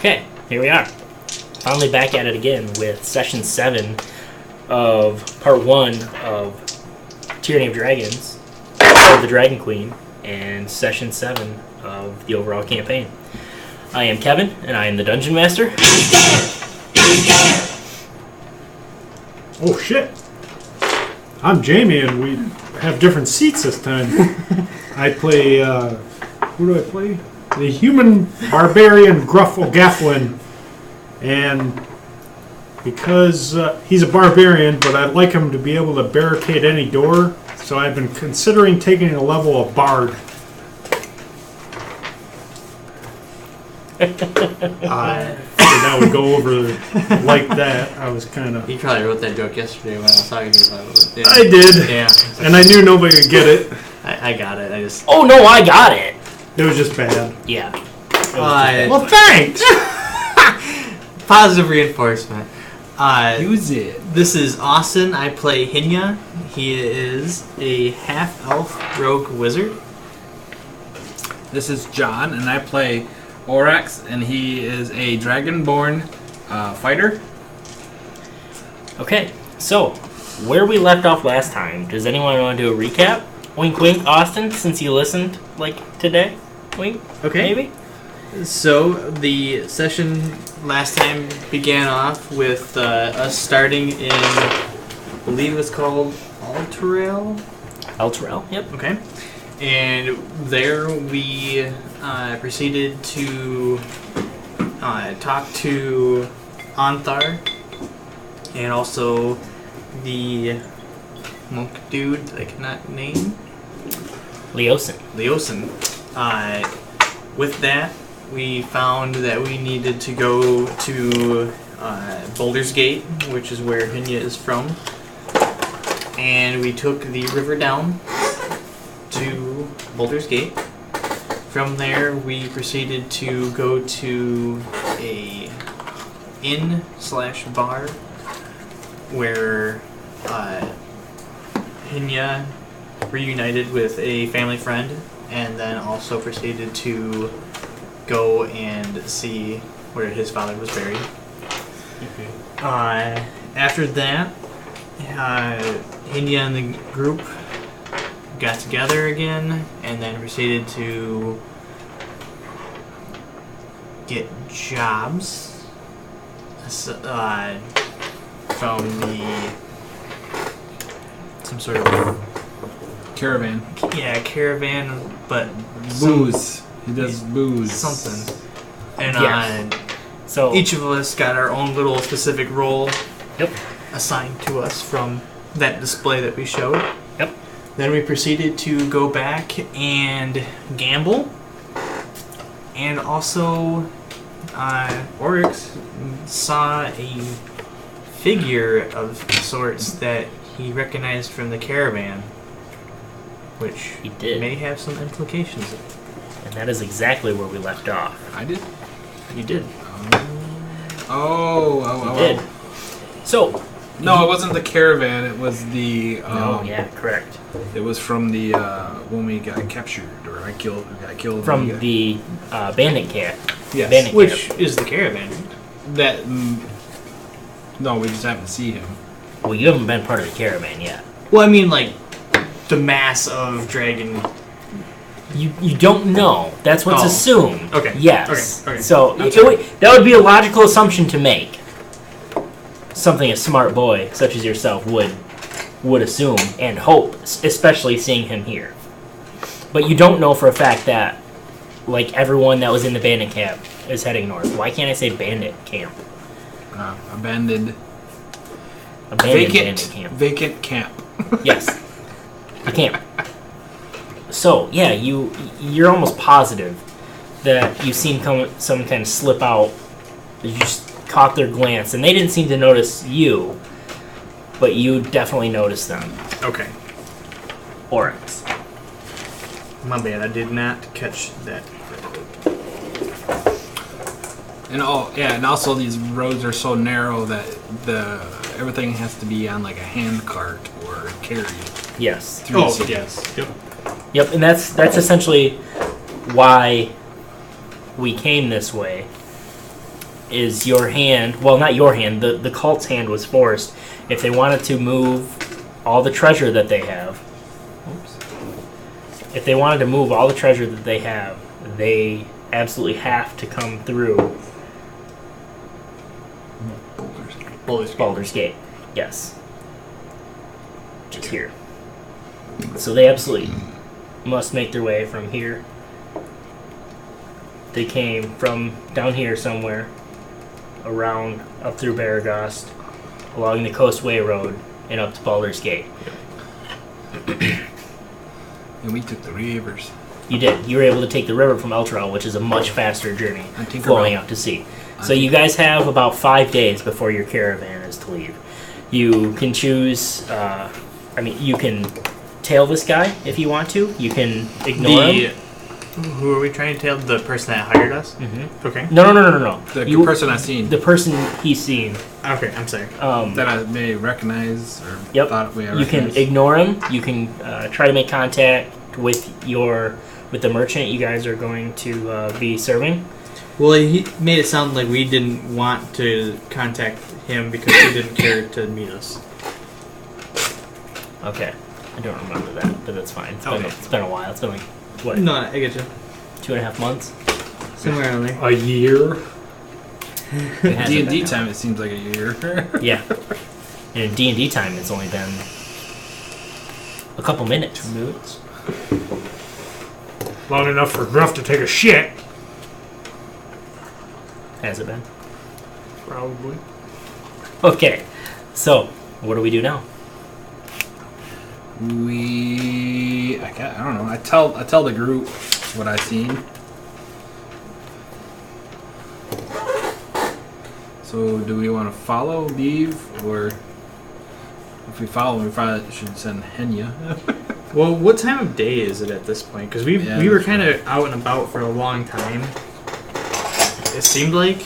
Okay, here we are. Finally back at it again with Session 7 of Part 1 of Tyranny of Dragons, of the Dragon Queen, and Session 7 of the overall campaign. I am Kevin, and I am the Dungeon Master. Oh shit! I'm Jamie, and we have different seats this time. I play, who do I play? The human barbarian Gruffle Gafflin. And because he's a barbarian, but I'd like him to be able to barricade any door, so I've been considering taking a level of bard. That would go over like that. I was kind of... You probably wrote that joke yesterday when I was talking to you about it. Yeah. I did. Yeah. And I knew nobody would get it. I got it. I just... Oh no, I got it! It was just bad. Yeah. Well, thanks! Positive reinforcement. Use it. This is Austin. I play Hinya. He is a half-elf rogue wizard. This is John, and I play Oryx, and he is a dragonborn fighter. Okay, so where we left off last time, does anyone want to do a recap? Wink wink, Austin, since you listened, today? Wink? Okay. Maybe? So, the session last time began off with us starting in, I believe it was called Alterail? Elturel, yep. Okay. And there we proceeded to talk to Anthar and also the monk dude I cannot name. Leosin. With that, we found that we needed to go to Boulder's Gate, which is where Hinya is from. And we took the river down to Boulder's Gate. From there, we proceeded to go to a inn/bar where Hinya reunited with a family friend, and then also proceeded to go and see where his father was buried. After that, Hinya and the group got together again, and then proceeded to get jobs from some sort of Caravan. caravan, but Booze. He does booze. something. And Yes. So each of us got our own little specific role Yep. assigned to us from that display that we showed. Yep. Then we proceeded to go back and gamble. And also, Oryx saw a figure of sorts that he recognized from the caravan, which He did. may have some implications. and that is exactly where we left off. I did? You did. Oh. We did. So No, it wasn't the caravan. It was the... yeah, correct. It was from the... when we got captured, or I got killed. From when the bandit camp. Yes. Bandit Which camp. is the caravan. That... no, we just haven't seen him. Well, you haven't been part of the caravan yet. Well, I mean, the mass of dragon. You don't know. That's what's Oh. assumed. Okay. Yes. Okay. So That's that would be a logical assumption to make. Something a smart boy such as yourself would assume and hope, especially seeing him here. But you don't know for a fact that, everyone that was in the bandit camp is heading north. Why can't I say bandit camp? Abandoned. Bandit camp. Vacant camp. Yes. The camp. So, yeah, you're almost positive that you've seen someone kind of slip out. You just caught their glance, and they didn't seem to notice you, but you definitely noticed them. Okay. Oryx. My bad. I did not catch that. And also these roads are so narrow that everything has to be on a hand cart or carried Yes. through the city. Yes. Yep. Yep, and that's essentially why we came this way. is your hand. Well, not your hand. The cult's hand was forced. If they wanted to move all the treasure that they have, if they wanted to move all the treasure that they have, they absolutely have to come through Baldur's Gate. Yes. Just here. So they absolutely must make their way from here. They came from down here somewhere, around, up through Baragost, along the Coastway Road, and up to Baldur's Gate. And we took the rivers. You did. You were able to take the river from Elturel, which is a much faster journey, Tinkerbell. flowing out to sea. So you guys have about 5 days before your caravan is to leave. You can choose. You can tail this guy if you want to. You can ignore him. Who are we trying to tail? The person that hired us? Mm-hmm. Okay. No. The person I seen. The person he's seen. Okay, I'm sorry. That I may recognize or thought we You can ignore him. You can try to make contact with the merchant you guys are going to be serving. Well, he made it sound like we didn't want to contact him because he didn't care to meet us. Okay. I don't remember that, but that's fine. It's been a while. It's been like, what? No, I get you. 2.5 months? Somewhere around there. A year. D&D time, it seems like a year. Yeah. And in D&D time, it's only been a couple minutes. 2 minutes. Long enough for Gruff to take a shit. Has it been? Probably. Okay. So, what do we do now? I don't know. I tell the group what I seen. So do we want to follow, leave, or if we follow, we probably should send Henya. Well, what time of day is it at this point? Because we were kind of out and about for a long time. It seemed like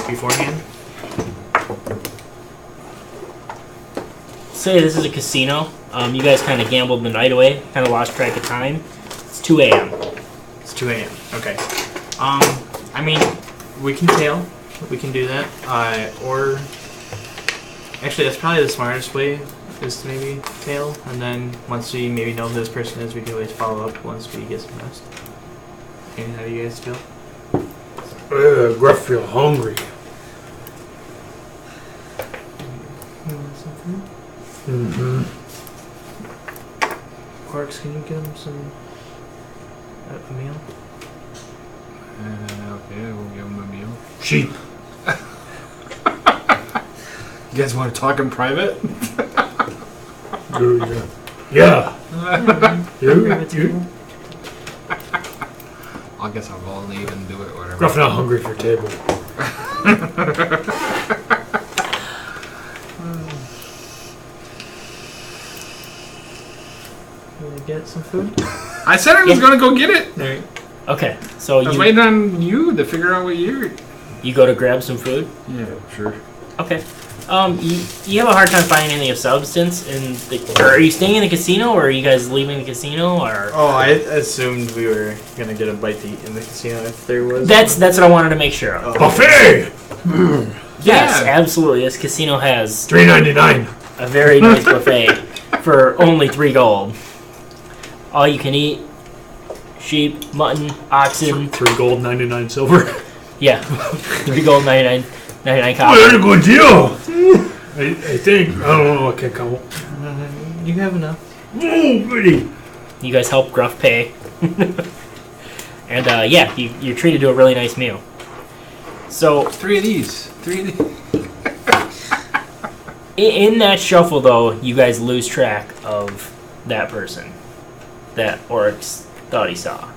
beforehand. Say this is a casino. You guys kind of gambled the night away, kind of lost track of time. It's 2 a.m. It's 2 a.m. Okay. We can tail. We can do that. Or actually, that's probably the smartest way. Is to maybe tail, and then once we maybe know who this person is, we can always follow up once we get some rest. And how do you guys feel? Gruff feel hungry. You want some food? Mm-hmm. Quarks, can you get him some a meal? Okay, we'll give him a meal. Sheep. You guys want to talk in private? Yeah. You. I guess I'll leave and do it, whatever. Gruff not hungry for table. You want to get some food? I said I was going to go get it. Alright. Okay, so I was waiting on you to figure out what you're... you go to grab some food. Yeah, sure. Okay. You have a hard time finding anything of substance are you staying in the casino, or are you guys leaving the casino, or? Oh, I assumed we were gonna get a bite to eat in the casino if there was. That's what I wanted to make sure of. Buffet. Yes, Yeah. absolutely. This casino has $3.99. a very nice buffet for only 3 gold. All you can eat: sheep, mutton, oxen. 3 gold, 99 silver. Yeah, 3 gold, 99 copper. Well, that's a good deal. I think. I don't know. I can't count. You have enough. Oh, goody. You guys help Gruff pay. And you're treated to a really nice meal. So 3 of these. in that shuffle, though, you guys lose track of that person that Oryx thought he saw.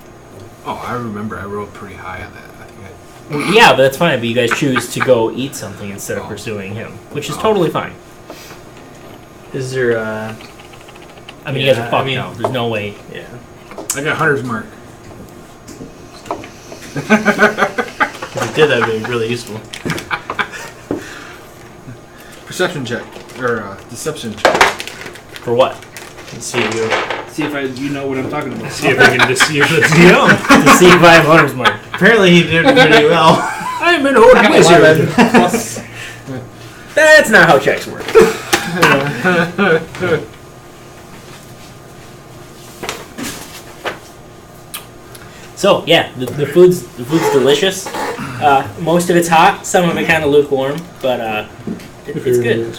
Oh, I remember I rolled pretty high on that. I think Yeah, but that's fine. But you guys choose to go eat something instead of pursuing him, which is totally fine. Is there I mean, you guys are fucked now. There's no way. Yeah. I got Hunter's Mark. If you did, that would be really useful. Perception check. Or deception check. For what? Let's see you. See if you know what I'm talking about. See if I can deceive the DM. To see if I have Hunter's Mark. Apparently, he did pretty well. I I'm an old wizard. That's not how checks work. So yeah, the food's delicious. Most of it's hot. Some of it kind of lukewarm, but it's good.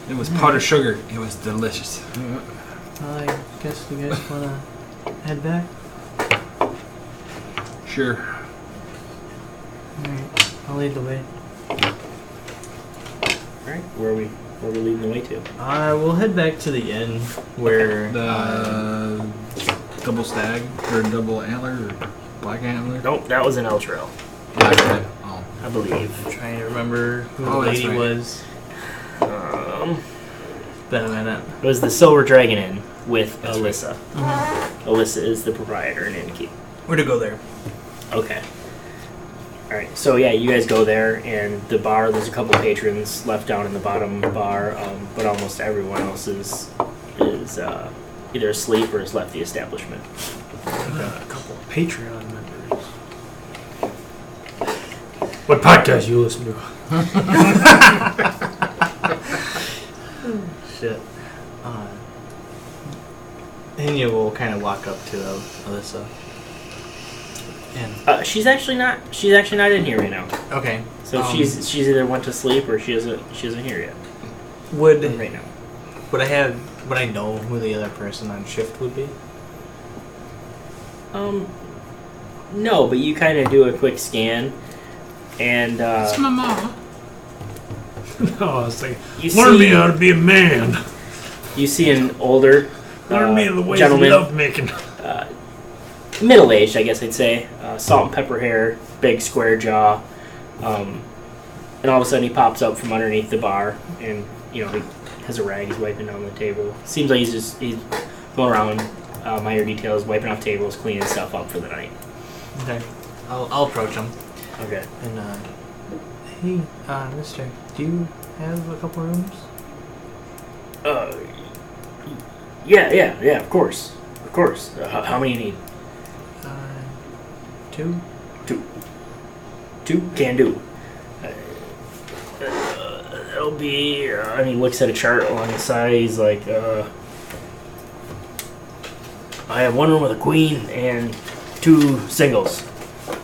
It was powdered sugar. It was delicious. I guess you guys want to head back? Sure. Alright, I'll lead the way. All right, where are we leading the way to? We'll head back to the inn where The double stag or double antler or black antler. Nope, that was an El Trail, Black antler. Oh. I believe. I'm trying to remember who Oh, the that's lady right. was. Been a minute. It was the Silver Dragon Inn with Alyssa. Alyssa is the proprietor and innkeep. We're to go there. Okay. Alright, so yeah, you guys go there, and the bar, there's a couple patrons left down in the bottom bar, but almost everyone else is either asleep or has left the establishment. A couple of Patreon members. What podcast you listen to? Shit. Enya will kind of walk up to Alyssa. And She's actually not in here right now. okay. So she's either went to sleep or she isn't here yet. Would Right now. would I know who the other person on shift would be? No, but you kind of do a quick scan, and It's my mama. No, I was like, you learn me see how to be a man. you see an older Learn me the ways gentleman, of love making. middle-aged, I guess I'd say, salt and pepper hair, big square jaw, and all of a sudden he pops up from underneath the bar, and he has a rag, he's wiping down the table. Seems like he's going around, minor details, wiping off tables, cleaning stuff up for the night. Okay. I'll approach him. Okay. And hey, mister, do you have a couple rooms? Yeah, of course. How many you need? 2. Two? Can do. That'll be, and he looks at a chart along the side, he's like, I have one room with a queen and 2 singles.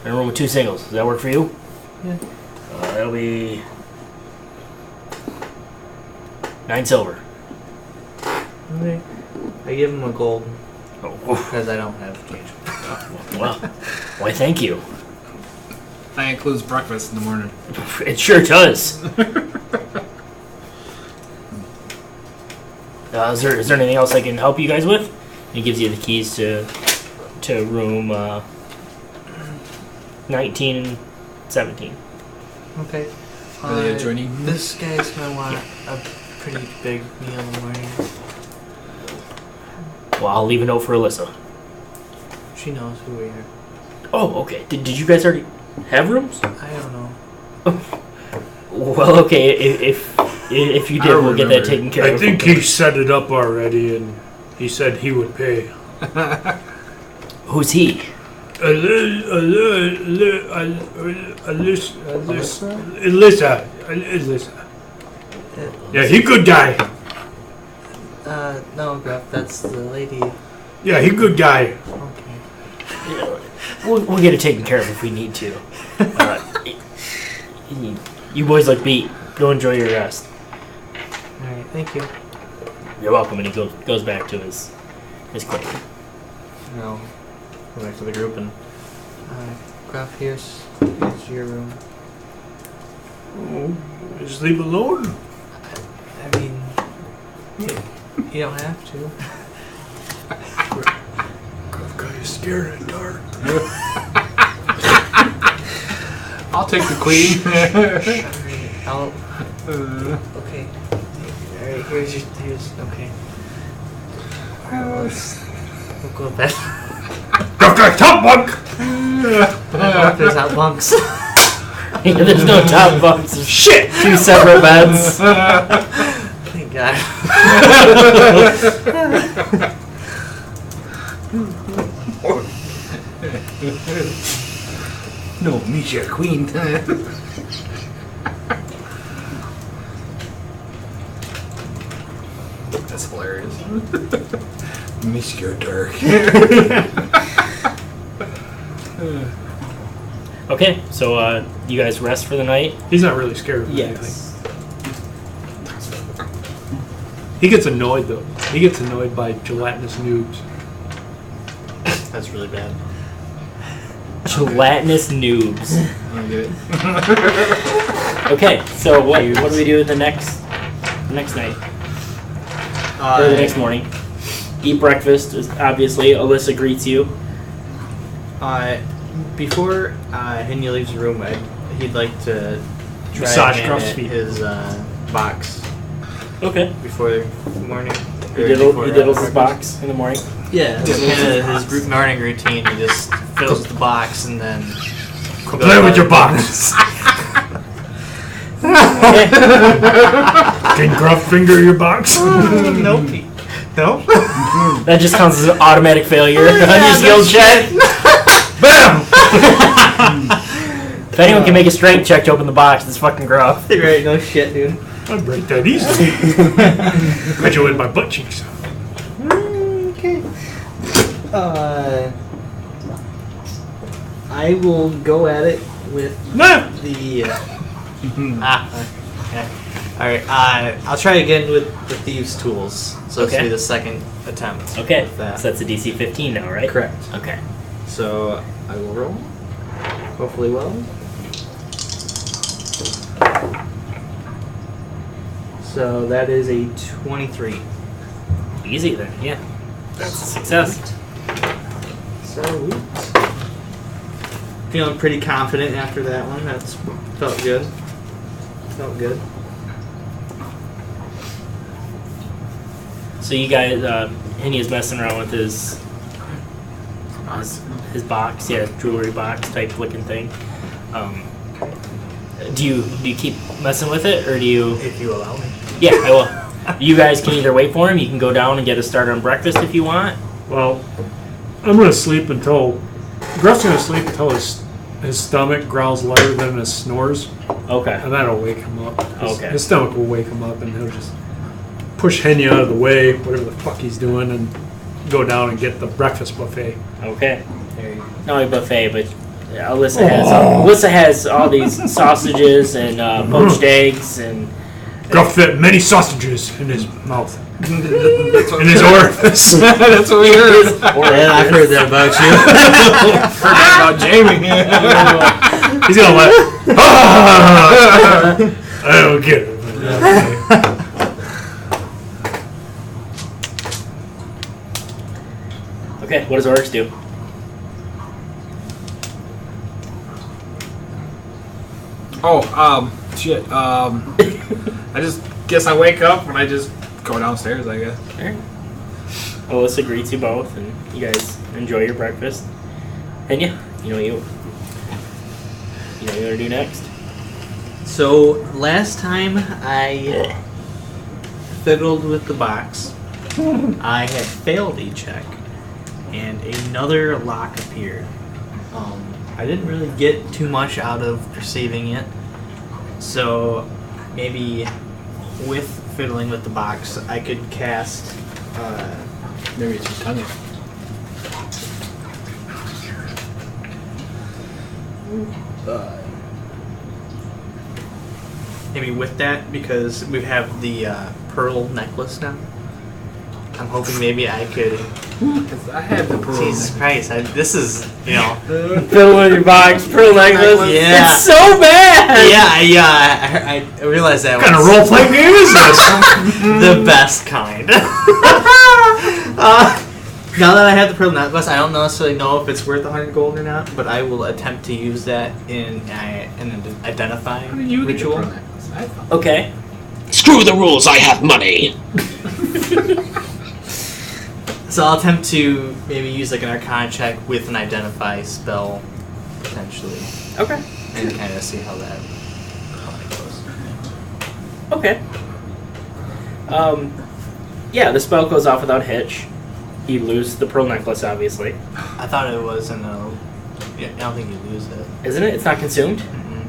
And a room with 2 singles. Does that work for you? Yeah. That'll be 9 silver. Okay. I give him a gold Oh, because I don't have change. well, why thank you. That includes breakfast in the morning. It sure does. Is there anything else I can help you guys with? He gives you the keys to room 19 and 17. Okay. Are they adjoining? This guy's gonna want a pretty big meal in the morning. Well, I'll leave a note for Alyssa. She knows who we are. Oh, okay. Did you guys already have rooms? I don't know. Well, okay. If you did, we'll get that taken care of. I think he set it up already, and he said he would pay. Who's he? Alyssa. Yeah, he good guy. No, Gruff, that's the lady. Yeah, he good guy. Okay. We'll get it taken care of if we need to. You boys look beat. Go enjoy your rest. Alright, thank you. You're welcome. And he goes back to his queen. No. Go back to the group and Gruff, here's your room. Oh, just leave alone. I mean, you don't have to. Got you scared in the dark. I'll take the queen. Alright, okay. Alright, here's okay. Alright, we'll go to bed. Top bunk. There's not bunks. There's no top bunks. Shit. 2 separate beds. Thank God. No, meet your queen. That's hilarious. Miss your dark. Okay, so you guys rest for the night? He's not really scared of anything. Yes. He gets annoyed though. He gets annoyed by gelatinous noobs. That's really bad. Gelatinous noobs. I get it. Okay, so what do we do the next night? Or the next morning? Eat breakfast, obviously. Alyssa greets you. Before Hinya leaves the room, he'd like to try Massage hand Gruff's at feet. his box Okay. before the morning. He diddles his box in the morning. Yeah, just kind of his morning routine. He just fills the box and then Play with your box. Okay. Can Gruff finger your box? Nope. Nope. That just counts as an automatic failure on your skill check. Bam! If anyone can make a strength check to open the box, it's fucking Gruff. Right, no shit, dude. I'd break that easily. Bet you in my butt cheeks. Okay. I will go at it with Nah. the. Okay. All right. I'll try again with the thieves' tools. So this will Okay. be the second attempt. Okay, With that. so that's a DC 15 now, right? Correct. Okay. So I will roll. Hopefully well. So that is a 23. Easy then, yeah. That's a success. So feeling pretty confident after that one. That's felt good. Felt good. So you guys, Hinya's messing around with his box, yeah, jewelry box type looking thing. Do you keep messing with it, or do you? If you allow me. Yeah, I will. You guys can either wait for him. You can go down and get a start on breakfast if you want. Well, I'm gonna sleep until Gruff's gonna sleep until his stomach growls louder than his snores, Okay. and that'll wake him up. Okay. His stomach will wake him up, and he'll just push Henya out of the way, whatever the fuck he's doing, and go down and get the breakfast buffet. Okay. There you go. Not only buffet, but Alyssa has all these sausages and poached eggs and. Gruff fit many sausages in his mouth, That's what in his orifice. That's what we heard. Yeah, I've heard that about you. Heard that about Jamie. He's gonna let. I don't get it. Okay, what does Oryx do? Shit. I just guess I wake up and I just go downstairs, I guess. Alright. Alyssa greets you both, and you guys enjoy your breakfast. And yeah, you know what you want to do next? So last time I fiddled with the box, I had failed a check, and another lock appeared. I didn't really get too much out of perceiving it, so maybe with fiddling with the box, I could cast. Maybe it's your tongue. Maybe with that, because we have the pearl necklace now. I'm hoping maybe I could. I had the pearl. Jesus Christ! This is, you know. Fiddle with your box, pearl necklace. Yeah. It's so bad. Yeah, I realized that What kind of was role playing game is this? the best kind. Now that I have the pearl necklace, I don't necessarily know if it's worth 100 gold or not, but I will attempt to use that in an identifying You get the ritual. pearl necklace. I thought- Okay. Screw the rules, I have money. So I'll attempt to maybe use like an Arcana check with an identify spell, potentially, Okay. and kind of see how that goes. Okay. Yeah, the spell goes off without hitch. You lose the pearl necklace, obviously. I thought it was in Yeah, I don't think you lose it. Isn't it? It's not consumed? Mm-mm.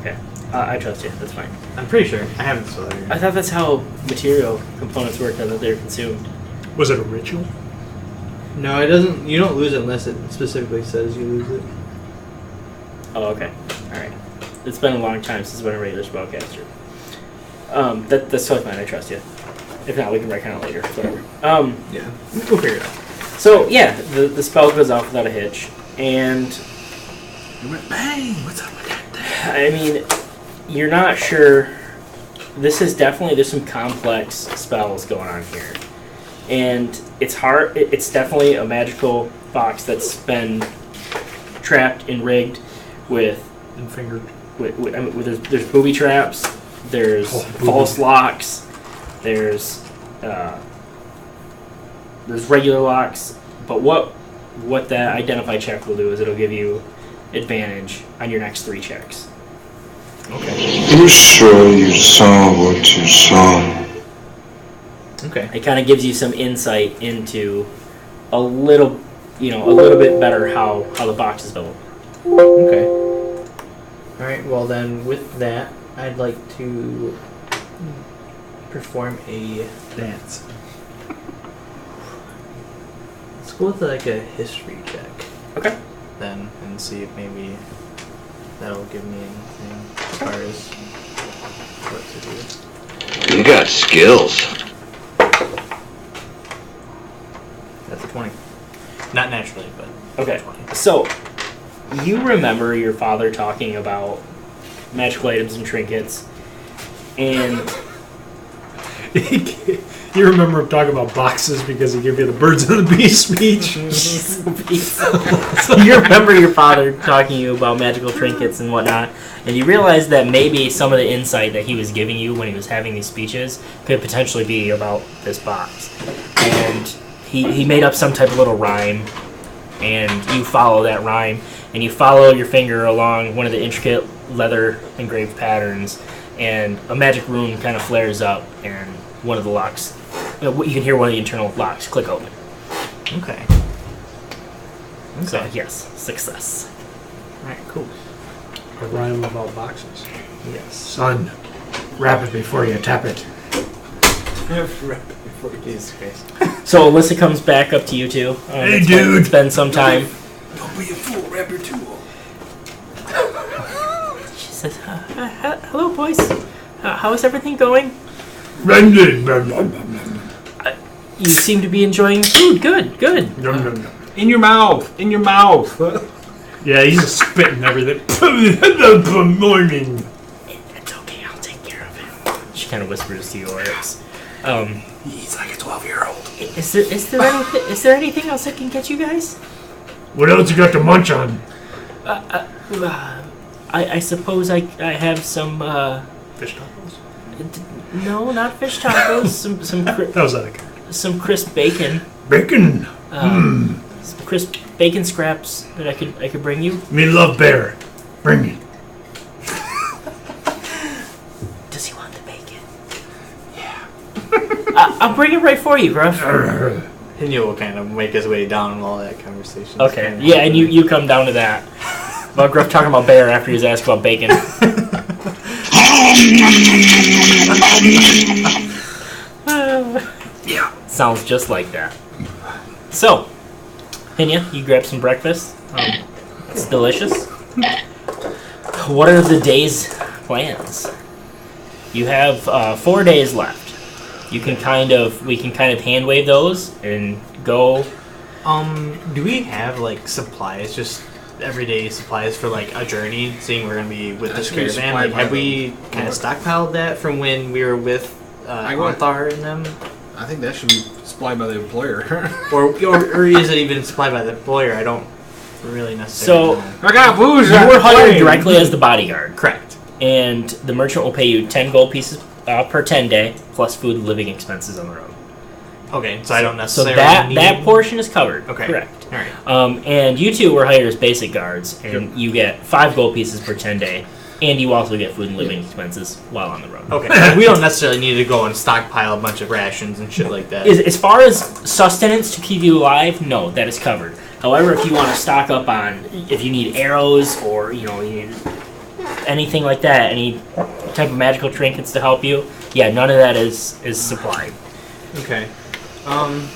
Okay. I trust you. That's fine. I'm pretty sure. I haven't still here. I thought that's how material components worked, that they're consumed. Was it a ritual? No, it doesn't. You don't lose it unless it specifically says you lose it. Oh, okay. Alright. It's been a long time since I've been a regular spellcaster. That's totally fine. I trust you. If not, we can recount it later. Whatever. Yeah, we'll figure it out. So, yeah, the spell goes off without a hitch. And, You went bang. What's up with that? I mean, you're not sure. There's some complex spells going on here. And it's hard. It's definitely a magical box that's been trapped and rigged with And fingered. there's booby traps, there's false locks, there's regular locks. But what that identify check will do is it'll give you advantage on your next 3 checks. You sure you saw what you saw? Okay. It kind of gives you some insight into a little bit better how the box is built. Okay. Alright, well then, with that, I'd like to perform a Dance. Let's go with like a history check Okay. then, and see if maybe that'll give me anything as far as what to do. You got skills. That's a 20. Not naturally, but Okay. 20. So, you remember your father talking about magical items and trinkets, and You remember him talking about boxes because he gave you the birds and the bees speech? so you remember your father talking to you about magical trinkets and whatnot, and you realize that maybe some of the insight that he was giving you when he was having these speeches could potentially be about this box. And he made up some type of little rhyme, and you follow that rhyme, and you follow your finger along one of the intricate leather engraved patterns, and a magic rune kind of flares up, and one of the locks, you can hear one of the internal locks click open. Okay. So, Okay. yes, success. Alright, cool. A rhyme about boxes. Yes. Son, wrap it before you tap it. Jesus Christ. So Alyssa comes back up to you two. Hey, It's dude. been some time. Don't be a fool. Wrap your tool. She says, "Hello, boys. How is everything going? You seem to be enjoying food. Good, good. In your mouth. In your mouth. Yeah, he's just spitting everything. Hello, morning. It's okay. I'll take care of it." She kind of whispers to your ears. He's like a 12-year-old. Is there anything else I can get you guys? What else you got to munch on? I suppose I have some. Fish tacos. No, not fish tacos. That was that. Some crisp bacon. Bacon. Some crisp bacon scraps that I could bring you. Me love bear. Bring it. Does he want the bacon? Yeah. I'll bring it right for you, Gruff. Hinya will kind of make his way down all that conversation. Okay. Yeah, and you come down to that. About Gruff talking about bear after he's asked about bacon. Yeah. Sounds just like that. So, Hinya, you grab some breakfast. It's delicious. What are the day's plans? You have 4 days left. We can kind of hand wave those and go. Do we have like supplies, just everyday supplies for like a journey? Seeing we're gonna be with this think we caravan, supply like, have by we kind of stockpiled that from when we were with Arthar and them, I think that should be supplied by the employer. or is it even supplied by the employer? I don't really necessarily. So know. I got booze. you were hired directly as the bodyguard, Correct. and the merchant will pay you 10 gold pieces per 10 day, plus food and living expenses on the road. Okay, so I don't So necessarily. that need... portion is covered. Okay. Correct. All right. And you two were hired as basic guards, and you get 5 gold pieces per 10 day, and you also get food and living expenses while on the road. Okay. So we don't necessarily need to go and stockpile a bunch of rations and shit like that. As far as sustenance to keep you alive, no, that is covered. However, if you want to stock up on, if you need arrows or you need anything like that, any type of magical trinkets to help you, yeah, none of that is supplied. Okay. I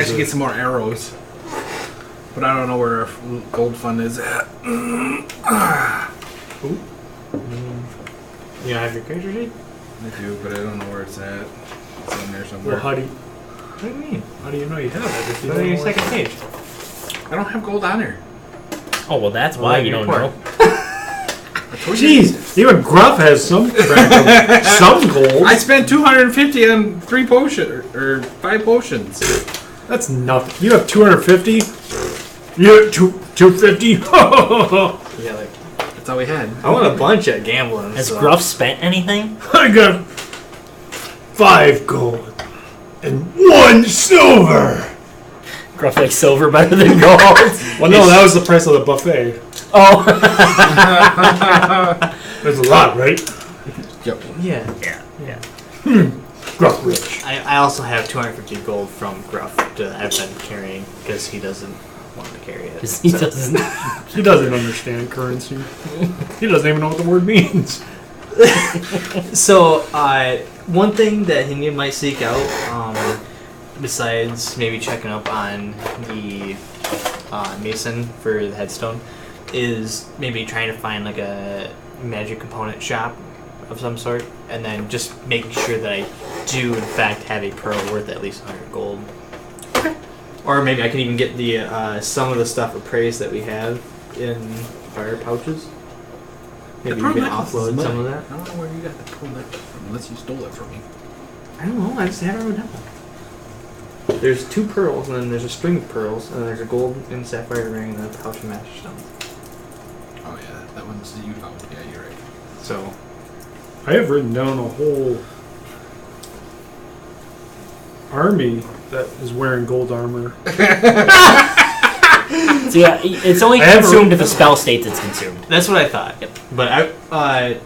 should get some more arrows. But I don't know where our gold fund is at. You don't have your character sheet? I do, but I don't know where it's at. It's in there somewhere. Well, how do you What do you mean? know you have it? If you Go to don't your know second page. I don't have gold on there. Oh well, that's why you don't know. Jeez, even Gruff has some track of some gold. I spent 250 on 3 potions or 5 potions. That's nothing. You have 250. You have 250. Yeah, like That's all we had. I want a bunch at gambling. Has so. Gruff spent anything? I got 5 gold and 1 silver. Gruff likes silver better than gold. Well, no, that was the price of the buffet. Oh. There's a lot, right? Yep. Yeah. Yeah. Gruff rich. I also have 250 gold from Gruff that I've been carrying because he doesn't want to carry it. 'Cause he So- doesn't. He doesn't understand currency. He doesn't even know what the word means. So, one thing that he might seek out, besides maybe checking up on the mason for the headstone, is maybe trying to find like a magic component shop of some sort, and then just making sure that I do in fact have a pearl worth at least 100 gold. Or maybe I can even get the some of the stuff appraised that we have in fire pouches. Maybe you can offload some of that. I don't know where you got the pearl necklace from, unless you stole it from me. I don't know. I just have it written down. There's 2 pearls, and then there's a string of pearls, and then there's a gold and sapphire ring, and a pouch of master stones. Oh yeah, that one's you found. Yeah, you're right. So, I have written down a whole army that is wearing gold armor. So yeah, it's only I have consumed if the spell states it's consumed. that's what I thought. Yep. But I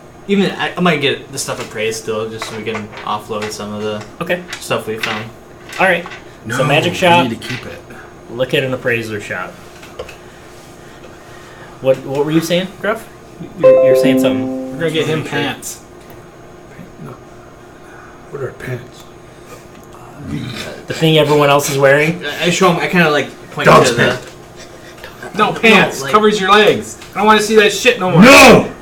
might get the stuff appraised still, just so we can offload some of the Okay. stuff we found. All right. So magic shop. You need to keep it. Look at an appraiser shop. What were you saying, Gruff? You're saying something. We're gonna get him pants. What are pants? The thing everyone else is wearing. I show him. I kind of like point Dog's to the. No, pants. like- Covers your legs. I don't want to see that shit no more. No!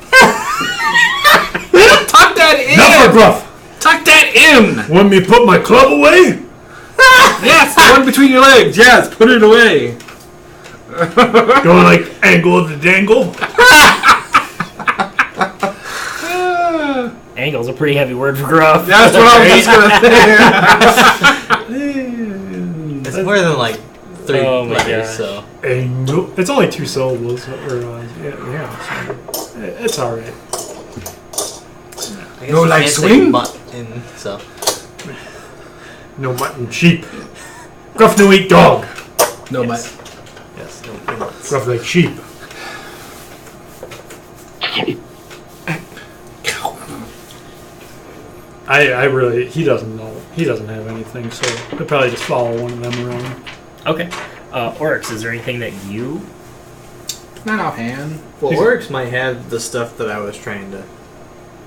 Tuck that in! Not for Gruff! Tuck that in! Want me to put my club away? Yes, the one between your legs. Yes, put it away. Going like angle of the dangle? Angle's a pretty heavy word for Gruff. That's what I was just gonna say. It's more than like 3 Oh my letters, gosh. so. Angle. It's only 2 syllables. Or, yeah. So it's alright. I guess No, you like can't say swing? mutton, so. No mutton, sheep. Gruff no eat dog. No, Yes. Yes, no mutts. Gruff like sheep. I really, he doesn't know. He doesn't have anything, so he'll probably just follow one of them around. Okay. Oryx, is there anything that you? not offhand. Well, Oryx might have the stuff that I was trying to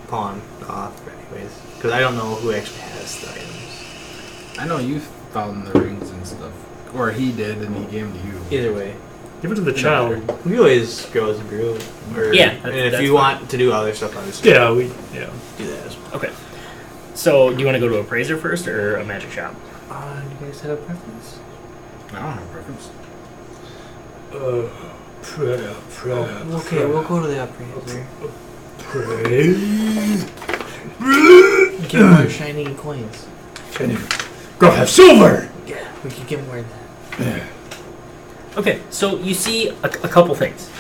pawn off, anyways. Because I don't know who actually has the items. I know you found the rings and stuff, or he did, and he gave them to you. Either way. Give it to the child. We always go as a group. Or, Yeah, and if that's you fine. want to do other stuff, obviously, Yeah, yeah. do that as well. Okay. So, do you want to go to a appraiser first or a magic shop? Do you guys have a preference? I don't have a preference. Okay, we'll go to the appraiser. Get more shiny coins. Go have silver. Yeah, we could get more of that. Okay, so you see a couple things.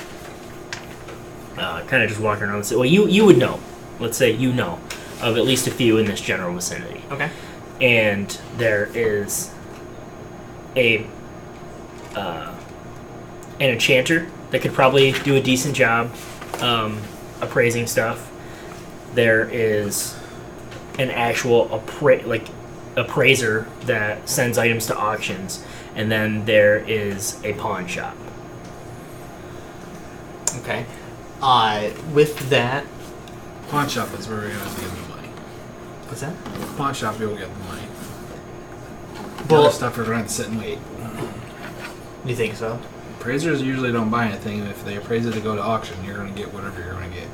Kind of just walking around. Well, you would know. Let's say you know of at least a few in this general vicinity. Okay. And there is an enchanter that could probably do a decent job appraising stuff. There is an actual appraiser that sends items to auctions, and then there is a pawn shop. Okay. With that, Pawn shop is where we're gonna get the money. what's that? Pawn shop, you'll get the money. The Well- other stuff we're going to sit and wait. You think so? Appraisers usually don't buy anything. If they appraise it to go to auction, you're going to get whatever you're going to get.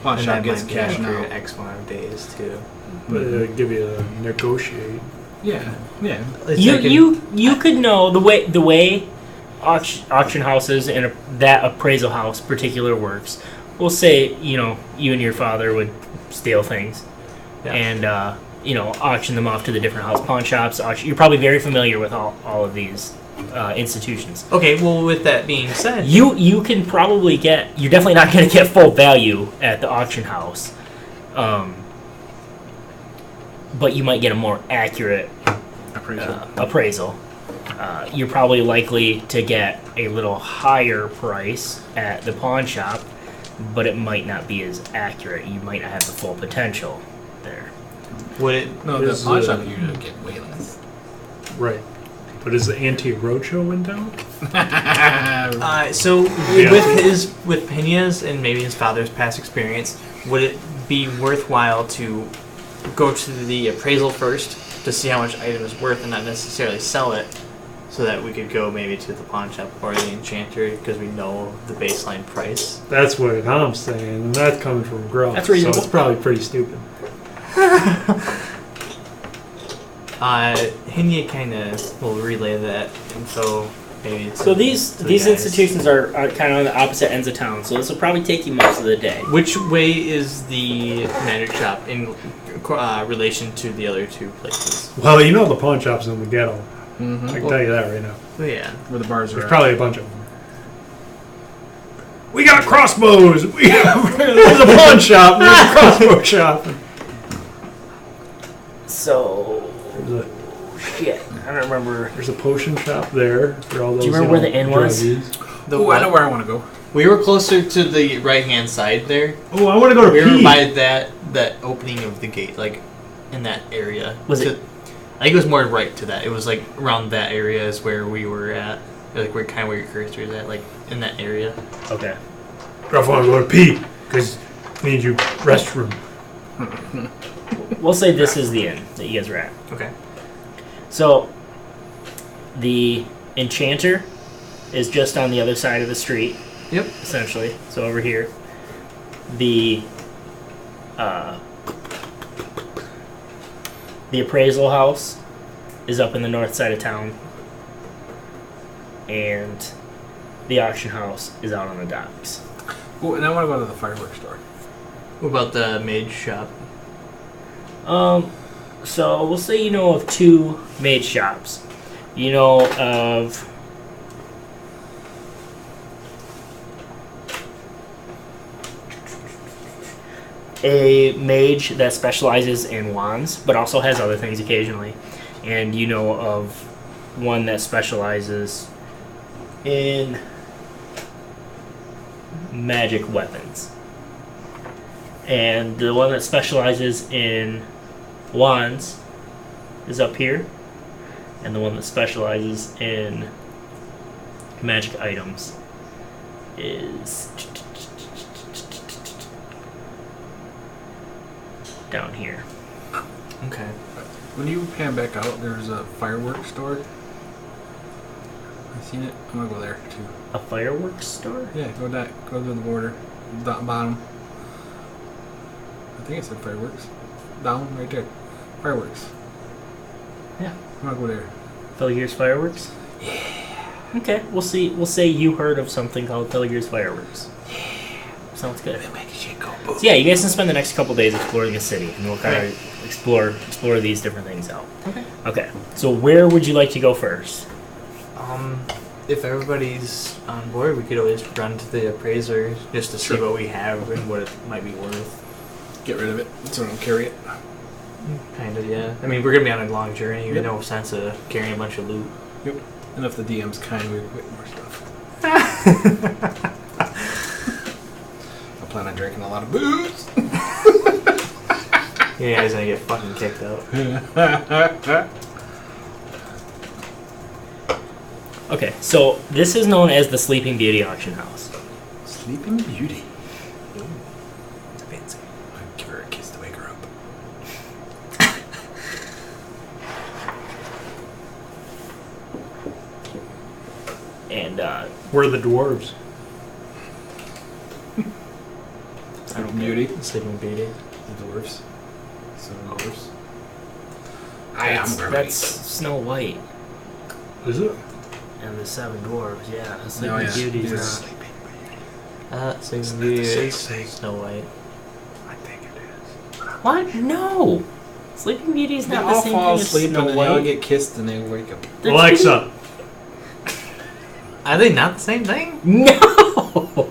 Pawn And shop that gets might be cash after now. X amount of days too. But it'll give you a negotiate. Yeah, yeah. You could know the way auction houses and that appraisal house particular works. We'll say you and your father would steal things, and auction them off to the different house pawn shops. You're probably very familiar with all of these institutions. Okay, well, with that being said, You can probably get. You're definitely not going to get full value at the auction house, but you might get a more accurate appraisal. You're probably likely to get a little higher price at the pawn shop, but it might not be as accurate. You might not have the full potential there. would it? No, the pawn shop usually get way less. Right. But is the anti-roadshow in town? So Yeah. with Pena's and maybe his father's past experience, would it be worthwhile to go to the appraisal first to see how much item is worth and not necessarily sell it, so that we could go maybe to the pawn shop or the enchanter because we know the baseline price? That's what I'm saying, and that's coming from Gruff. That's reasonable. So it's probably pretty stupid. Hinya kind of will relay that info maybe. So these guys. institutions are kind of on the opposite ends of town. So this will probably take you most of the day. Which way is the magic shop in relation to the other two places? Well, the pawn shop's in the ghetto. Mm-hmm. I can tell you that right now. Oh, yeah. Where the bars are There's at. probably a bunch of them. We got crossbows! There's a pawn shop! There's a crossbow shop! So There's a, shit, I don't remember. there's a potion shop there for all those. Do you remember where the inn was? druggies. Oh, I know where I want to go. We were closer to the right-hand side there. Oh, I want to go to We were P. by that opening of the gate, like in that area. Was it- I think it was more right to that. It was like around that area is where we were at. Like where your cursor is at, like in that area. Okay. Gruff, I want to go to P because I need you restroom. We'll say this is the inn that you guys were at. Okay. So the enchanter is just on the other side of the street, Yep. essentially. So over here. The appraisal house is up in the north side of town. And the auction house is out on the docks. Oh, and I want to go to the fireworks store. What about the mage shop? So we'll say you know of two mage shops. You know of a mage that specializes in wands, but also has other things occasionally. And you know of one that specializes in magic weapons. And the one that specializes in wands is up here. And the one that specializes in magic items is down here. Okay. When you pan back out, there's a fireworks store. I seen it. I'm gonna go there too. A fireworks store? Yeah, go to the border, bottom. I think it said fireworks. Down right there, fireworks. Yeah. I'm gonna go there. Felier's Fireworks? Yeah. Okay, we'll see. We'll say you heard of something called Felier's Fireworks. Yeah. Sounds good. Make shit go boom. So yeah, you guys can spend the next couple days exploring the city, and we'll kind of explore these different things out. Okay. Okay. So where would you like to go first? If everybody's on board, we could always run to the appraiser just to see what we have and what it might be worth. Get rid of it so I don't carry it. Kind of, yeah. I mean, we're gonna be on a long journey. Yep. No sense of carrying a bunch of loot. Yep. And if the DM's kind, we get more stuff. I plan on drinking a lot of booze. You guys gonna get fucking kicked out. Okay, so this is known as the Sleeping Beauty Auction House. Sleeping Beauty. Fancy. I'd give her a kiss to wake her up. And Where are the dwarves? Sleeping Beauty. Sleeping Beauty. The dwarfs. Seven dwarfs. That's Snow White Is it? and the 7 dwarves. Yeah, the Sleeping Oh, yeah. Beauty's Yeah. not. Sleeping Beauty is same. Snow White. I think it is. What? No. Sleeping Beauty is They not all the same fall thing as asleep Snow and then they all White. get kissed and they wake up. They're Alexa, Are they not the same thing? No!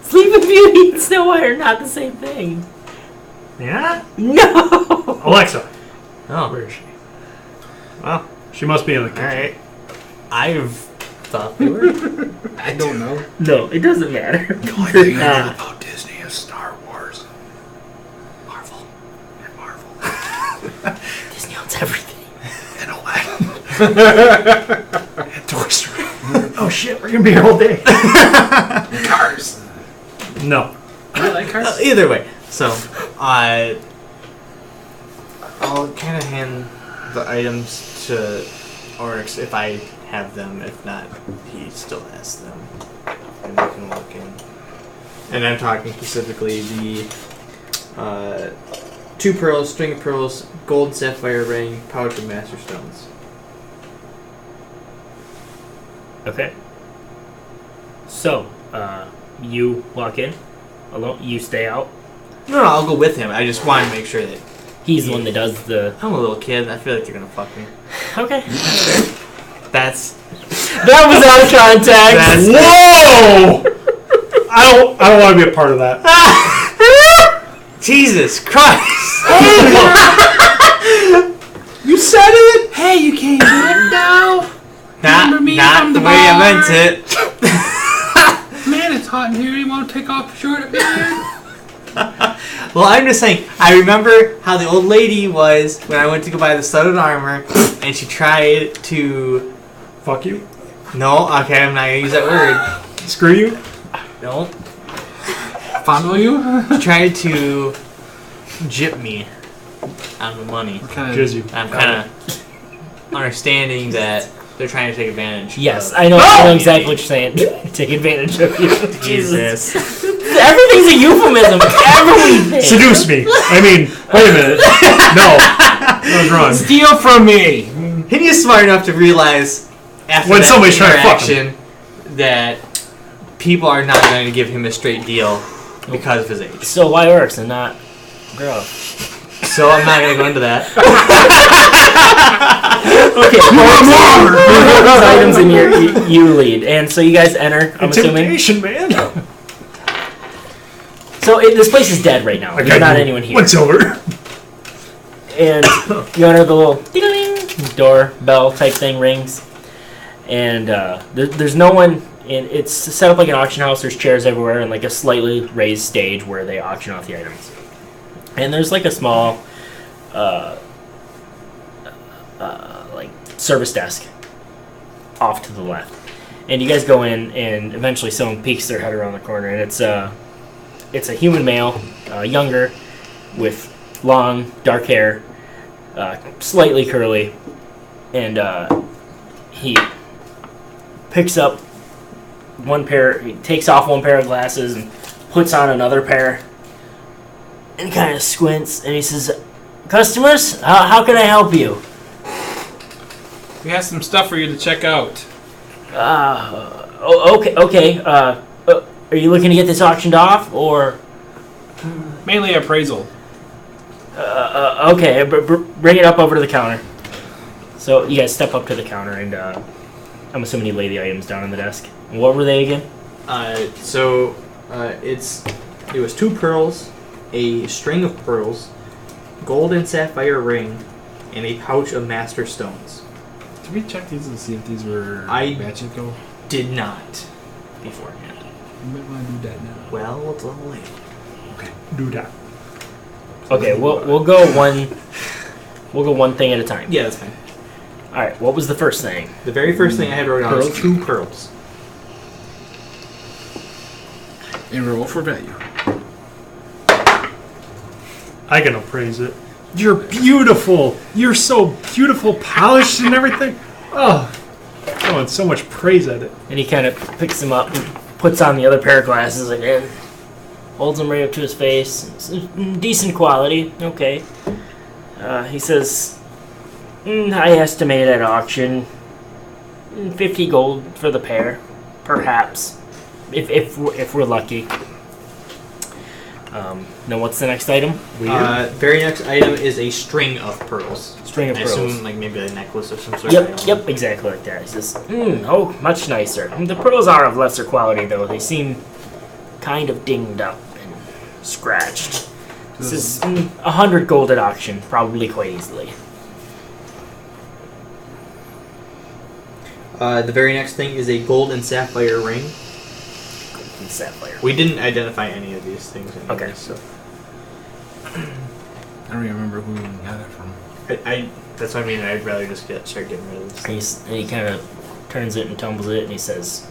Sleeping Beauty and Snow White are not the same thing. yeah? No! Alexa, Oh, where is she? well, She must be in the kitchen. alright. I've thought they were. I don't know. No, it doesn't matter. The only They're thing I know not. about Disney is Star Wars. Marvel. And Marvel. Disney owns everything. And Aladdin. And Toy Story. Oh shit, we're gonna be here all day. And Cars. No. I like Cars. Either way, so I'll kind of hand the items to Oryx if I have them. If not, he still has them, and we can look in. And I'm talking specifically the 2 pearls, string of pearls, gold sapphire ring, pouch of master stones. Okay. So, you walk in alone. You stay out. No, I'll go with him. I just want to make sure that He's the one that does the. I'm a little kid. I feel like they're gonna fuck me. Okay. That's That was out of context. Whoa! I don't want to be a part of that. Jesus Christ! You said it. Hey, you can't do it now. Not Remember me not from the the way I bar? meant it. Man, it's hot in here. You want to take off your shirt again? Well, I'm just saying. I remember how the old lady was when I went to go buy the studded armor, and she tried to. Fuck you. No, okay, I'm not gonna use that word. Screw you. No, Fondle you? she tried to jip me on the money. What kind Jizz you. I'm kind of understanding that they're trying to take advantage. Yes, of I know exactly what you're saying. Take advantage of you. Jesus. Everything's a euphemism. Everything. Seduce me. I mean, wait a minute. No. That was wrong. Steal from me. He's smart enough to realize after When that somebody's trying to fuck him. interaction that people are not going to give him a straight deal because of his age. So why Oryx and not girl? So I'm not going to go into that. Okay, items in you lead, and so you guys enter. I'm assuming. Intimidation, man. So this place is dead right now. There's not anyone here. 1 silver. And you enter the little ding-a-ling door bell type thing rings, and there's no one. And it's set up like an auction house. There's chairs everywhere and like a slightly raised stage where they auction off the items. And there's like a small, like service desk off to the left. And you guys go in, and eventually someone peeks their head around the corner, and it's a human male, younger, with long dark hair, slightly curly, and he picks up he takes off one pair of glasses and puts on another pair, and kind of squints, and he says, "Customers, how can I help you?" We have some stuff for you to check out. Okay. Are you looking to get this auctioned off, or? Mainly appraisal. Okay, bring it up over to the counter. So you guys step up to the counter, and I'm assuming you lay the items down on the desk. What were they again? It was 2 pearls, a string of pearls, gold and sapphire ring, and a pouch of master stones. Did we check these to see if these were I- magical? Did not beforehand. You might want to do that now. Well, it's a little late. Okay. Do that. Okay, we'll go one thing at a time. Yeah, that's fine. All right. What was the first thing? The very first thing I had wrote down was Pearls? 2 pearls. And roll for value. I can appraise it. You're beautiful. You're so beautiful, polished and everything. Oh, throwing so much praise at it. And he kind of picks them up and puts on the other pair of glasses again. Holds them right up to his face. It's decent quality. Okay. He says, I estimate at auction 50 gold for the pair, perhaps, if we're lucky. Now, what's the next item? Very next item is a string of pearls. String of I pearls. assume like maybe a necklace of some sort. I don't know. Yep, exactly like that. He says, oh, much nicer. The pearls are of lesser quality, though. They seem kind of dinged up and scratched. This is 100 gold at auction, probably quite easily. The very next thing is a gold and sapphire ring. And sapphire. We didn't identify any of these things. Anyway, Okay. So I don't even remember who we got it from. I that's what I mean. I'd rather just start getting rid of this. And he kind of turns it and tumbles it, and he says,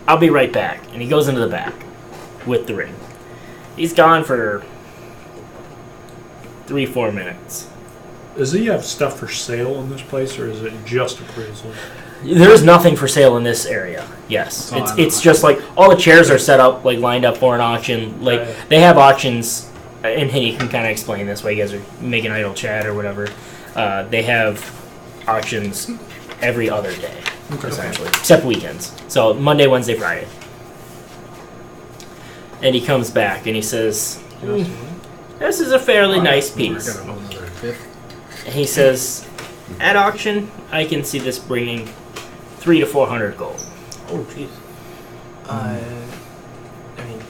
I'll be right back. And he goes into the back with the ring. He's gone for 3-4 minutes. Does he have stuff for sale in this place, or is it just appraisal? There's nothing for sale in this area. Yes, That's all I it's know. just like all the chairs are set up, like lined up for an auction. Like Right. they have auctions, and Henny can kind of explain this while you guys are making idle chat or whatever. They have auctions every other day, essentially, except weekends. So Monday, Wednesday, Friday. And he comes back and he says, "This is a fairly nice I piece." got another 5th. And he says, "At auction, I can see this bringing 300 to 400 gold." Oh jeez. I mean,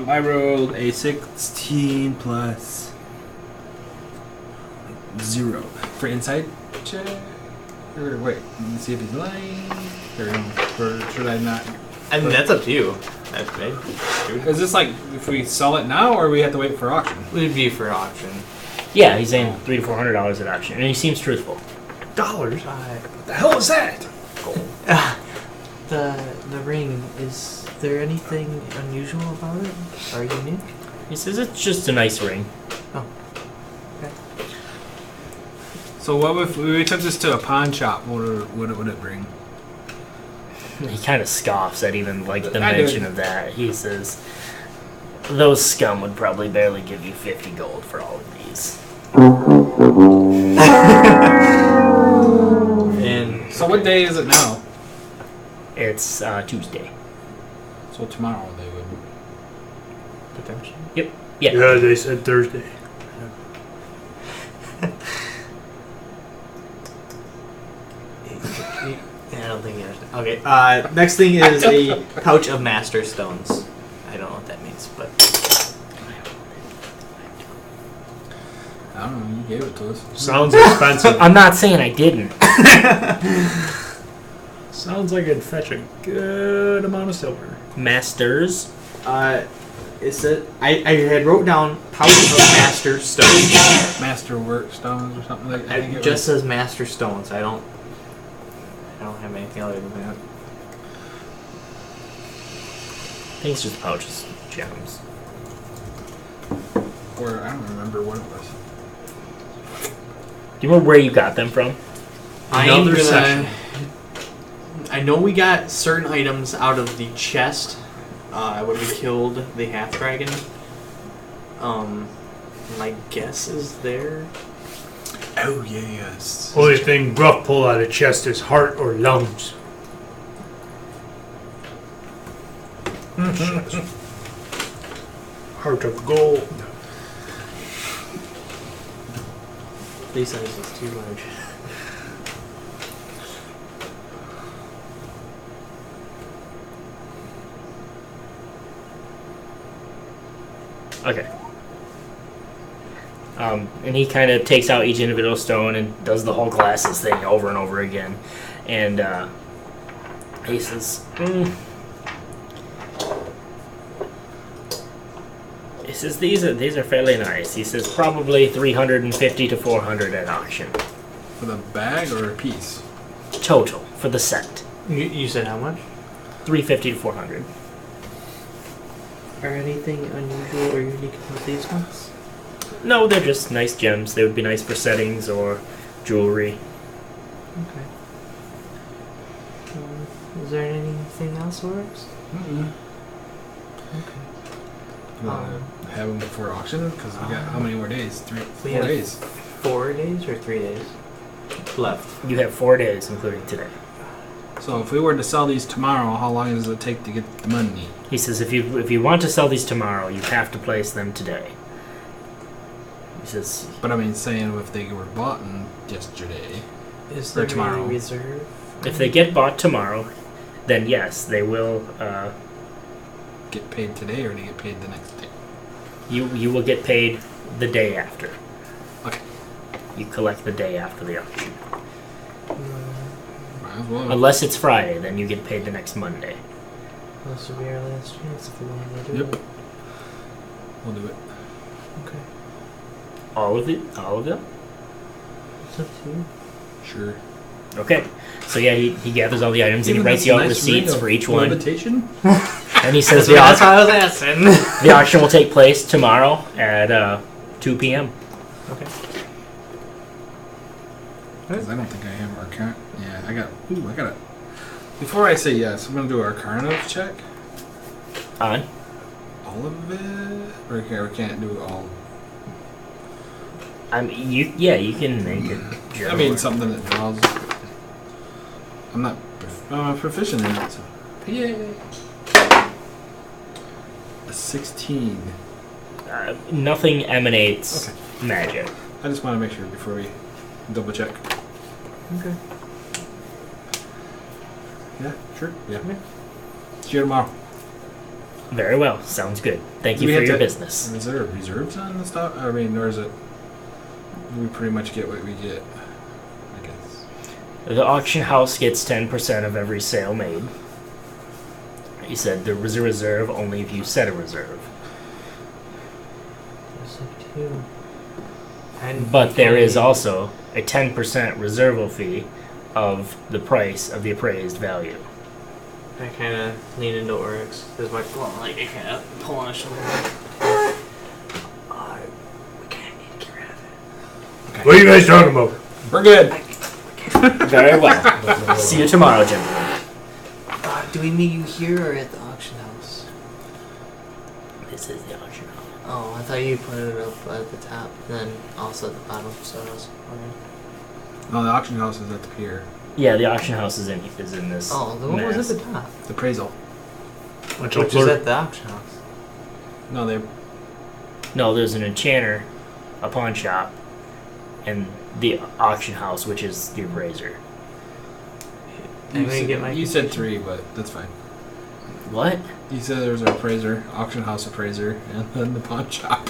I rolled a 16 plus 0 for inside check. Or wait, let me see if he's lying. Or should I not? I mean that's up to you. That's big. Is this like if we sell it now, or we have to wait for auction? It would be for auction. Yeah, he's saying $300 to $400 at auction, and he seems truthful. Dollars? What the hell is that? The ring, is there anything unusual about it? Or unique? He says it's just a nice ring. Oh. Okay. So what if we took this to a pawn shop? What would it bring? He kind of scoffs at even like the I do. mention of that. He says, "Those scum would probably barely give you 50 gold for all of these." And So what day is it now? It's Tuesday. So tomorrow they would. potentially. Yep. Yeah. Yeah, they said Thursday. Yeah, I don't think you understand. Okay. Next thing is a pouch of master stones. I don't know what that means, but I don't know. You gave it to us. Sounds expensive. I'm not saying I didn't. Sounds like it'd fetch a good amount of silver. Masters. it said I had wrote down pouch of master stones. Masterwork stones or something like that. It just says master stones. I don't have anything other than that. I think it's just pouches, gems. Or I don't remember what it was. Do you remember where you got them from? Another session. I know we got certain items out of the chest when we killed the half dragon. My guess is there. Oh yes. Only thing Gruff pull out of chest is heart or lungs. Heart of gold. These size is too large. Okay. And he kind of takes out each individual stone and does the whole glasses thing over and over again. And he says, says these are fairly nice. He says probably 350 to 400 at auction For the bag or a piece? total for the set. You said how much? 350 to 400. Are anything unusual or unique about these ones? No, they're just nice gems. They would be nice for settings or jewelry. Okay. Is there anything else that works? Mm-mm. Okay. You want to have them before auction? Because we got how many more days? We 4 have- days. 4 days or 3 days left? You have 4 days, including today. So if we were to sell these tomorrow, how long does it take to get the money? He says if you want to sell these tomorrow, you have to place them today. He says But I mean, saying if they were bought yesterday. Is For there tomorrow. a reserve? if they get bought tomorrow, then yes, they will. Get paid today or do they get paid the next day? You will get paid the day after. Okay. You collect the day after the auction. Might as well. Unless it's Friday, then you get paid the next Monday. This will be our last chance if we want to do Yep. it. We'll do it. Okay. All of it? All of them? It's up to you. Sure. Okay. So yeah, he gathers all the items and he writes you out receipts for each one. Levitation? And he says That's what I was asking. the auction will take place tomorrow at 2 p.m. Okay. Because I don't think I have Arcana. Yeah, I got. Ooh, I got it. Before I say yes, I'm gonna do Arcana check. On? All of it, or we can't do all. I mean, you can make it. I mean, something that draws. I'm not proficient in it. So. Yay! A 16. Nothing emanates Okay. magic. I just want to make sure before we double check. Okay. Yeah, sure. Yeah. See you tomorrow. Very well. Sounds good. Thank Do you we for have your to- business. Is there reserves on the stuff? I mean, or is it? We pretty much get what we get. I guess. The auction house gets 10% of every sale made. He said there was a reserve only if you set a reserve. It's up to you. And But there is also a 10% reserval fee of the price of the appraised value. I kind of lean into Oryx. There's my like I kind of pull on his shoulder. We kind of need to get rid of it. What are you guys talking about? We're good. Very well. See you tomorrow, gentlemen. Do we meet you here or at the auction house? This is the auction house. Oh, I thought you put it up at the top, then also at the bottom. So I was wondering. No, the auction house is at the pier. Yeah, the auction house is in this. Oh, the one was at the top, The appraisal. which is at the auction house. No, they. No, there's an enchanter, a pawn shop, and the auction house, which is the appraiser. I'm gonna get my You said 3, but that's fine. What? You said there was an appraiser, auction house appraiser, and then the pawn shop.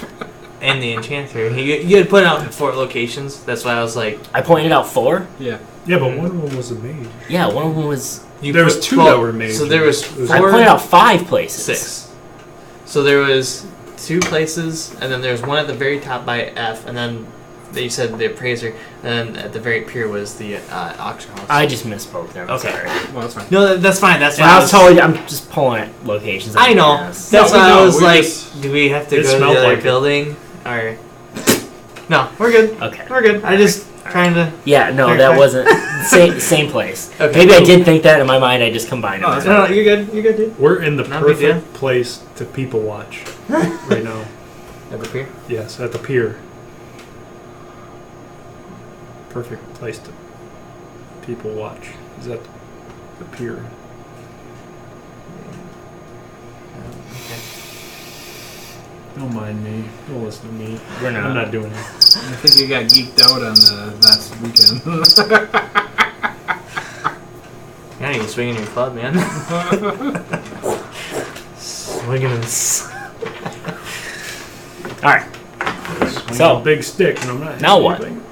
And the enchanter. You had put out 4 locations. That's why I was like, I pointed out 4? Yeah. Yeah, but one of them wasn't made. Yeah, one of them was. There was 2 that were made. So there was It was- 4. I pointed out 5 places. 6. So there was 2 places, and then there's one at the very top by F, and then you said the appraiser, and then at the very pier was the auction house. I just misspoke then. I'm Okay. sorry. Well, that's fine. No, that's fine. That's And fine. I was told I'm just pulling at locations. I know. Yes. That's No, why no, I was we like, just- do we have to It go to the smelled other like it. building? Or no, we're good. Okay. We're good. I just trying to. Yeah, no, Okay. that wasn't same place. Okay, Maybe I cool. did think that in my mind. I just combined No, it. that's No, you're good. You're good, dude. We're in the Not a big deal. perfect place to people watch right now. At the pier. Yes, at the pier. Perfect place to people watch is at the pier. Okay. Don't mind me. Don't listen to me. We're not. I'm not doing it. I think you got geeked out on the last weekend. Yeah, you can swing in your club, man. Swinging this. All right. I'm So- a big stick, and I'm not. Now hitting what? anything.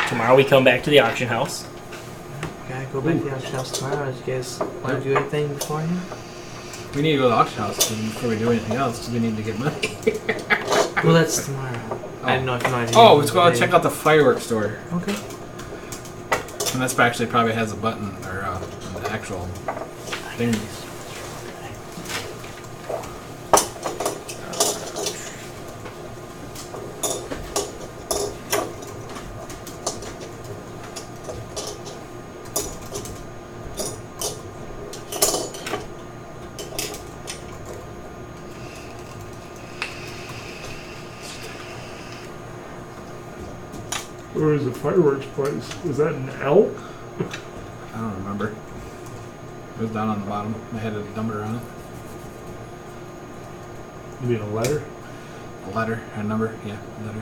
Tomorrow we come back to the auction house. Gotta go back to the auction house tomorrow. Did you guys want to do anything beforehand? We need to go to the auction house before we do anything else because we need to get money. Well, that's tomorrow. I didn't know if you wanted to. Oh, let's go out and check out the fireworks store. Okay. And that's actually probably has a button or an actual thing. Where was the fireworks place? Was that an L? I don't remember. It was down on the bottom. They had a number on it. You mean a letter? A letter, a number, yeah, a letter.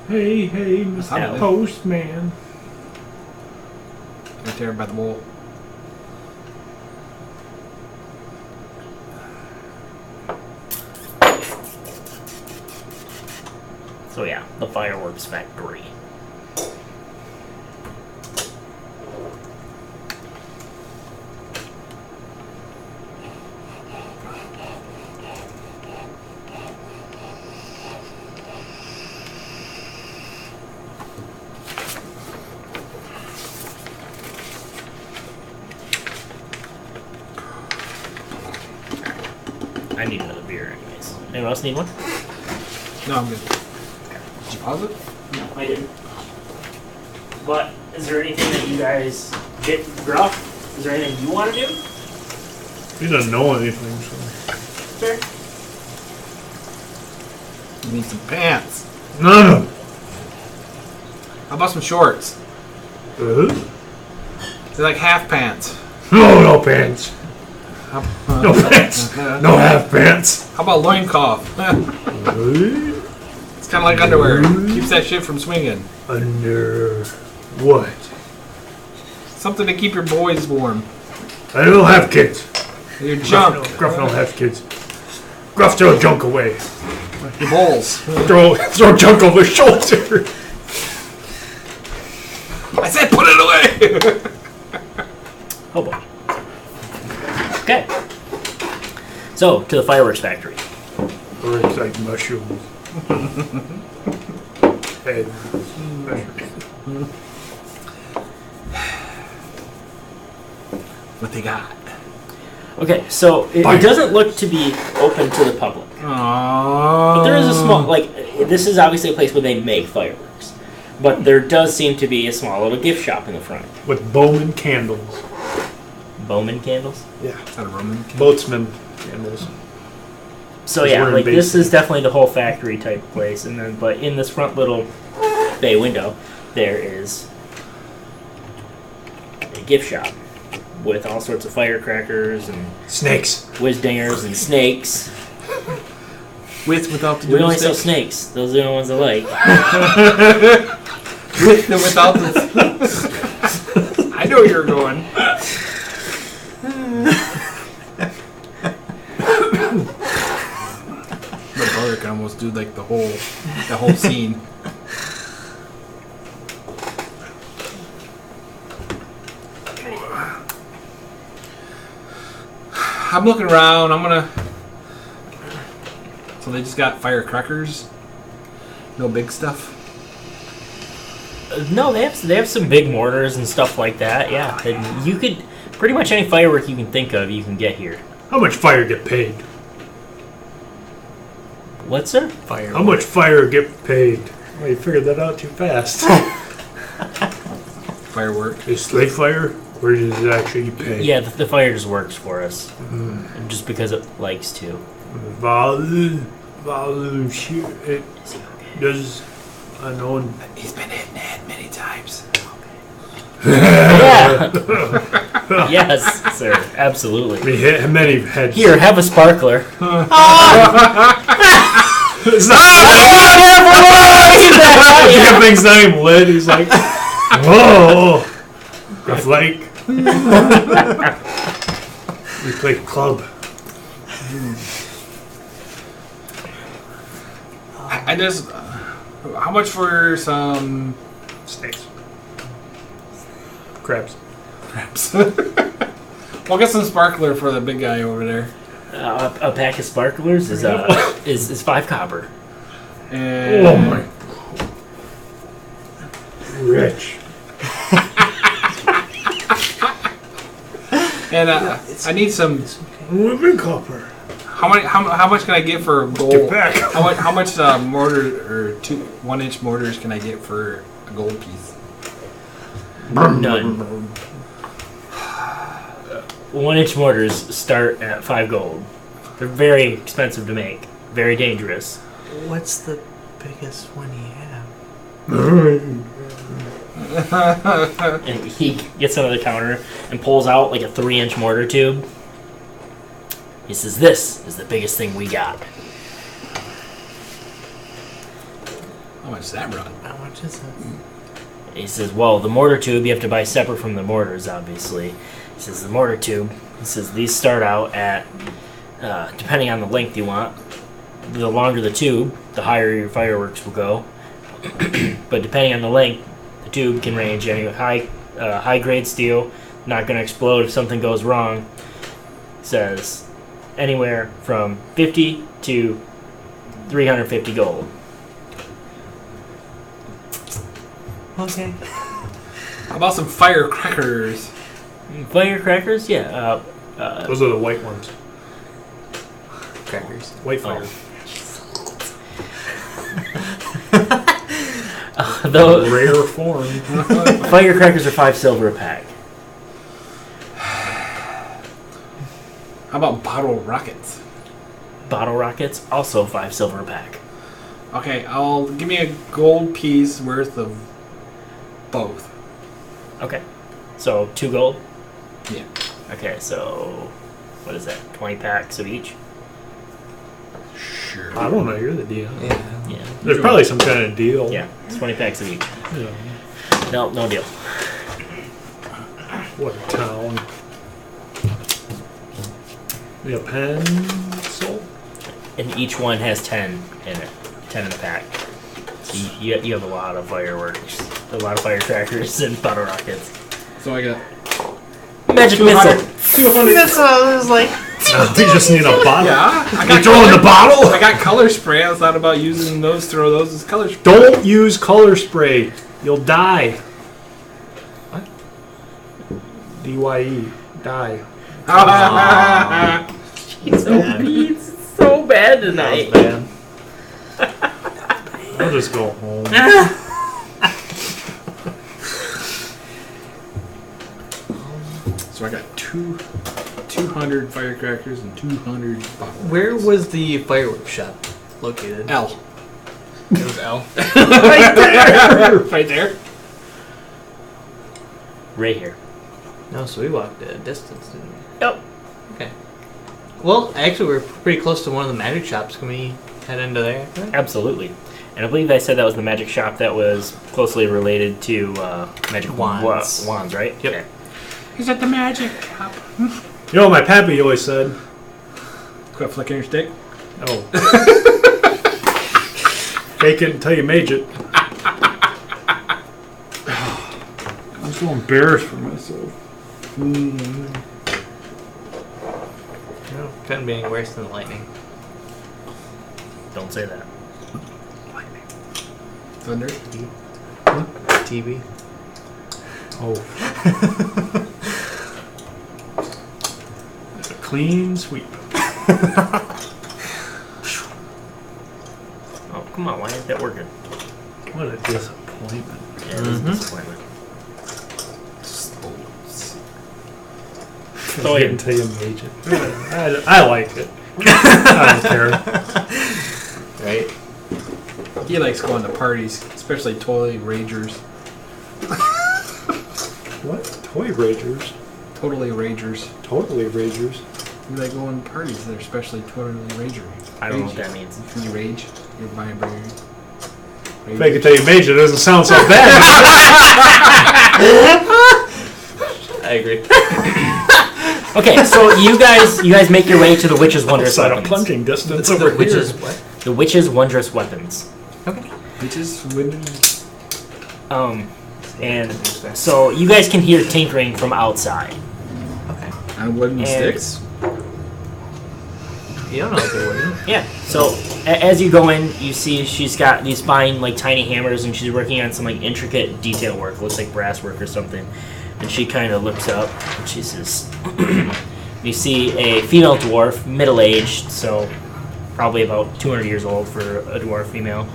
Hey, L. Mr. Postman. Right there by the wall. So yeah, the fireworks factory. I need another beer anyways. Anyone else need one? No, I'm good. Did you pause it? No, I didn't. But is there anything that you guys get Gruff? Is there anything you want to do? He doesn't know anything, so. Fair. You need some pants. No. How about some shorts? No They're like half pants. pants. No pants. How No half pants. about loincloth? It's kind of like underwear. Keeps that shit from swinging. Under what? Something to keep your boys warm. I don't have kids. Your junk. Gruff don't have kids. Gruff throw junk away. Your balls. Throw junk over his shoulder. I said put it away! Oh boy. Okay. So, to the fireworks factory. Or it's like mushrooms. Head. What they got? Okay, so it doesn't look to be open to the public. Aww. But there is a small, this is obviously a place where they make fireworks. But there does seem to be a small little gift shop in the front. With Bowman candles. Bowman candles? Yeah. Is that a Roman? Boatsman candles. So Just yeah, wearing like this basic. is definitely the whole factory type place. And then, but in this front little bay window, there is a gift shop with all sorts of firecrackers and Snakes. whiz dingers and snakes. With, without the We only sell stick? snakes. Those are the only ones I like. With and without the... I know you're going. My brother can almost do like the whole scene. I'm looking around. I'm gonna. So they just got firecrackers. No big stuff. No, they have some big mortars and stuff like that. Yeah, and you could pretty much any firework you can think of, you can get here. How much fire get paid? What, sir? Fire. How much fire get paid? Well, you figured that out too fast. Firework. Is slave fire, or does it actually pay? Yeah, the fire just works for us, just because it likes to. Volume, shoot. It does unknown. He's been hit in the head many times. Yeah. Yes, sir. Absolutely. We hit many heads. Here, have a sparkler. It's not. Damn thing's not even lit. He's like, whoa. Rough Lake. We play club. I just. How much for some Snakes. Crabs. crabs? We'll get some sparkler for the big guy over there. A pack of sparklers is 5 copper. And Oh my. Rich. And I need some. Women copper. How much can I get for gold? Get back. How much mortar or 1-inch mortars can I get for a gold piece? None. 1-inch mortars start at 5 gold. They're very expensive to make. Very dangerous. What's the biggest one you have? And he gets under the counter and pulls out like a 3-inch mortar tube. He says, "This is the biggest thing we got." How much does that run? How much is it? He says, "Well, the mortar tube you have to buy separate from the mortars, obviously." He says, "The mortar tube." He says, "These start out at, depending on the length you want. The longer the tube, the higher your fireworks will go. But depending on the length, the tube can range anyway. High grade steel, not going to explode if something goes wrong." Says anywhere from 50 to 350 gold. Okay. How about some firecrackers? Firecrackers, yeah. Those are the white ones. Crackers. White fire. Those Rare form. firecrackers are 5 silver a pack. How about bottle rockets? Bottle rockets, also 5 silver a pack. Okay, I'll give me a gold piece worth of both. Okay. So 2 gold? Yeah. Okay, so what is that? 20 packs of each? Sure. I don't know. You're the deal. Yeah. Yeah. There's probably some kind of deal. Yeah, it's 20 packs of each. Yeah. No deal. What a town. The pencil? And each one has 10 in it. 10 in a pack. So you have a lot of fireworks. A lot of firecrackers and bottle rockets. So I got Magic 200. missile! 200. That's what I was like. We just need a bottle. Yeah. I You throw in the bottle? I got color spray. I thought about using those. Throw those as color spray. Don't use color spray. You'll die. What? D-Y-E. Die. He's so bad tonight. That was bad. I'll just go home. So I got 200 firecrackers and 200 bottles. Where was the fireworks shop located? L. It was L. Right there. Right there. Right here. No, so we walked a distance, didn't we? Yep. Okay. Well, actually, we're pretty close to one of the magic shops. Can we head into there? Absolutely. And I believe I said that was the magic shop that was closely related to magic Wands. wands, right? Yep. Okay. He's at the magic shop. You know what my pappy always said? Quit flicking your stick. Oh. Fake it until you made it. I'm so embarrassed for myself. No, couldn't be any worse than the lightning. Don't say that. Thunder. TV. Oh. It's a clean sweep. Oh, come on. Why isn't that working? What a disappointment. Yeah, it is a disappointment. Fake it until you made it. I like it. I don't care. Right? He likes going to parties, especially Totally Ragers. What? Toy Ragers? Totally Ragers. Totally Ragers. You like going to parties that are especially totally ragery. I don't know what that means. You rage, you're vibrating. Fake it till you made it. It doesn't sound so bad. I agree. Okay, so you guys make your way to the witch's wondrous Outside of weapons. punching distance over here. Which is what? The witch's wondrous weapons. Okay. Bitches, women. And so you guys can hear tinkering from outside. Okay. On wooden And- sticks? You don't know if they're wooden. Yeah. So as you go in, you see she's got these fine like tiny hammers, and she's working on some like intricate detail work. Looks like brass work or something. And she kind of looks up and she says, "You see a female dwarf, middle-aged, so probably about 200 years old for a dwarf female.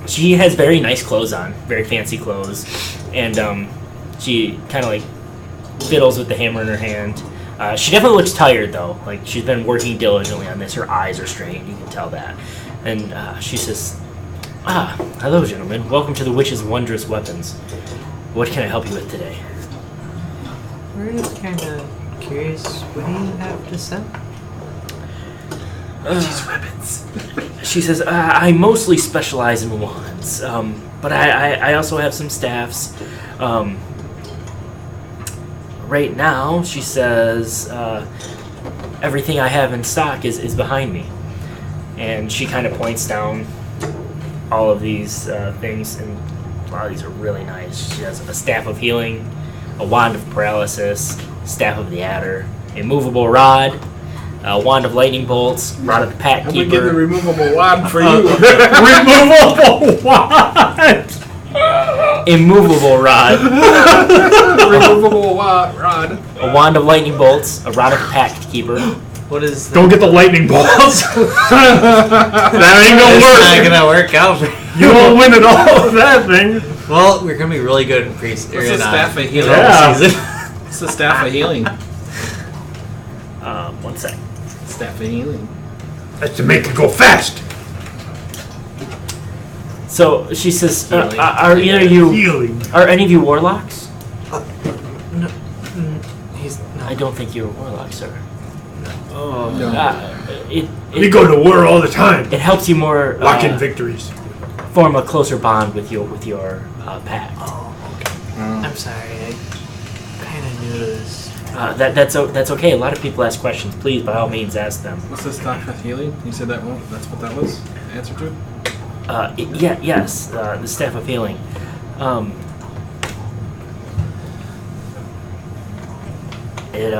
She has very nice clothes on, very fancy clothes, and she kind of like fiddles with the hammer in her hand." She definitely looks tired, though. Like, she's been working diligently on this. Her eyes are strained, you can tell that. And she says, hello, gentlemen. Welcome to the Witch's Wondrous Weapons. What can I help you with today? We're just kind of curious. What do you have to sell? Witch's Weapons. She says, I mostly specialize in wands, but I also have some staffs. Right now, she says, everything I have in stock is behind me. And she kind of points down all of these things, and a lot of these are really nice. She has a staff of healing, a wand of paralysis, staff of the adder, a movable rod, a wand of lightning bolts, rod of the pack I'm gonna get the keeper. removable wand for you. Removable wand! Immovable rod, Removable rod. a wand of lightning bolts, a rod of the pack keeper. What is that? Don't get the lightning bolts. That ain't It's not gonna work. gonna work out for You won't win at all with that thing. Well, we're gonna be really good in priest. What's the staff of healing? Yeah. Season. What's the staff of healing? 1 sec. Staff of healing. That's to make it go fast. So she says, Healing. "Are either of you, Healing. are any of you warlocks?" He's I don't think you're a warlock, sir. Oh. No. We go to war all the time. It helps you more Lock in victories. form a closer bond with your pact. Oh, okay. I'm sorry. I kind of new to this. That's okay. A lot of people ask questions. Please, by all means, ask them. What's the staff of healing? You said that one? That's what that was? The answer to it? Yes, the staff of healing. It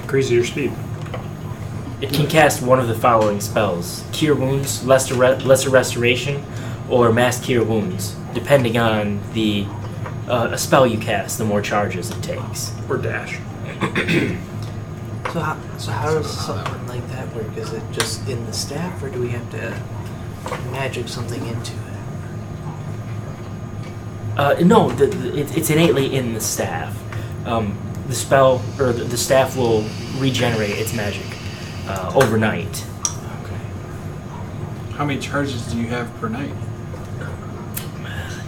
Increase your speed. It can cast one of the following spells: Cure Wounds, Lesser Restoration, or Mass Cure Wounds, depending on the a spell you cast. The more charges it takes. Or dash. So how does something like that work? Is it just in the staff, or do we have to magic something into it? No, it's innately in the staff. The spell or the staff will regenerate its magic overnight. Okay. How many charges do you have per night?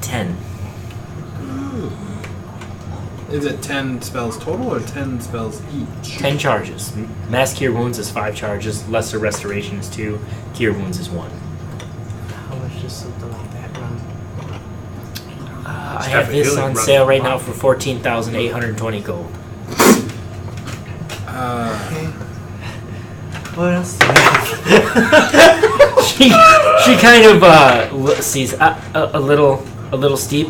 10. Is it 10 spells total or 10 spells each? 10 charges. Mass Cure Wounds is 5 charges. Lesser Restoration is 2. Cure Wounds is 1. How much does something like that run? I have this on sale right now for 14,820 gold. Okay. What else do we have? She kind of sees a little steep,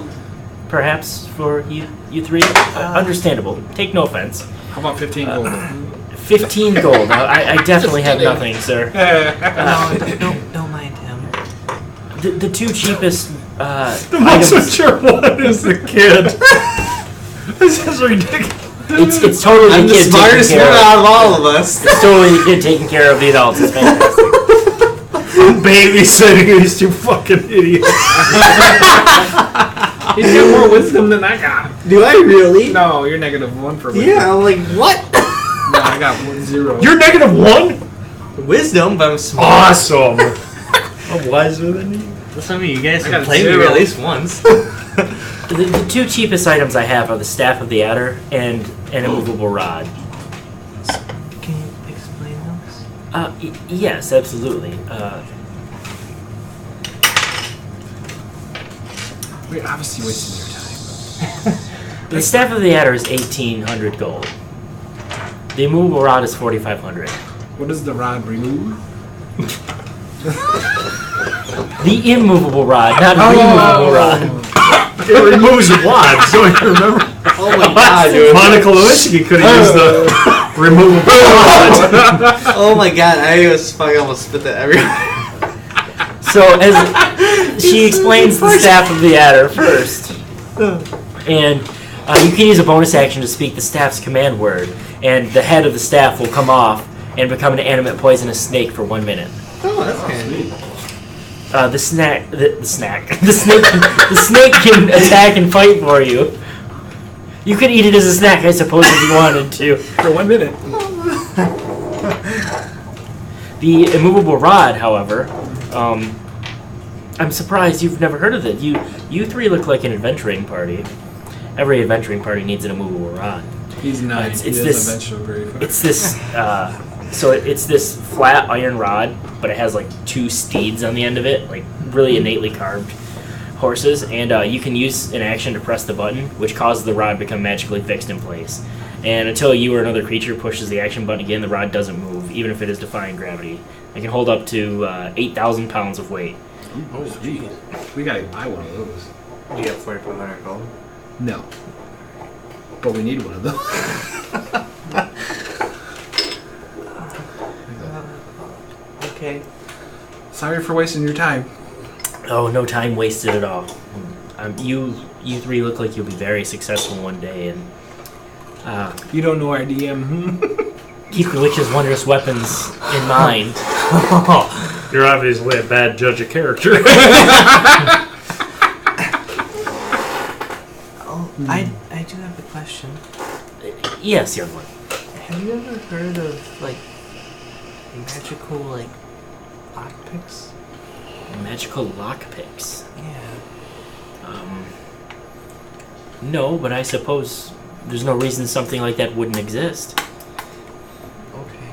perhaps for you three. Understandable. Take no offense. How about 15 gold? 15 gold. I definitely have nothing, sir. No, don't mind him. The two cheapest The most items. mature one is the kid. This is ridiculous. It's totally I'm the the kid smartest taking one care out of. of all of us. It's totally the kid taking care of the adults. It's fantastic. Babysitting these two fucking idiots. He's got more wisdom than I got. Do I really? No, you're -1 for wisdom. Yeah, I'm like, what? No, I got 0. You're -1? Wisdom, but I'm smart. Awesome. I'm wiser than you. Some of you guys I can got play me 0. at least once. The two cheapest items I have are the Staff of the Adder and an immovable rod. Can you explain those? Yes, absolutely. We're obviously wasting your time. The Staff of the Adder is 1,800 gold. The immovable rod is 4,500. What does the rod remove? The immovable rod, not the removable rod. It removes wads, don't you remember? Oh my god, dude. Monica Lewinsky could have used the removable wad. Oh my god, I was fucking almost spit that everywhere. So as she explains the staff of the adder first, and you can use a bonus action to speak the staff's command word, and the head of the staff will come off and become an animate poisonous snake for 1 minute. Oh, that's kind of neat. The snake can attack and fight for you. You could eat it as a snack, I suppose, if you wanted to. For 1 minute. The immovable rod, however, I'm surprised you've never heard of it. You three look like an adventuring party. Every adventuring party needs an immovable rod. He's nice. It's He this- doesn't venture very far. It's this, it's this flat iron rod, but it has like 2 steeds on the end of it, like really innately carved horses, and you can use an action to press the button, which causes the rod to become magically fixed in place. And until you or another creature pushes the action button again, the rod doesn't move, even if it is defying gravity. It can hold up to 8,000 pounds of weight. Oh, geez. We gotta buy one of those. You got 4,500 gold? No. But we need one of those. Okay. Sorry for wasting your time. Oh, no time wasted at all. You three look like you'll be very successful one day, and You don't know our DM. keep the witch's wondrous weapons in mind. You're obviously a bad judge of character. Oh, I do have a question. Yes, young one. Have you ever heard of, like, magical, like, lockpicks? Magical lockpicks. Yeah. No, but I suppose there's no reason something like that wouldn't exist. Okay.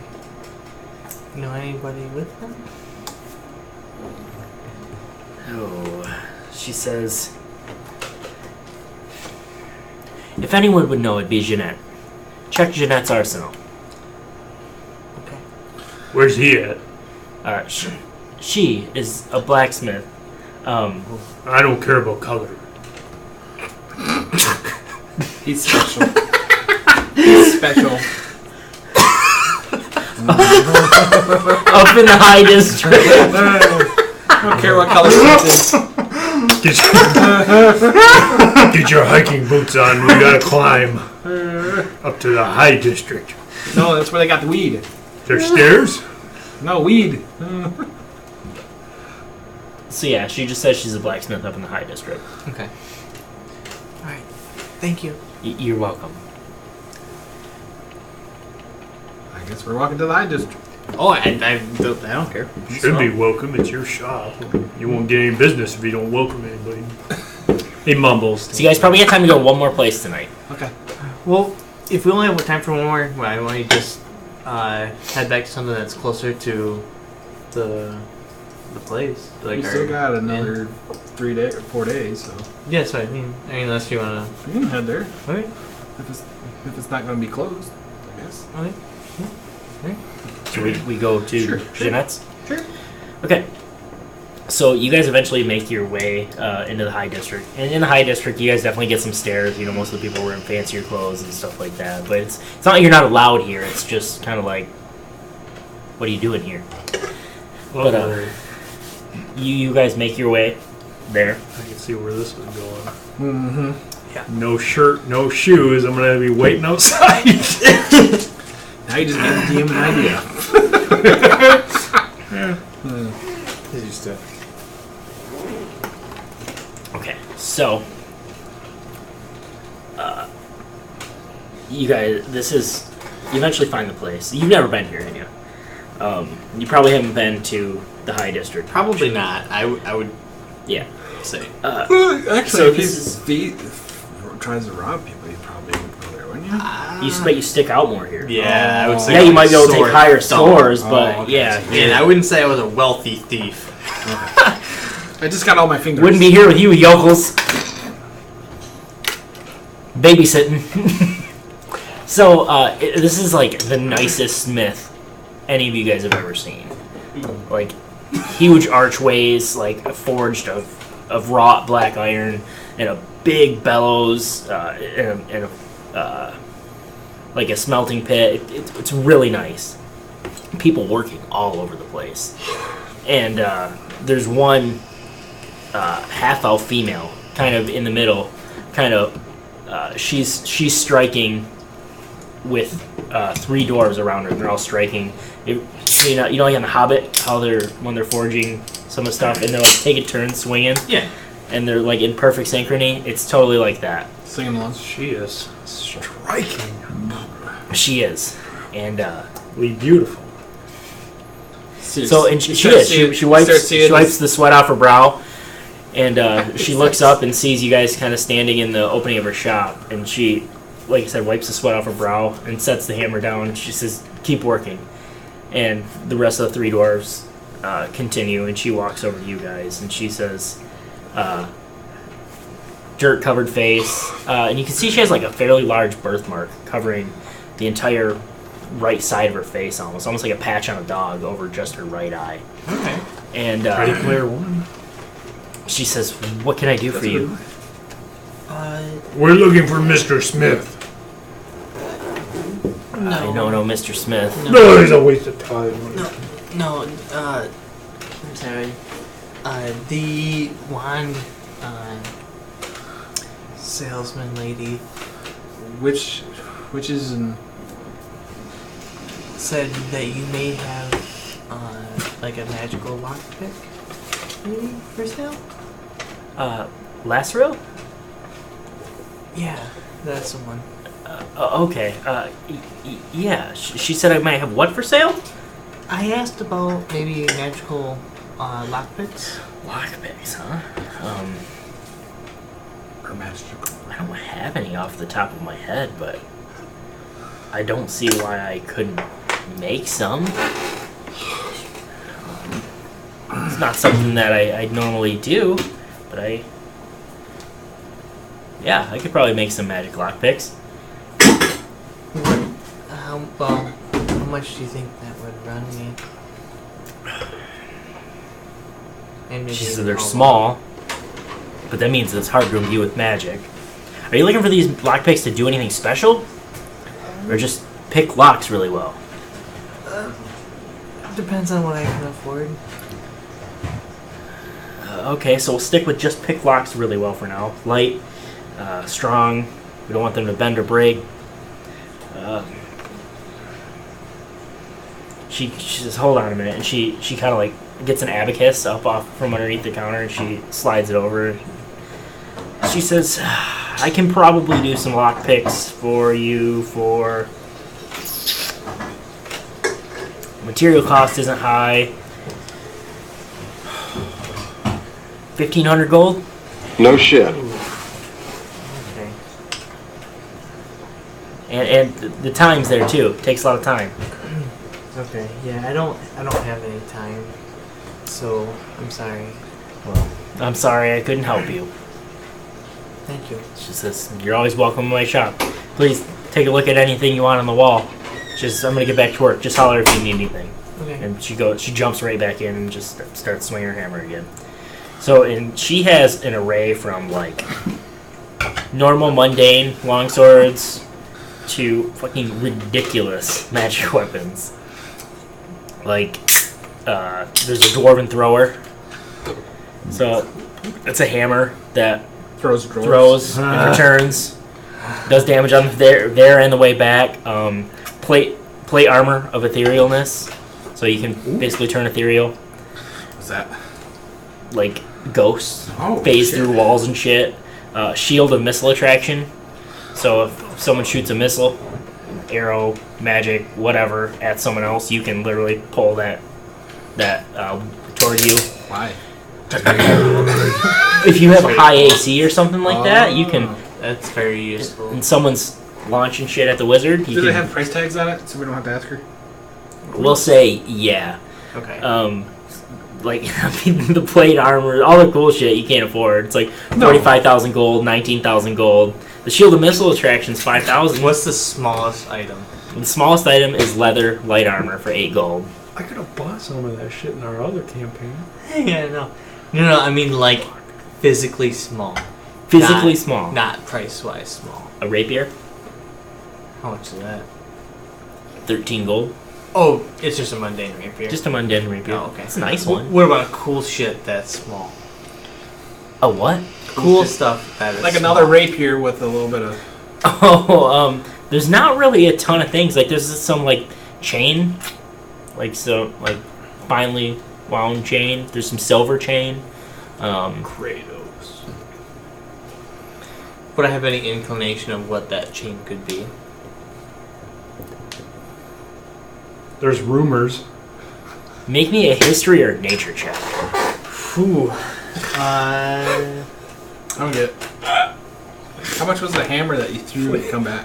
Know anybody with them? Oh, she says, if anyone would know, it'd be Jeanette. Check Jeanette's arsenal. Okay. Where's he at? She is a blacksmith. I don't care about color. He's special. He's special. Up in the high district. I don't care what color it is. Get your hiking boots on. We gotta climb up to the high district. No, that's where they got the weed. There's stairs? No, weed. So yeah, she just says she's a blacksmith up in the high district. Okay. Alright. Thank you. You're welcome. I guess we're walking to the high district. Oh, I don't care. Should be welcome. It's your shop. You won't get any business if you don't welcome anybody. He mumbles. So you guys probably have time to go one more place tonight. Okay. Well, if we only have time for one more, why don't we just head back to something that's closer to the place? Like We still got another 3 days or 4 days, so Yeah, so I mean, unless you wanna. we can head there Okay. if it's not going to be closed. I guess. Okay. So we go to Sure. Jeanette's? Sure. Okay. So you guys eventually make your way into the high district. And in the high district, you guys definitely get some stares. You know, most of the people were in fancier clothes and stuff like that. But it's not like you're not allowed here. It's just kind of like, what are you doing here? But you guys make your way there. I can see where this is going. Mm-hmm. Yeah. No shirt, no shoes. I'm gonna be waiting outside. Now you just gave the DM an idea. He's used to. Okay, so you guys, you eventually find the place. You've never been here, have you? You probably haven't been to the high district. Probably not. I would Yeah. say. Actually, So if this he tries to rob people, he probably would go there, wouldn't you? you stick out more here. Yeah, I would say. Yeah, you might be able to take sword. higher scores, Oh, but okay. yeah, And I wouldn't say I was a wealthy thief. I just got all my fingers. wouldn't be here with you, yokels. Babysitting. So, this is like the nicest smith any of you guys have ever seen. Like, huge archways, like forged of wrought black iron, and a big bellows, and like a smelting pit. It's really nice. People working all over the place, and there's one half-elf female, kind of in the middle, kind of. She's striking with 3 dwarves around her. And they're all striking. You know, like in The Hobbit, how when they're forging some of the stuff, and they're like taking turns swinging. Yeah. And they're like in perfect synchrony. It's totally like that. Singing along. She is striking. She is, and beautiful. so and she wipes the sweat off her brow, and she looks up and sees you guys kind of standing in the opening of her shop, and she, like I said, wipes the sweat off her brow and sets the hammer down. She says, "Keep working," and the rest of the 3 dwarves continue, and she walks over to you guys and she says, dirt covered face, and you can see she has like a fairly large birthmark covering the entire right side of her face, almost like a patch on a dog over just her right eye. Okay. And Ready Player One. she says, "What can I do for you?" We're looking for Mr. Smith. I don't know Mr. Smith. No, he's a waste of time. No, I'm sorry. The wand salesman lady Which is in... said that you may have like a magical lockpick maybe for sale? Lassero? Yeah, that's the one. Okay. Yeah. She said I might have what for sale? I asked about maybe magical lockpicks. Lockpicks, huh? Or magical. I don't have any off the top of my head, but I don't see why I couldn't make some. It's not something that I normally do, but I could probably make some magic lockpicks. How much do you think that would run me? And maybe She said they're small, but that means it's hard to imbue with magic. Are you looking for these lockpicks to do anything special? Or just pick locks really well? Depends on what I can afford. Okay, so we'll stick with just pick locks really well for now. Light, strong. We don't want them to bend or break. She says, "Hold on a minute," and she kind of like gets an abacus up off from underneath the counter and she slides it over. She says, "I can probably do some lock picks for you for material cost isn't high. 1,500 gold." No shit. Okay. And the time's there too. It takes a lot of time. Okay, yeah, I don't have any time, so I'm sorry. Well, I'm sorry I couldn't help you. Thank you. She says, "You're always welcome in my shop. Please take a look at anything you want on the wall. I'm gonna get back to work. Just holler if you need anything." Okay. And she jumps right back in and just starts swinging her hammer again. So, and she has an array from like normal, mundane longswords to fucking ridiculous magic weapons. Like, there's a dwarven thrower. So, it's a hammer that throws and returns. Does damage on there and the way back. Plate armor of etherealness. So you can basically turn ethereal. What's that? Like ghosts. Oh, phase shit. through walls and shit. Shield of missile attraction. So if someone shoots a missile, arrow, magic, whatever, at someone else, you can literally pull that toward you. Why? If you have a high AC or something like that, you can. That's very useful. And someone's launching shit at the wizard. Do they have price tags on it so we don't have to ask her? We'll say yeah. Okay. Like I mean, the plate armor, all the cool shit you can't afford. It's like 45,000 gold, 19,000 gold. The shield of missile attraction's 5,000. What's the smallest item? The smallest item is leather light armor for 8 gold. I could have bought some of that shit in our other campaign. Yeah, no, I mean like physically small. Physically small. Not price-wise small. A rapier, How much is that? 13 gold. Oh, it's just a mundane rapier. Just a mundane rapier. Oh, okay. It's a nice one. What about cool shit that's small? A what? Cool stuff that is Like small. another rapier with a little bit of. Oh, there's not really a ton of things. Like there's some like chain, like finely wound chain. There's some silver chain. Kratos. Would I have any inclination of what that chain could be? There's rumors. Make me a history or nature check. Whew. I don't get. How much was the hammer that you threw to come back?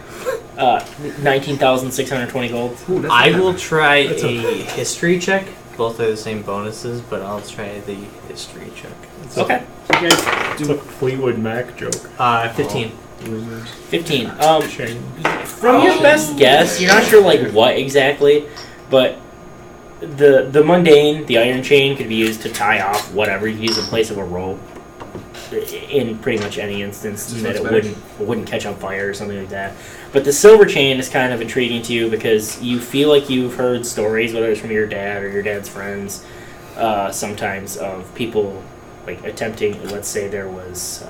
19,620 gold. Ooh, that's I not will bad. try That's a history check. Both are the same bonuses, but I'll try the history check. Okay. You guys took Fleetwood Mac joke. 15. Rumors. 15. Shame. From your best guess, you're not sure like what exactly, but the mundane, the iron chain could be used to tie off whatever you use in place of a rope. In pretty much any instance, Just that looks it wouldn't catch on fire or something like that. But the silver chain is kind of intriguing to you because you feel like you've heard stories, whether it's from your dad or your dad's friends, sometimes of people like attempting. Let's say there was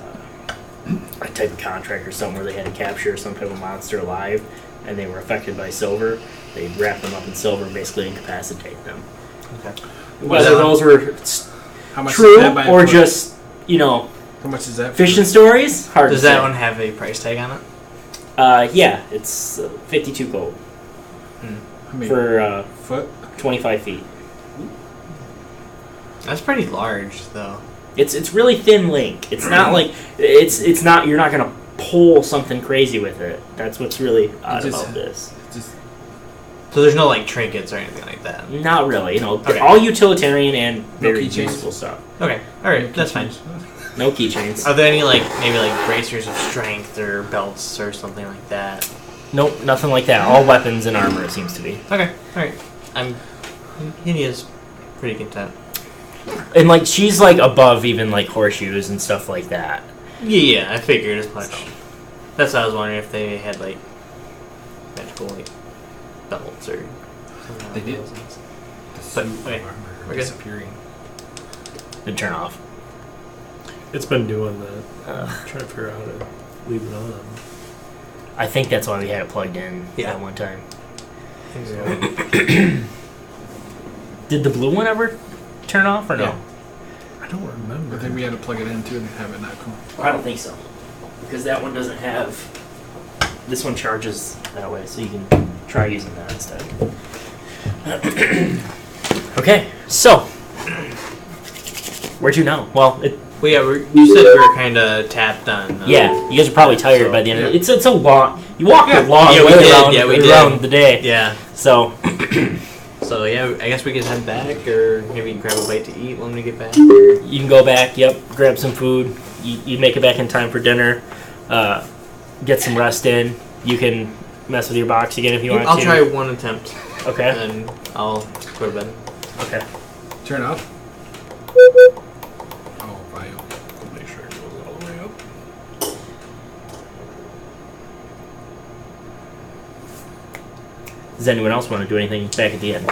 a type of contract or something where they had to capture some type of monster alive, and they were affected by silver. They'd wrap them up in silver and basically incapacitate them. Okay. Whether those were How much true is that by a or foot? just How much is that? fiction stories, hard Does to that say. one have a price tag on it? Yeah, it's 52 gold I mean, for foot. 25 feet. That's pretty large, though. It's really thin link. It's not like it's not. You're not gonna pull something crazy with it. That's what's really odd just- about this. Just So there's no like trinkets or anything like that. Not really. Okay. All utilitarian and No very keychains? useful stuff. Okay, all right, that's fine. No keychains. Are there any like maybe like bracers of strength or belts or something like that? Nope, nothing like that. All weapons and armor, it seems to be. Okay, all right. He is pretty content. And like she's like above even like horseshoes and stuff like that. Yeah, I figured as much. That's what I was wondering if they had like magical like belts or something. They along did. those lines. The But, suit okay, of armor we're good. disappearing. Then turn off. It's been doing that. Trying to figure out how to leave it on. I think that's why we had it plugged in Yeah. at one time. I think so. Did the blue one ever turn off or no? Yeah. I don't remember. I think we had to plug it in too and have it not come. I don't think so. Because that one doesn't have. This one charges that way, so you can try using that instead. Okay, so. Where'd you know? Well, Well, yeah, you said we were kind of tapped on. yeah, you guys are probably tired So, by the end of yeah. it. It's a long. You walked a long Yeah, we way did. around, Yeah, we did. around the day. Yeah. So, So yeah, I guess we could head back, or maybe grab a bite to eat when we get back. you can go back, yep, grab some food. You make it back in time for dinner. Get some rest in. You can mess with your box again if you want I'll to. try one attempt, Okay. and I'll go to bed. Okay. Turn off. Oh, bio. Make sure it goes all the way up. Does anyone else want to do anything back at the end?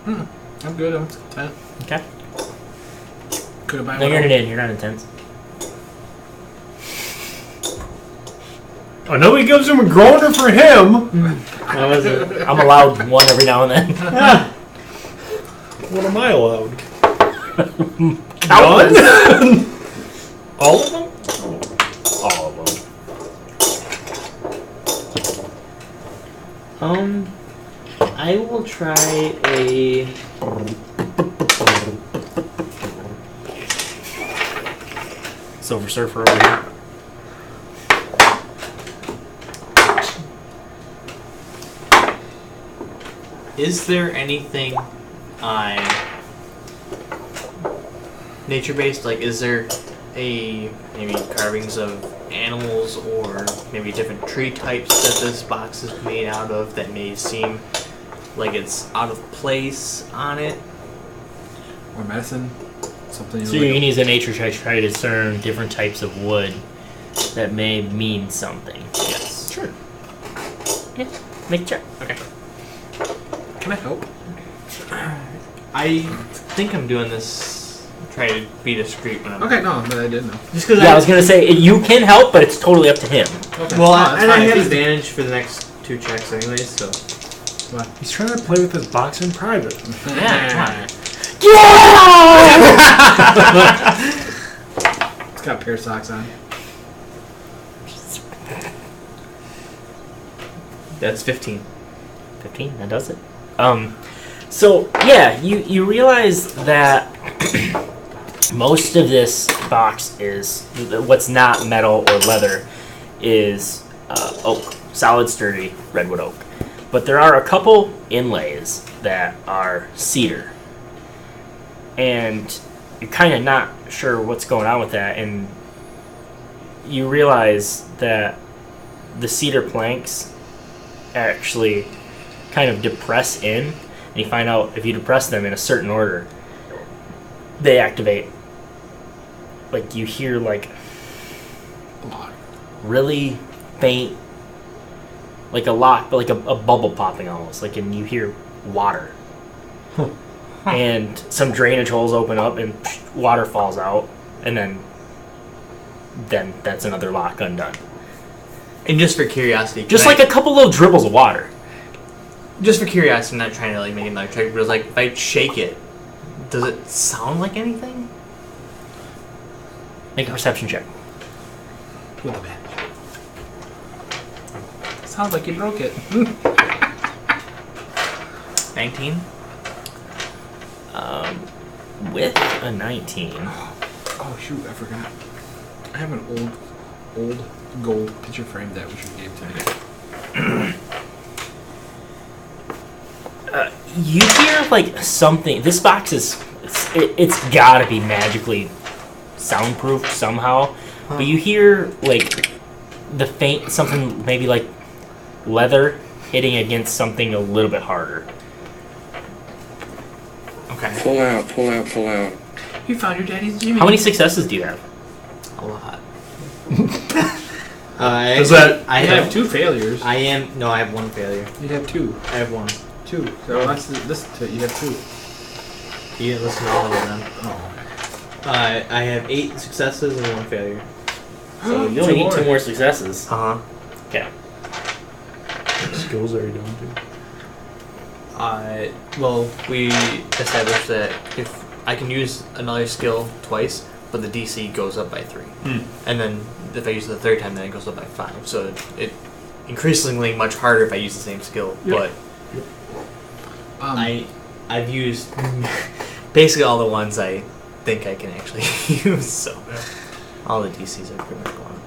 I'm good. I'm content. Okay. Could have bought No, you're one. not in. You're not intense. Oh, nobody gives him a groaner for him. I'm allowed one every now and then. What am I allowed? Countless. All of them? All of them. I will try a. Silver Surfer over here. Is there anything nature-based? Like, is there maybe carvings of animals or maybe different tree types that this box is made out of that may seem like it's out of place on it? Or medicine. Something. So you can use a nature check to try to discern different types of wood that may mean something. Yes. Sure. Yeah. Make a check. Okay. Can I help? I think I'm doing this. Try to be discreet when I'm. Okay, no, but I didn't know. Just because Yeah, I was gonna say you can help, but it's totally up to him. Okay. Well, that's and I fine. have advantage for the next 2 checks, anyways. So. He's trying to play with his box in private. Yeah. Come on. It's got pair of socks on. That's 15. 15, that does it. So yeah, you realize that most of this box is what's not metal or leather is oak, solid, sturdy redwood oak. But there are a couple inlays that are cedar, and you're kind of not sure what's going on with that, and you realize that the cedar planks actually kind of depress in, and you find out if you depress them in a certain order, they activate. Like you hear like really faint, like a lock, but like a bubble popping almost, like, and you hear water. And some drainage holes open up and water falls out, and then that's another lock undone. And just for curiosity, Just like a couple little dribbles of water. Just for curiosity, I'm not trying to like make another check, but it's like if I shake it, does it sound like anything? Make a perception check. With a badge. Sounds like you broke it. 19. With a 19. Oh shoot, I forgot. I have an old gold picture frame that Richard gave to me. You hear like something. This box is it's gotta be magically soundproof somehow. But you hear like the faint something, maybe like leather hitting against something a little bit harder. Okay. Pull out, pull out, pull out. You found your daddy's Jimmy. How many successes do you have? A lot. Is that? I You have have 2 failures. I have 1 failure. You'd have 2. I have 1. 2. So let's listen to it. You have 2. You didn't listen to all of them. Oh. I have 8 successes and 1 failure. So you only need 2 more successes. Uh huh. Okay. What skills are you doing to? Well, we established that if I can use another skill twice, but the DC goes up by 3. And then if I use it the 3rd time, then it goes up by 5. So it increasingly much harder if I use the same skill. Yep. But I've used basically all the ones I think I can actually use. So all the DCs are pretty much gone.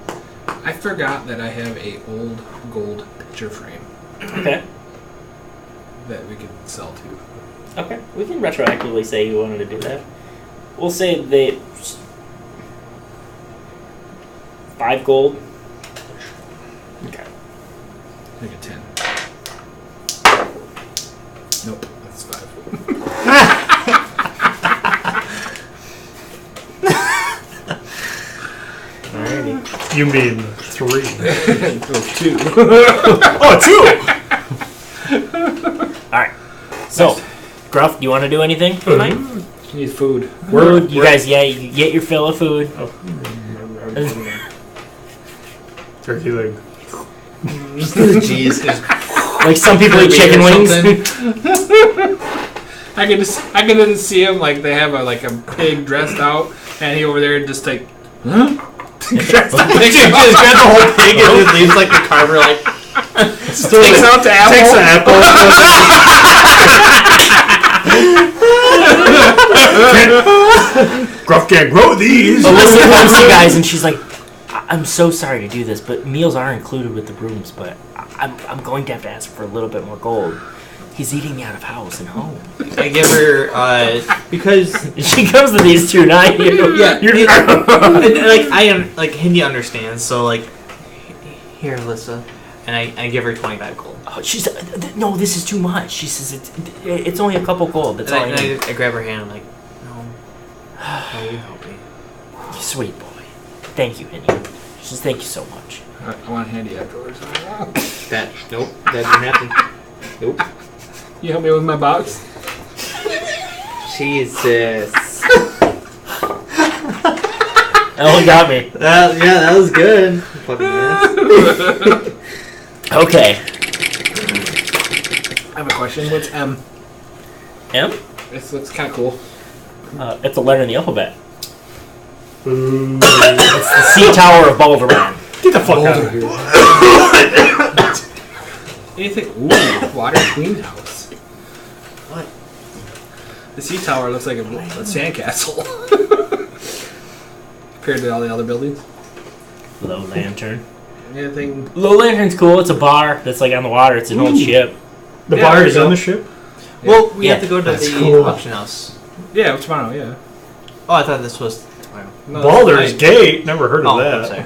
I forgot that I have a old gold picture frame Okay. that we could sell to. Okay. We can retroactively say you wanted to do that. We'll say they 5 gold. Okay. Make it 10. Nope, that's 5. Alrighty. You mean 3? Oh, 2. Oh, 2! Alright. So, Gruff, do you want to do anything tonight? You need food. Food, you guys, yeah, you get your fill of food. Turkey leg. Jeez. Like some people eat chicken wings. I can just see him like they have a pig dressed out, and he over there just like, huh? Just grab the whole pig and just leaves like the carver like Takes out the apple. Takes the apple. Gruff can't grow these. Alyssa comes to you guys and she's like, I'm so sorry to do this, but meals are included with the rooms, but I'm going to have to ask for a little bit more gold. He's eating me out of house and home. I give her because She comes to these two, not you. yeah, You're like I am like Hindi understands, so like here, Alyssa, and I give her 25 gold. Oh, she's no, this is too much. She says it's only a couple gold. That's all I And need. I grab her hand. I'm like, no, Oh, you help me. You sweet boy. Thank you, Henny. Just thank you so much. I want a handy afterwards. Nope, that didn't happen. Nope. You help me with my box? Jesus. That one got me. That was good. Fucking ass. Okay. I have a question. What's M? M? It looks kind of cool. It's a letter in the alphabet. Ooh. It's the Sea Tower of Balderan. Get the fuck out of here. Anything? Ooh, Water Queen House. What? The sea tower looks like a sandcastle. Compared to all the other buildings. Low Lantern. Anything? Low Lantern's cool. It's a bar that's like on the water. It's an old ship. The Yeah, bar there is you on go. the ship? Well, we Yeah, have to go to that's the cool. auction house. Yeah, tomorrow, yeah. Oh, I thought this was tomorrow. No, Baldur's that's Gate? Never heard of Oh, I'm that. sorry.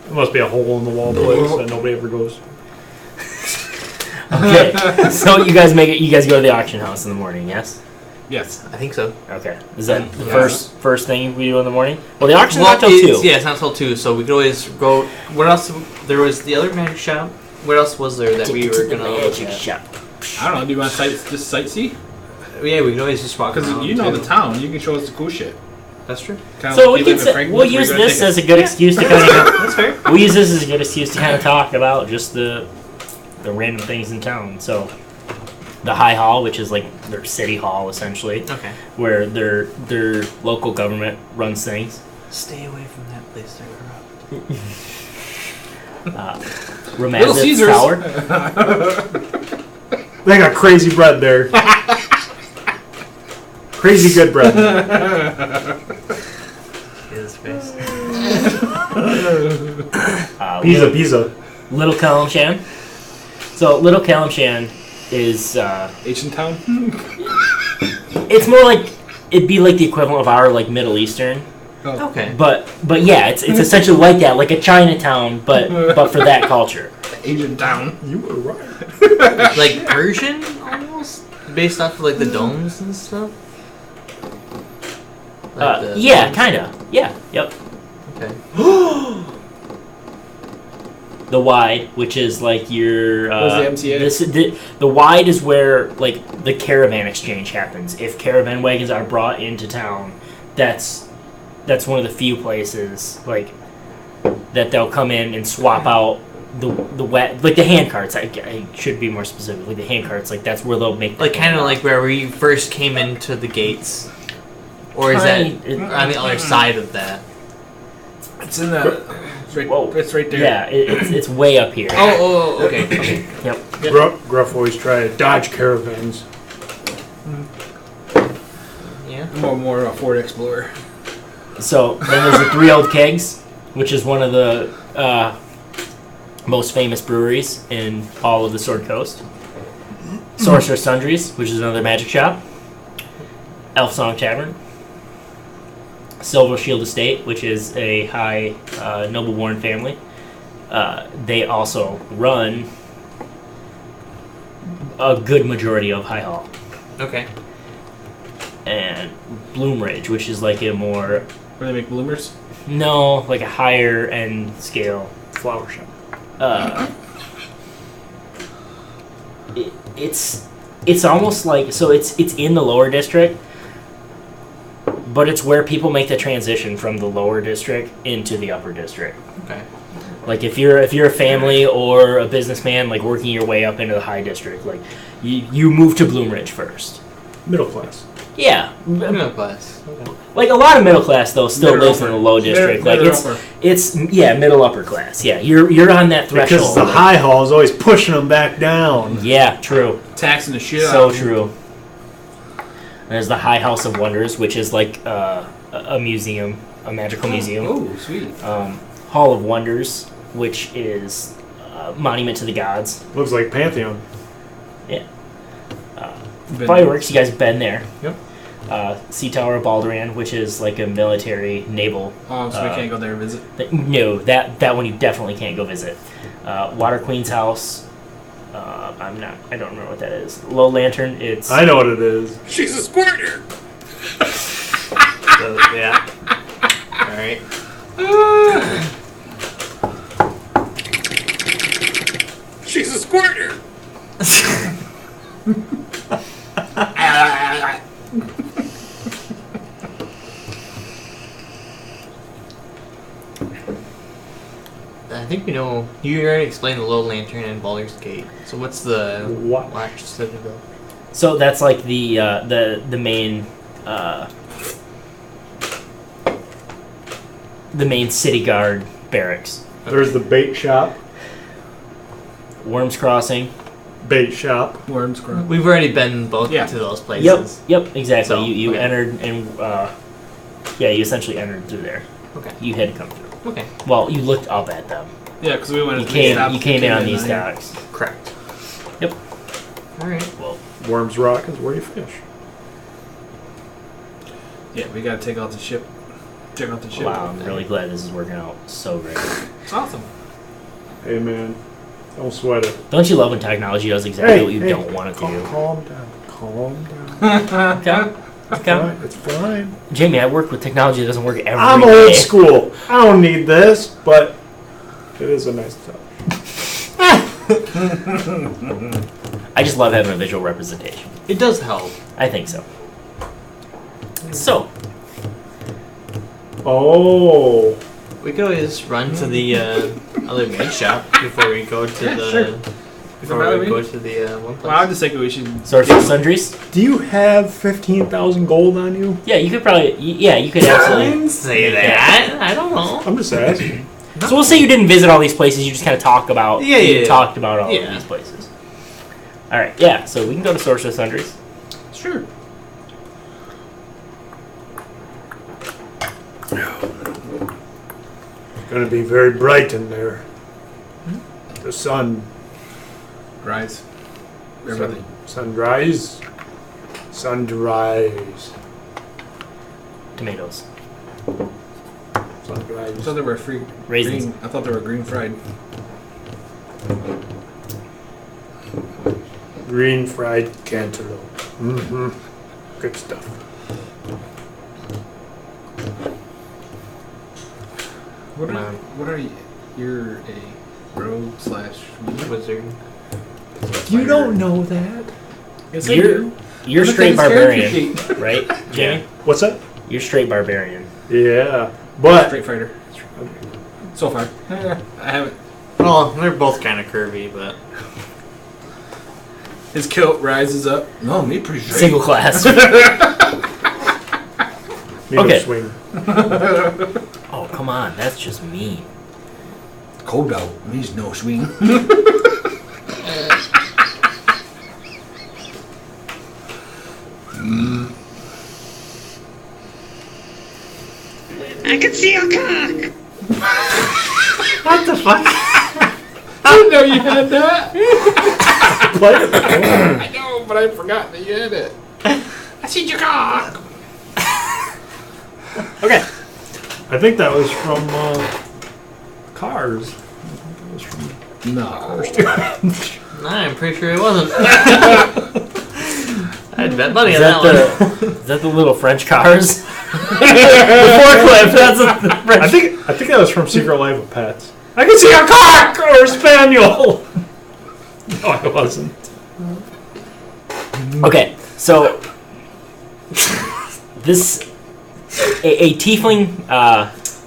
It must be a hole in the wall place that nobody ever goes. Okay. So you guys make it. You guys go to the auction house in the morning. Yes. Yes. I think so. Okay. Is that the Yeah. first thing we do in the morning? Well, the auction's not till it's- 2. Yeah, it's not till 2, so we could always go. What else? There was the other magic shop. What else was there that we were gonna look magic at? shop. I don't know. Do you want to just sightsee? Yeah, we could always just walk Because around. you know too. the town. You can show us the cool shit. That's true. Kinda So like we you can live in say, Franklin, we'll where use you're gonna this take as a good excuse to kind of That's fair. we'll use this as a good excuse to kind of talk about just the random things in town. So the High Hall, which is like their city hall essentially, Okay. where their local government runs things. Stay away from that place. They're corrupt. Little Ramazzo's Caesars. Tower. They got crazy bread there. Crazy good bread. His face. Pizza, pizza. Little Kalimshan. So Little Kalimshan is Asian town. it's more like it'd be like the equivalent of our like Middle Eastern, Oh. Okay. but yeah, it's essentially like that, like a Chinatown, but for that culture. Asian town. You were right. Like Persian, almost, based off of like the domes and stuff. Like the Yeah, domes? kind of. Yeah, yep. Okay. The Wide, which is like your What's the MTA? The Wide is where like the caravan exchange happens. If caravan wagons are brought into town, that's one of the few places like that they'll come in and swap out the wet like the hand carts. I should be more specific. Like the hand carts, like that's where they'll make Like kind of like where we first came into the gates, or is that on the other side of that? It's in the. It's right, Whoa. it's right there. Yeah, it's way up here. Oh, okay. Okay. Yep. Gruff always try to dodge caravans. Yeah. More Ford Explorer. So then there's the Three Old Kegs, which is one of the most famous breweries in all of the Sword Coast. Sorcerer Sundries, which is another magic shop. Elf Song Tavern. Silver Shield Estate, which is a high noble born family. They also run a good majority of High Hall. Okay. And Bloomridge, which is like a more Where they make bloomers. like a higher end scale flower shop. It's almost like it's in the lower district, but it's where people make the transition from the lower district into the upper district. Okay. Like if you're a family or a businessman, like working your way up into the high district, like you move to Bloomridge first. Middle class. Yeah, Middle class. Okay. like a lot of middle class though still Middle lives in upper. the low district. Like Middle it's upper. it's middle upper class. Yeah, you're on that threshold. Because the like- high hall is always pushing them back down. Yeah, true. Taxing the shit So out of them. true. There's the High House of Wonders, which is like a museum, a magical museum. Oh, sweet. Hall of Wonders, which is a monument to the gods. Looks like Pantheon. Been- Fireworks, you guys have been there. Yep. Sea Tower of Balderan, which is like a military naval. Oh, so we can't go there and visit. No, that one you definitely can't go visit. Water Queen's house. I don't remember what that is. Low Lantern. It's I know what it is. She's a squirter. Yeah. All right. She's a squirter. I think we know. You already explained the Low Lantern and Baldur's Gate. So what's the What? Watch Citadel? So that's like the main the main city guard barracks. There's the bait shop. Worms Crossing. Bait shop. Worms grow. We've already been both Yeah. to those places. Yep, exactly. So, you okay. entered and yeah, you essentially entered through there. Okay. You had to come through. Okay. Well, you looked up at them. Yeah, because we went. You to came. these stops, You came in on these here. docks. Correct. Yep. All right. Well, Worms Rock is where you fish. Yeah, we gotta take out the ship. Check out the ship. wow, I'm really glad this is working out so great. It's awesome. Hey man, don't sweat it. Don't you love when technology does exactly Hey, what you hey, don't want it to do? Calm down. Calm down. Okay. It's fine. It's fine. Jamie, I work with technology that doesn't work every day. I'm old school. I don't need this, but it is a nice touch. I just love having a visual representation. It does help. I think so. So, Oh. We could always run to the other maid shop before we go to the. sure. Before we go to the one place. Well, I just think we should. Source of Sundries? Do you have 15,000 gold on you? Yeah, you could probably. Yeah, you could I absolutely. didn't say that. I don't know. I'm just asking. So we'll say you didn't visit all these places. You just kind of talk about. Yeah, you yeah. talked about all Yeah. of these places. All right. Yeah. So we can go to Source of Sundries. Sure. It's going to be very bright in there. The sun. Rise. Everything. Sunrise. Sunrise. Tomatoes. I Sunrise. thought they were free. Raisins. Green. I thought they were green fried. Green fried cantaloupe. Mm-hmm. Good stuff. What are you? You're a rogue / Wizard. You don't know that. Yes, You're straight barbarian, right, Jamie? What's that? You're straight barbarian. Yeah. But Straight fighter. So far, I haven't. Well, they're both kind of curvy, but His kilt rises up. No, me pretty straight. Single class. me don't Okay. swing. Oh, come on. That's just mean. Cold out means no swing. I can see your cock. what the fuck? I didn't know you had that. What? I know, but I forgot that you had it. I see your cock. Okay. I think that was from Cars. No. Nah, I'm pretty sure it wasn't. I'd bet money Is on that that one. is that the little French cars? The forklift. That's the French. I think that was from Secret Life of Pets. I can see a cock or a spaniel. No, it wasn't. Okay, so this a tiefling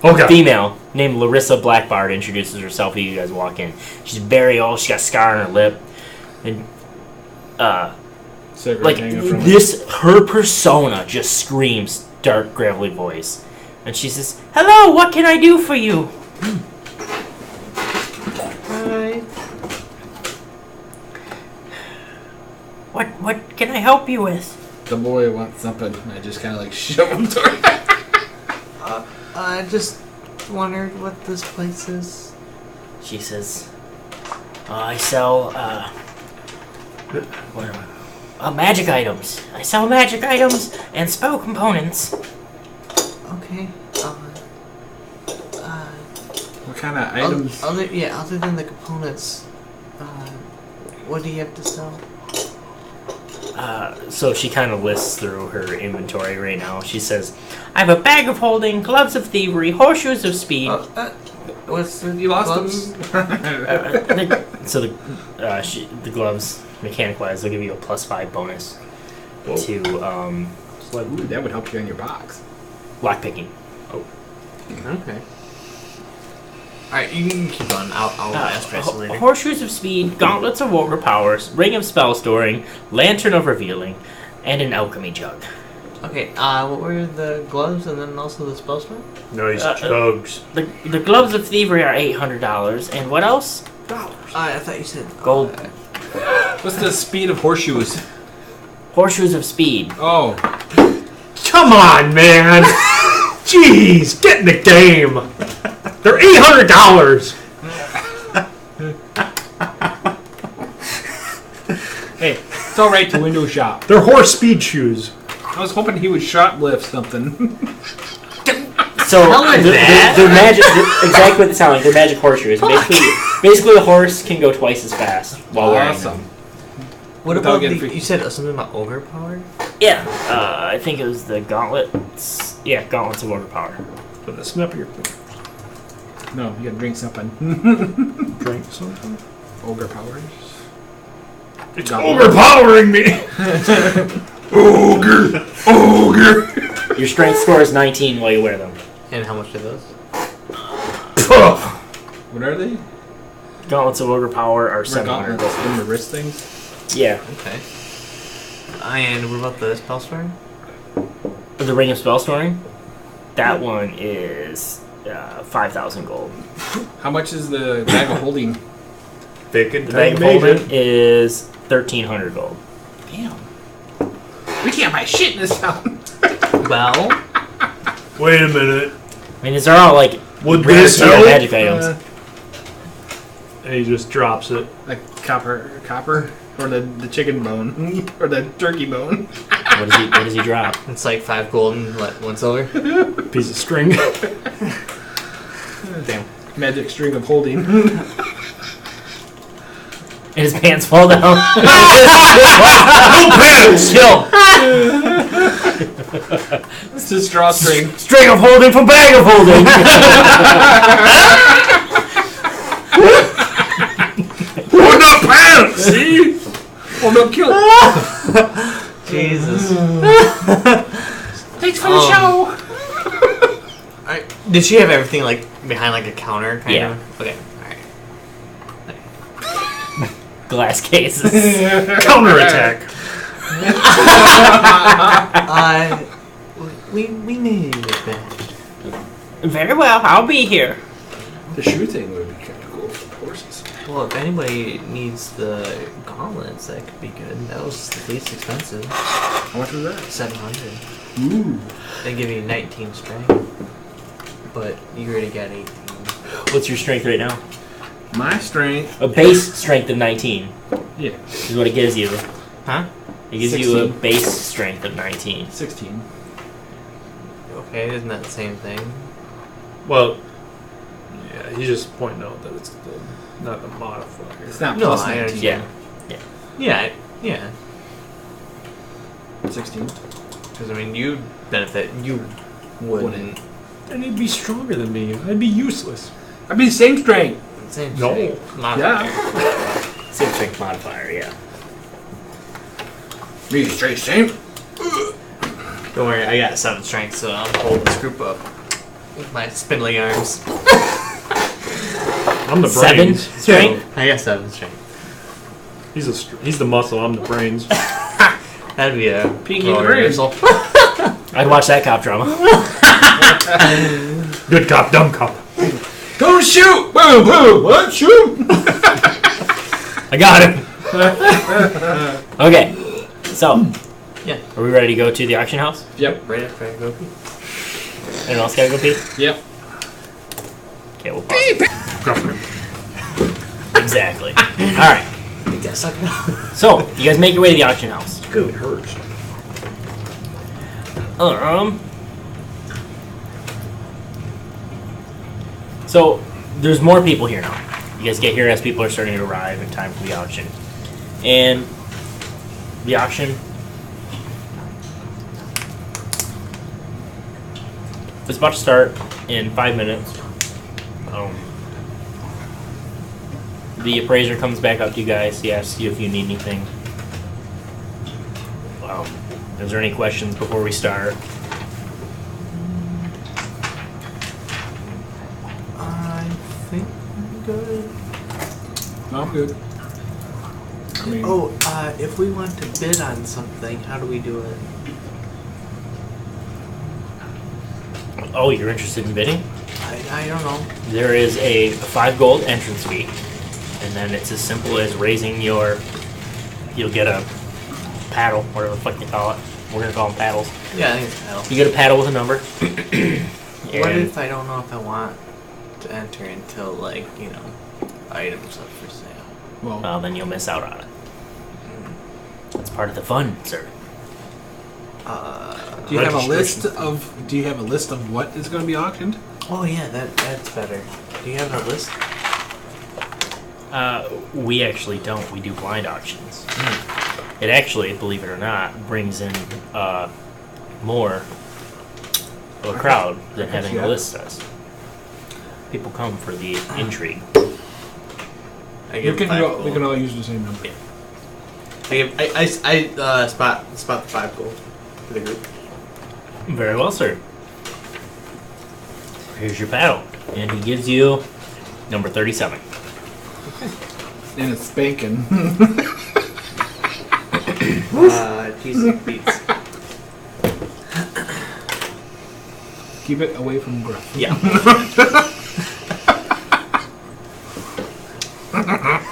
Okay. female named Larissa Blackbard introduces herself as you guys walk in. She's very old. She's got a scar on her lip, and Cigarette like hanging from this, her persona just screams dark, gravelly voice, and she says, "Hello, what can I do for you?" Hi. What can I help you with? The boy wants something. I just kind of like shove him toward it. I just wondered what this place is. She says, I sell, what am I? Magic items. I sell magic items and spell components. Okay. What kind of items? Other than the components, what do you have to sell? So she kind of lists through her inventory right now. She says, "I have a bag of holding, gloves of thievery, horseshoes of speed." What's the You lost gloves? them. So the gloves, mechanic wise, they'll give you a +5 bonus to Ooh, that would help you on your box. lockpicking. Okay. Alright, you can keep on. I'll ask Tracy later. Horseshoes of speed, gauntlets of overpowers, ring of spell storing, lantern of revealing, and an alchemy jug. Okay, what were the gloves and then also the spell spell? Nice jugs. The gloves of thievery are $800, and what else? I thought you said Gold. What's the speed of horseshoes? Horseshoes of speed. Oh, Come on, man. Jeez, get in the game. They're $800. hey, it's all right to window shop. They're horse speed shoes. I was hoping he would shoplift something. So Hell is that? they're magic. Exactly what they sound like. They're magic horseshoes. Basically, the horse can go twice as fast while wearing them. What Without about getting the, free- you said something about overpowered? Yeah, I think it was the gauntlets. Yeah, gauntlets of overpower. Put a snap of your No, you gotta drink something. drink something. Ogre powers. It's overpowering me. Ogre. Your strength score is 19 while you wear them. And how much are those? What are they? Gauntlets of overpower are 700. Gauntlets, them the wrist things. Yeah, Okay. And what about the spell storing? the ring of spell storing. That one is 5,000 gold. How much is the bag of holding? They can The bag of holding is 1,300 gold. Damn. We can't buy shit in this town. Well, Wait a minute. I mean, these are all like Would rare this tier help? magic items. And he just drops it. Like copper, or the chicken bone, or the turkey bone. What does he drop? it's like 5 gold and what, 1 silver? Piece of string. Damn. Magic string of holding. And his pants fall down. No pants! Chill. It's a straw string. String of holding from bag of holding. Put up pants! See? Oh no, kill. Jesus. Thanks for the show. Did she have everything like behind like a counter kind Yeah. of? Okay. Alright. Glass cases. Counterattack. We need it back. Very well, I'll be here. The shoe thing would be kind of cool for the horses. Well, if anybody needs the gauntlets, that could be good. That was the least expensive. How much was that? 700. Ooh. They give you 19 strength. But you already got 18. What's your strength right now? My strength. A base strength of 19 Yeah. is what it gives you. Huh? It gives you a 16. base strength of 19. 16. Okay, isn't that the same thing? Well, yeah, he's just pointing out that it's not the modifier. It's not No, plus I 19. understand. Yeah. Yeah. 16. Because, I mean, you'd benefit. You wouldn't. And he'd be stronger than me. I'd be useless. I'd be the same strength. Same No. strength. Yeah. Same strength modifier, yeah. Me straight same. Don't worry, I got 7 strength, so I'm holding this group up with my spindly arms. I'm the 7 brains. strength? I got 7 strength. He's the muscle. I'm the brains. That'd be a Pinky role and brain. reversal. I'd watch that cop drama. Good cop, dumb cop. Go shoot! Boom, boom. What? Shoot! I got him. Okay, so Yeah. are we ready to go to the auction house? Yep. Right after I go pee. Anyone else gotta go pee? Yep. Okay, we'll pause. Exactly. All right. Think that sucked it up. So you guys make your way to the auction house. Good, it hurts. So there's more people here now. You guys get here as people are starting to arrive in time for the auction. And the auction It's about to start in 5 minutes. The appraiser comes back up to you guys. He asks you if you need anything. Is there any questions before we start? I think I'm good. I'm good. I mean, If we want to bid on something, how do we do it? Oh, you're interested in bidding? I don't know. There is a 5 gold entrance fee, and then it's as simple as raising your. You'll get a paddle, whatever the fuck they call it. We're gonna call them paddles. Yeah, I think it's paddle. You get a paddle with a number. What And if I don't know if I want to enter until, like, you know, items up for sale? well, well, then you'll miss out on it. It's part of the fun, sir. do you have a list registration. of? Do you have a list of what is going to be auctioned? Oh yeah, that's better. Do you have a list? We actually don't. We do blind auctions. It actually, believe it or not, brings in more of a crowd than having Yeah. a list does. People come for the intrigue. I We give can, 5 go, gold. we can all use the same number. I spot the 5 gold for the group. Very well, sir. Here's your paddle. And he gives you number 37. And it's spanking. TC beats. Keep it away from Gruff. Yeah.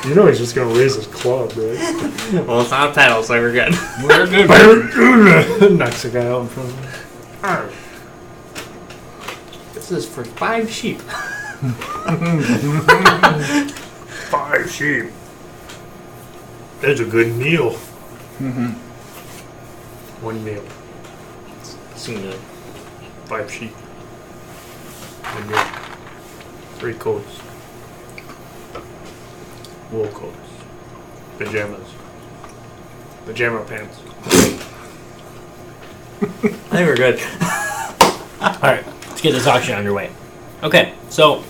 You know he's just gonna raise his club, right? Well, it's not a paddle, so we're good. We're good. Knocks the guy out in front of him. This is for 5 sheep. 5 sheep. That's a good meal. Mm-hmm. 1 meal. Soon to 5 sheep. 1 meal. 3 coats. Wool coats. Pajamas. Pajama pants. I think we're good. Alright, let's get this auction underway. Okay, so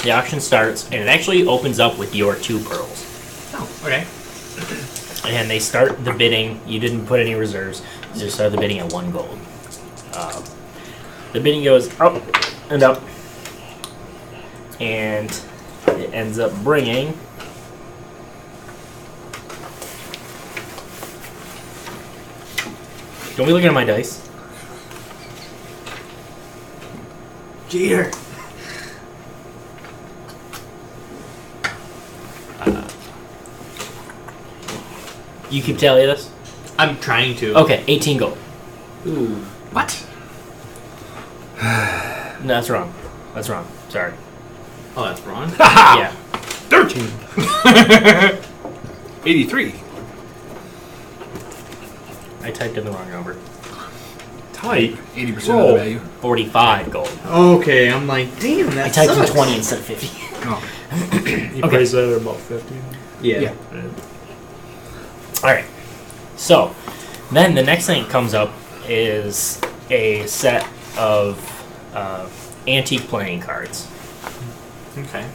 the auction starts, and it actually opens up with your 2 pearls. Oh, okay. And they start the bidding. You didn't put any reserves. You just started the bidding at 1 gold. The bidding goes up and up. And it ends up bringing... Don't be looking at my dice. Jeter. You keep tally of this? I'm trying to. Okay, 18 gold. Ooh. What? No, that's wrong. That's wrong. Sorry. Oh, that's wrong. Yeah. 13. 83. I typed in the wrong number. Type. 80% of Whoa. the value. 45 gold. Okay, I'm like, damn, I that typed in sucks. 20 instead of 50. Oh. You Okay. praise that at about 50. Yeah. Yeah. Alright. So, then the next thing that comes up is a set of antique playing cards. Okay.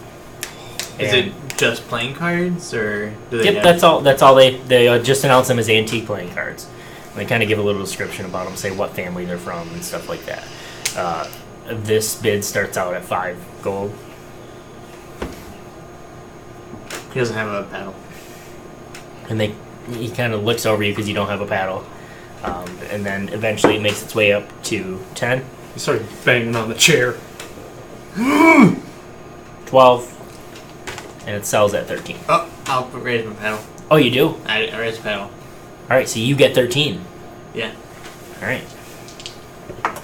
Is And- it just playing cards, or do they Yep, have... that's all. That's all they just announce them as antique playing cards. And they kind of give a little description about them, say what family they're from and stuff like that. This bid starts out at 5 gold. He doesn't have a paddle. And he kind of looks over you because you don't have a paddle. And then eventually it makes its way up to 10, He started banging on the chair. 12, and it sells at 13. Oh, I'll raise my paddle. Oh, you do? I raise the paddle. Alright, so you get 13. Yeah. Alright.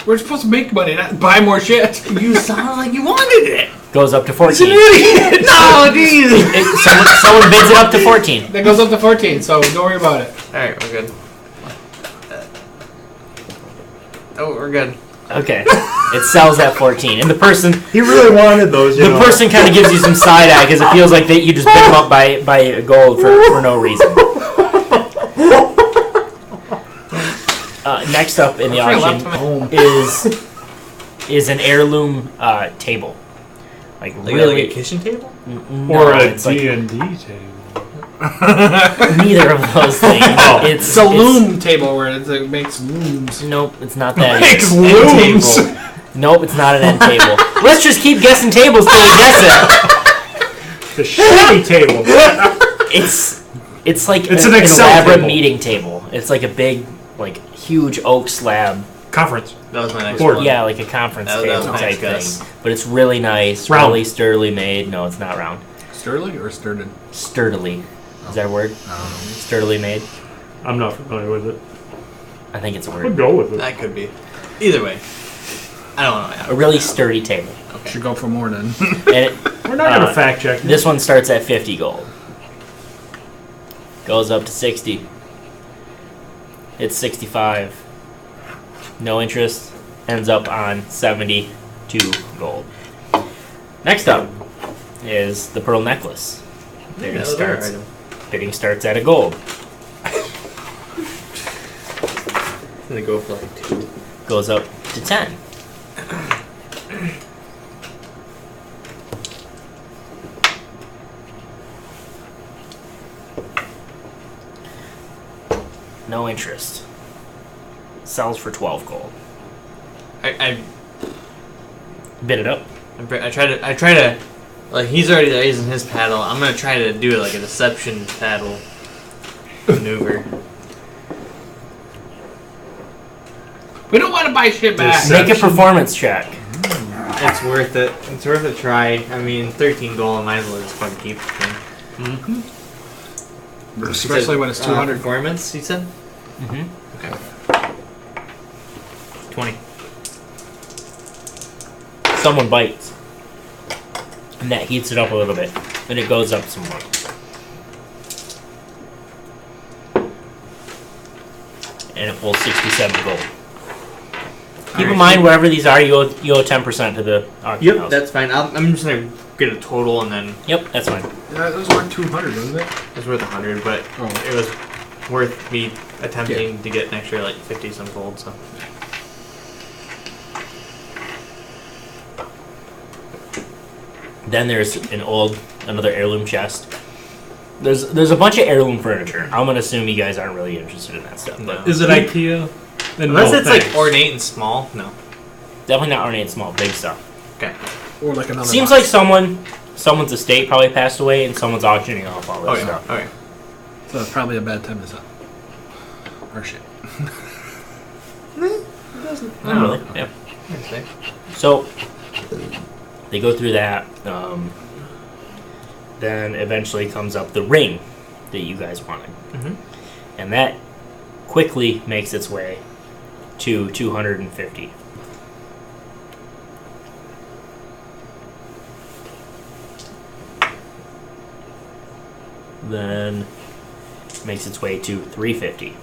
We're supposed to make money, not buy more shit. You sound like you wanted it. Goes up to 14. No, jeez. Someone bids it up to 14. That goes up to 14, so don't worry about it. All right, we're good. Oh, we're good. Okay. It sells at 14. And the person He really wanted those, you The know. person kind of gives you some side eye because it feels like that you just bid them up by gold for no reason. Next up in the I left auction him at home. is an heirloom table. Like Like, really, like a kitchen table? Or a it's like D&D table. neither of those things. It's a loom table where it makes looms. Nope, it's not that. Makes It's looms. end table. Nope, it's not an end table. Let's just keep guessing tables till we guess it. The shitty table. It's like It's an an Excel elaborate table. meeting table. It's like a big, like huge oak slab. Conference. That was my next Board. one. Yeah, like a conference That was table my type guess. thing. But it's really nice, Round. really sturdily made. No, it's not round. Sturdy or sturdy? Sturdily. Is that a word? Sturdily made. I'm not familiar with it. I think it's a I'll word. go with it. That could be. Either way. I don't know. A really sturdy table. Should go for more then. And it, We're not going to fact check this one starts at 50 gold. Goes up to 60. It's 65. No interest. Ends up on 72 gold. Next up is the pearl necklace. Bidding starts at a gold. They go for like 2. Goes up to 10. No interest. Sells for 12 gold. I Bid it up. try to like he's already raising his paddle. I'm gonna try to do like a deception paddle maneuver. We don't want to buy shit back. Make a performance check. It's worth it. It's worth a try. I mean, 13 gold. I might as well just fucking keep the thing. Especially when it's 200. Performance, you said? Mm-hmm. Okay. 20. Someone bites. And that heats it up a little bit. And it goes up some more. And it pulls 67 gold. Keep in mind, whatever these are, you owe 10% to the auction house. That's fine. I'm just gonna get a total and then Yep, that's fine. Yeah, those weren't 200, wasn't it? it was worth 100, but it was worth me attempting to get an extra like 50 some gold. So Then there's another heirloom chest. There's a bunch of heirloom furniture. I'm gonna assume you guys aren't really interested in that stuff. no. Is it IKEA? Then Unless no, it's thanks. like ornate and small, no. Definitely not ornate small, big stuff. Okay. Or like another Seems box. like someone's estate probably passed away and someone's auctioning off all this stuff. Okay. So it's probably a bad time to sell. Or shit. Not really. Yeah. Okay. So they go through that. Then eventually comes up the ring that you guys wanted, and that quickly makes its way to 250. Then makes its way to 350.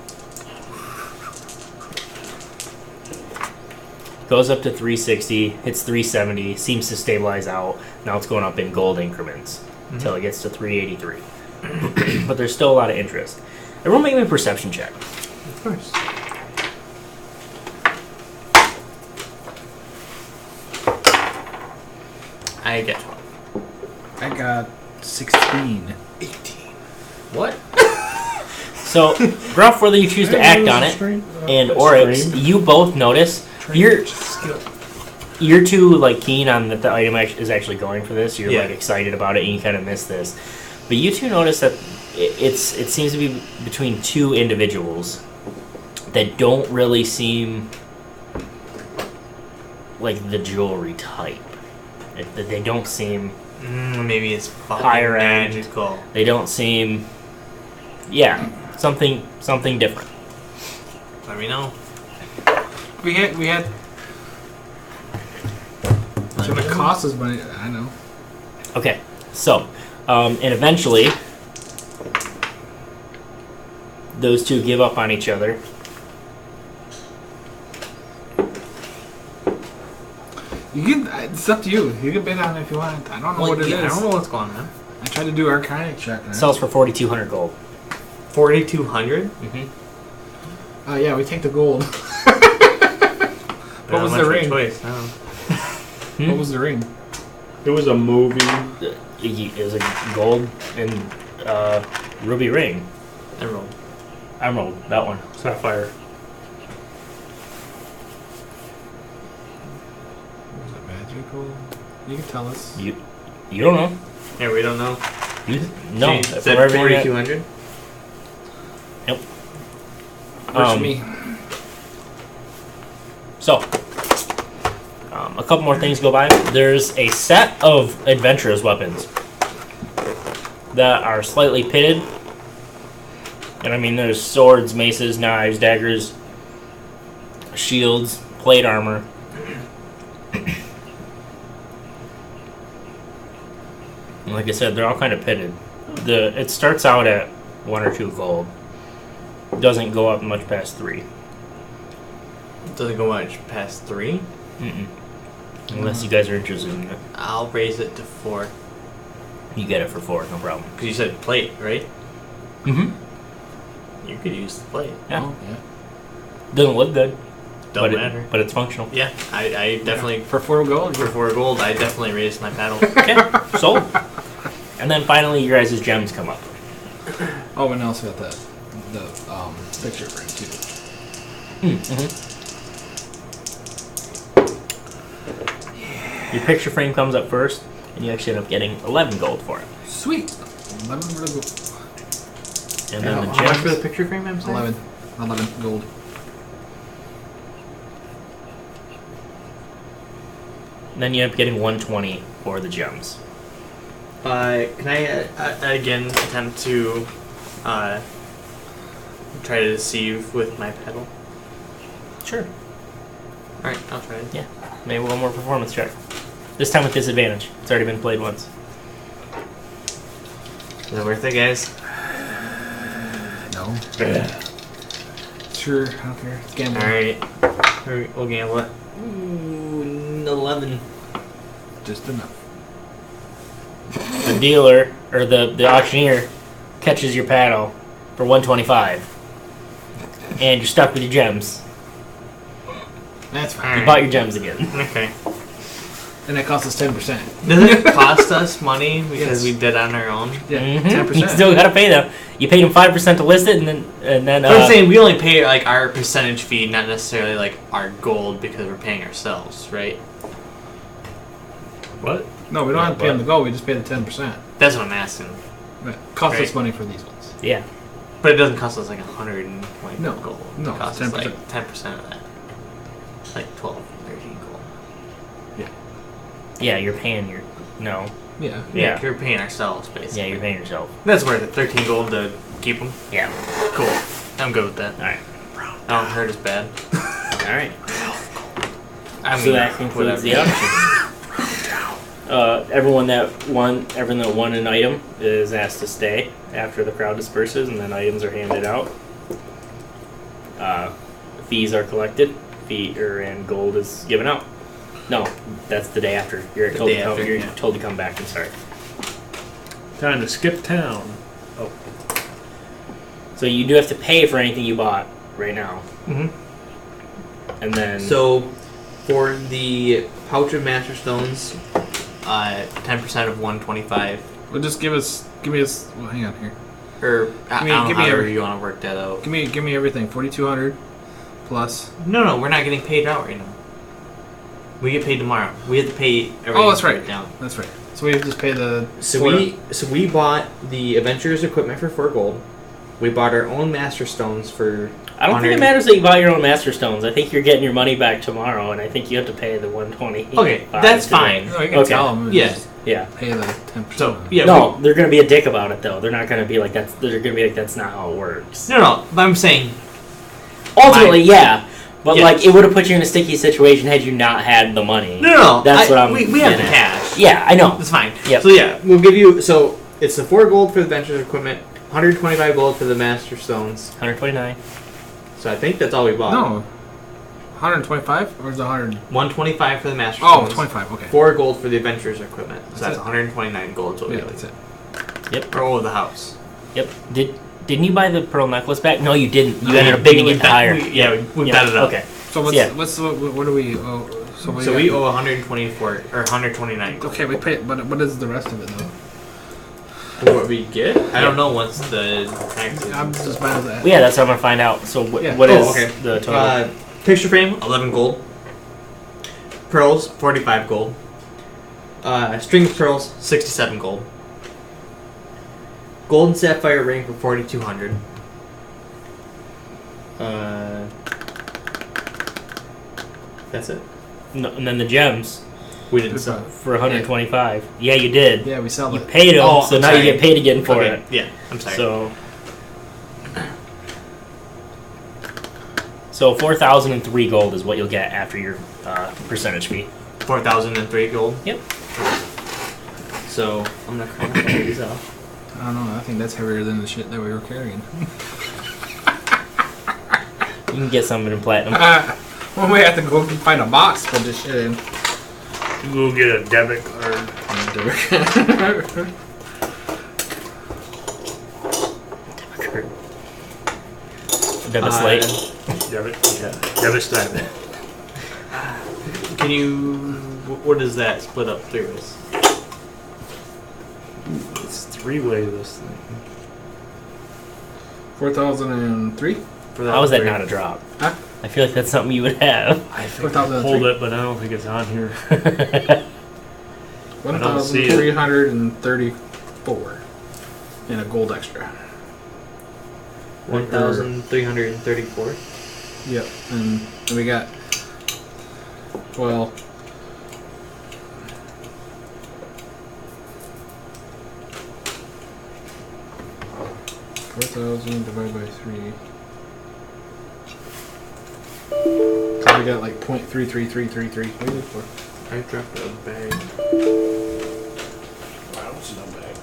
Goes up to 360, hits 370, seems to stabilize out. Now it's going up in gold increments until it gets to 383. But there's still a lot of interest. Everyone make me a perception check. Of course. I get 12. I got 16. 18. What? So, Gruff, whether you choose to act on it, and Oryx, you both notice you're too like keen on that the item is actually going for this. You're like excited about it, and you kind of miss this. But you two notice that it seems to be between two individuals that don't really seem like the jewelry type. They don't seem Maybe it's fucking higher end. magical. They don't seem, something different. Let me know. We had. It's gonna cost us money. I know. Okay, so, and eventually, those two give up on each other. You can. It's up to you. You can bid on it if you want. I don't know what it is. I don't know what's going on. I tried to do arcanic check. Sells for 4,200 gold. 4,200? Yeah, we take the gold. What was the ring? Choice? I don't know. What was the ring? It was a movie. It was a gold and ruby ring. Emerald, that one. Sapphire. Was it magical? You can tell us. You don't know. Yeah, we don't know. No. Is From that everything that- 4,200? Yep. Works for me. So, a couple more things go by. There's a set of adventurer's weapons that are slightly pitted. And I mean, there's swords, maces, knives, daggers, shields, plate armor. And like I said, they're all kind of pitted. It starts out at 1 or 2 gold. Doesn't go up much past 3. Doesn't go much past 3. Mm-mm. Unless you guys are interested in it. I'll raise it to 4. You get it for 4, no problem. Because you said plate, right? Mm-hmm. You could use the plate. Yeah. Oh, yeah. Doesn't look good. Don't but matter. But it's functional. Yeah, I definitely, For 4 gold? for 4 gold, I definitely raised my paddle. Okay, sold. And then finally, your guys' gems come up. Oh, and I also got the picture frame too. Mm-hmm. Your picture frame comes up first, and you actually end up getting 11 gold for it. Sweet. 11 for the gold. And then the How much for the gems. picture frame, I'm saying? 11 gold. Then you end up getting 120 for the gems. Can I again attempt to try to deceive with my pedal? Sure. Alright, I'll try it. Yeah. Maybe one more performance check. This time with disadvantage. It's already been played once. Is it worth it, guys? No. Sure, I don't care. It's gambling. Alright. We'll gamble it. Ooh, 11. Just enough. The dealer, or the auctioneer, catches your paddle for 125. And you're stuck with your gems. That's fine. You bought your gems again. Okay. And that costs us 10%. Does it cost us money because we did on our own? Yeah, Mhm. 10%. You still gotta pay them. You paid them 5% to list it, and then. But I'm saying we only pay like our percentage fee, not necessarily like our gold because we're paying ourselves, right? What? No, we don't have to pay them to go. We just pay the 10%. That's what I'm asking. But it costs us Right. money for these ones. Yeah. But it doesn't cost us like 100 and like No. gold. No, It costs 10%. us like 10% of that. Like 12, 13 gold. Yeah, you're paying your. No. Yeah. Yeah. You're paying ourselves basically. Yeah, you're paying yourself. That's worth it. 13 gold to keep them. Yeah. Cool. I'm good with that. Alright. I don't hurt as bad. Alright. I mean, So that concludes the auction. Everyone that won an item is asked to stay after the crowd disperses, and then items are handed out. Fees are collected. And gold is given out. No, that's the day after. You're The told day to come. after, You're yeah. told to come back. I'm sorry. Time to skip town. So you do have to pay for anything you bought right now, Mhm. and then So, for the pouch of Master Stones, 10% of 125. Well, just give me us. Well, hang on here. Or, I Give me- don't give know me however every- you want to work that out. Give me everything. 4,200 plus. No, we're not getting paid out right now. We get paid tomorrow. We have to pay everything. Oh, that's right. Down. That's right. So we just pay the. So we bought the Adventurers equipment for 4 gold. We bought our own Master Stones for. I don't think it 100 matters that you buy your own Master Stones. I think you're getting your money back tomorrow, and I think you have to pay the 120. Okay, that's fine. No, you can Okay. tell them. Yeah. Just Yeah. pay the 10%. So yeah. No, they're gonna be a dick about it though. They're not gonna be like that's. They're gonna be like that's not how it works. No. But I'm saying. Ultimately, yeah, but Yes. like it would have put you in a sticky situation had you not had the money. No. That's what I'm. We have the getting at. cash. Yeah, I know. That's fine. Yep. So yeah, we'll give you. So it's the 4 gold for the Adventurers equipment, 125 gold for the Master Stones. 129. So I think that's all we bought. No. 125 or is it 100? 125 for the Master Oh, Stones. 25. Okay. 4 gold for the Adventurers equipment. So That's that's it. 129 gold. Is what we Yeah, got. that's it. Or the house. Yep. Didn't you buy the pearl necklace back? No, you didn't. You ended up bidding it higher. We bet it up. Okay. So what do we owe? So we owe 124 or 129. Okay, we pay. But what is the rest of it though? What we get? I don't know what's the taxes. I'm just bad at that. Yeah, that's what I'm gonna find out. So what Yeah. is okay. the total? Picture frame, 11 gold. Pearls, 45 gold. String pearls, 67 gold. Gold and sapphire ring for 4,200. That's it. No, and then the gems We didn't sell. for 125. Yeah, you did. Yeah, we sell You it. paid them, Oh, so I'm now sorry. you get paid again for Okay, it. yeah, I'm sorry. So 4,003 gold is what you'll get after your percentage fee. 4,003 gold. Yep. So I'm gonna cross all these off. I don't know. I think that's heavier than the shit that we were carrying. You can get some in platinum. Well, we have to go find a box to put this shit in. Go get a debit card. Debit slate. Debit, yeah. Debit slate. Can you? What does that split up through? Is It's three-way this thing. 4,003. How is that not a drop? Huh? I feel like that's something you would have. I think I 4,003. pulled it, but I don't think it's on here. 1,334 and a gold extra. 1,334. Yep, and we got 4,000 divided by 3. So we got like 0.33333. What are you looking for? I dropped a bag. I don't see no bag.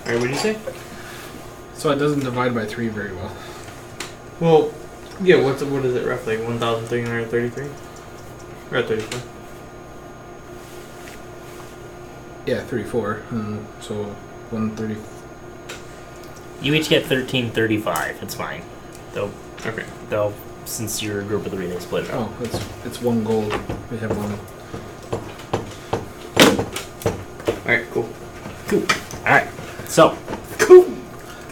Alright, what did you say? So it doesn't divide by 3 very well. Well, yeah. What is it roughly? 1,333 or 34? Yeah, 34. So 130. You each get 1335. It's fine. They'll, Okay. since you're a group of 3, they split it up. Oh, it's 1 gold. We have 1. Alright. Cool. Alright. So,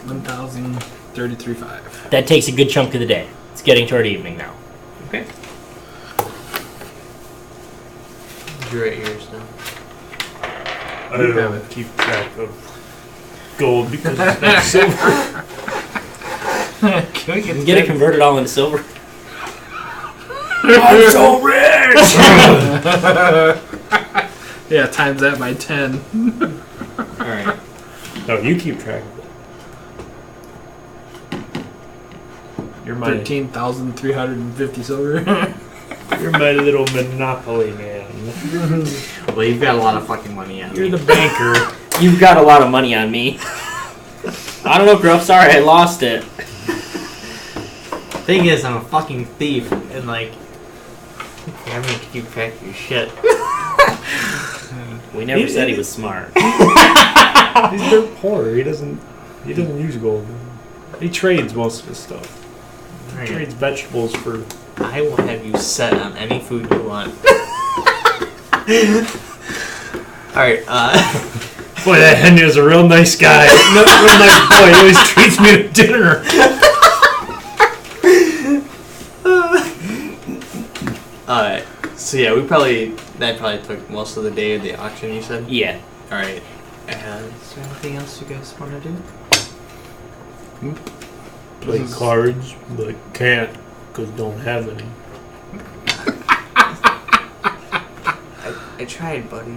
1,033.5. that takes a good chunk of the day. It's getting toward evening now. Okay. You're at yours now. I don't keep track of gold because it's not silver. You can get it converted all into silver. I'm so rich! Yeah, times that by 10. Alright. No, you keep track of it. You're my 13,350 silver. you're my little monopoly man. Well, you've got a lot of fucking money on You're me. the banker. You've got a lot of money on me. I don't know, Gruff. Sorry, I lost it. Thing is, I'm a fucking thief, and like, I'm gonna keep track of your shit. We never said he was smart. He's dirt poor. He doesn't use gold. He trades most of his stuff. He Alright. trades vegetables for. I will have you set on any food you want. Alright, Boy, that Henya's a real nice guy. Real nice boy. He always treats me to dinner. so yeah, that probably took most of the day of the auction, you said? Yeah. Alright. Is there anything else you guys want to do? Play cards, but can't because don't have any. I tried, buddy.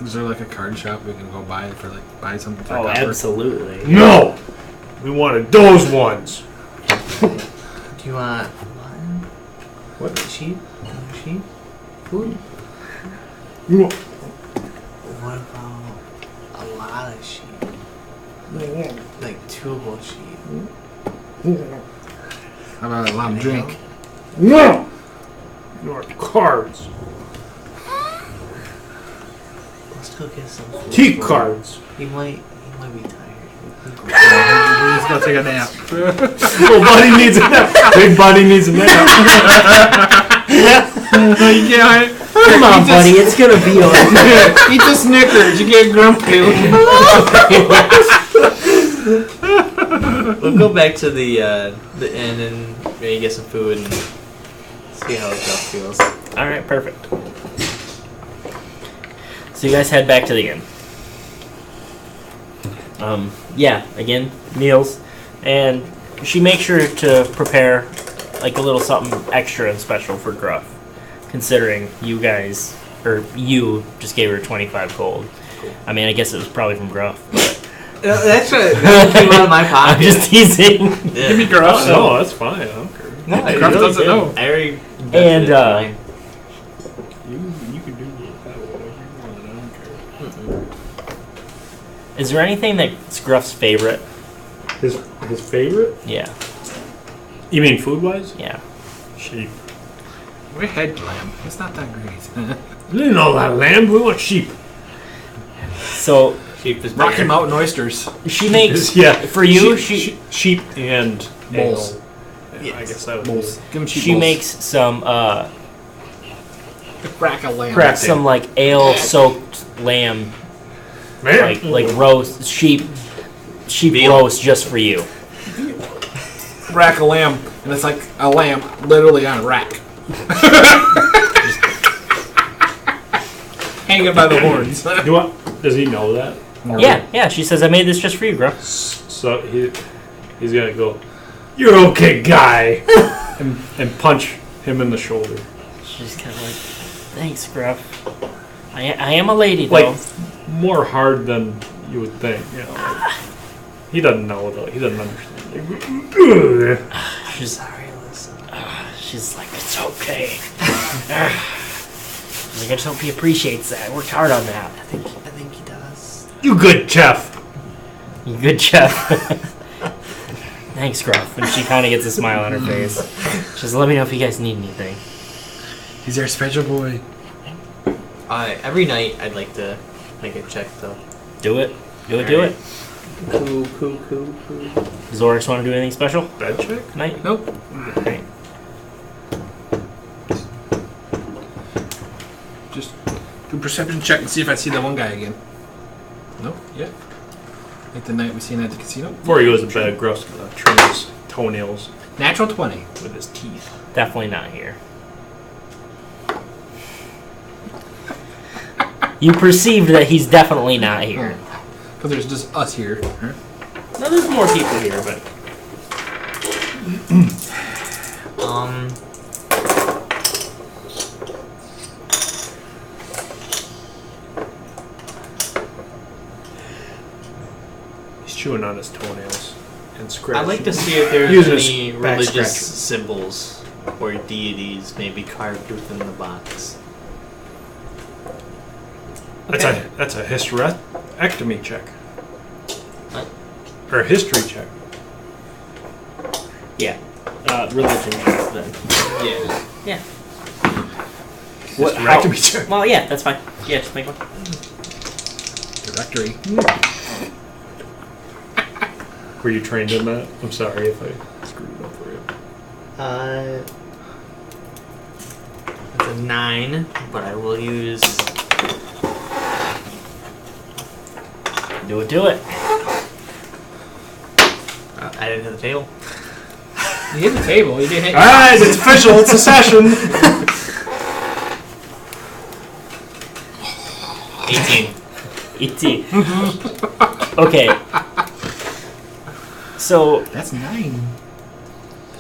Is there like a card shop we can go buy something for Oh, copper? absolutely. No! We wanted those ones. Do you want one? What? Sheep? Another sheep? Food? What about a lot of sheep? Like 2 whole sheep? How about a lot of drink? No! You want cards. Just go get some food. Tea cards. He might be tired. He's gonna take a nap. Little buddy needs a nap. Big buddy needs a nap. Yeah, Come on, buddy. It's gonna be okay. eat the Snickers. You get grumpy. We'll go back to the inn and maybe get some food and see how Gruff feels. All right, perfect. So you guys head back to the inn. Yeah, again, meals, and she makes sure to prepare like a little something extra and special for Gruff, considering you guys, or you just gave her 25 gold. I mean, I guess it was probably from Gruff, but That's what came out of my pocket. I'm just teasing. Yeah. Give me Gruff. No, that's fine. I don't care. No, I Gruff really doesn't did. know. I already And, invested mine. You can do with that whatever you want. I don't care. Is there anything that's Gruff's favorite? His favorite? Yeah, You mean food wise? yeah. Sheep. We're head lamb. It's not that great. You didn't know that lamb. We want sheep. So Sheep is Rocky bigger. Mountain oysters. she makes Yeah. for you. She sheep and Moles. ale. Yeah, I Yes. guess that would Bowls. Give him cheap she bowls. makes some crack a lamb. Crack. some like ale soaked lamb, be. Man. like roast sheep Veal. roast just for you. Rack a lamb, and it's like a lamb literally on a rack. Hanging by the horns. You want? Does he know that? Yeah. She says I made this just for you, Gruff. So he's gonna go. You're okay, guy, and punch him in the shoulder. She's kind of like, thanks, Gruff. I am a lady though. Like more hard than you would think. You know, like, he doesn't know though. He doesn't understand. She's Sorry, listen. she's like, it's okay. She's like, I just hope he appreciates that. I worked hard on that. I think he does. You good, chef. You good, chef. Thanks, Gruff. And she kind of gets a smile on her face. She says, let me know if you guys need anything. He's our special boy. Every night I'd like to make a check though. Do it. Do it. Cool. Does Oryx want to do anything special Bed check. tonight? Nope. Right. Just do a perception check and see if I see that one guy again. Nope. Yeah. Like the night we seen at the casino. Before he goes to bed, Gruff's gonna trim his toenails Natural 20. with his teeth. Definitely not here. You perceived that he's definitely not here. Because there's just us here. Huh? No, there's more people here, but He's chewing on his toenails and scratching. I'd like to see if there's Using his any back religious scratcher. symbols or deities maybe carved within the box. That's a hysterectomy check. What? Or a history check. yeah. Religion then. Yeah. Yeah. Hysterectomy check. Well, yeah, that's fine. Yeah, just make one. Directory. Were you trained in that? I'm sorry if I screwed it up for you. It's a 9, but I will use. Do it. I didn't hit the table. You hit the table. You didn't hit. Alright, it's official. It's a session. 18. E.T. Okay. So, That's 9.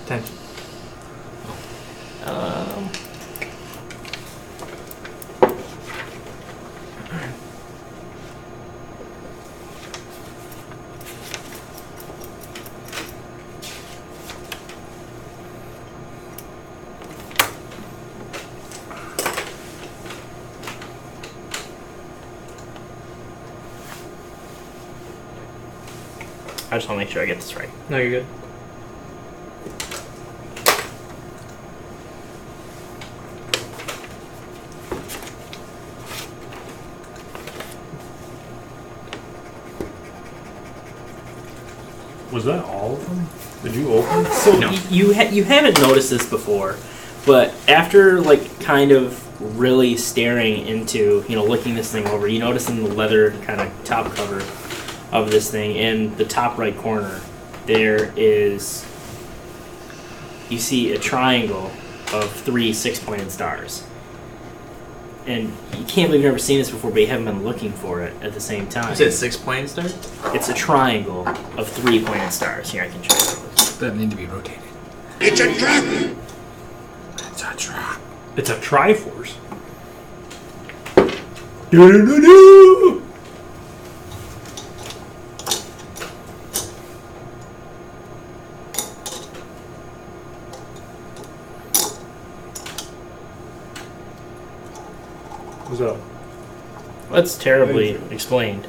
10. I just want to make sure I get this right. No, you're good. Was that all of them? Did you open? So No. you haven't noticed this before, but after like kind of really staring into, looking this thing over, you notice in the leather kind of top cover of this thing, in the top right corner, you see a triangle of 3 6-pointed stars. And you can't believe you've never seen this before, but you haven't been looking for it at the same time. Is it 6-point star? It's a triangle of 3 pointed stars. Here, I can show you. That need to be rotated. It's a trap! It's a trap. It's a Triforce. Do-do-do-do! What's up? That's terribly explained.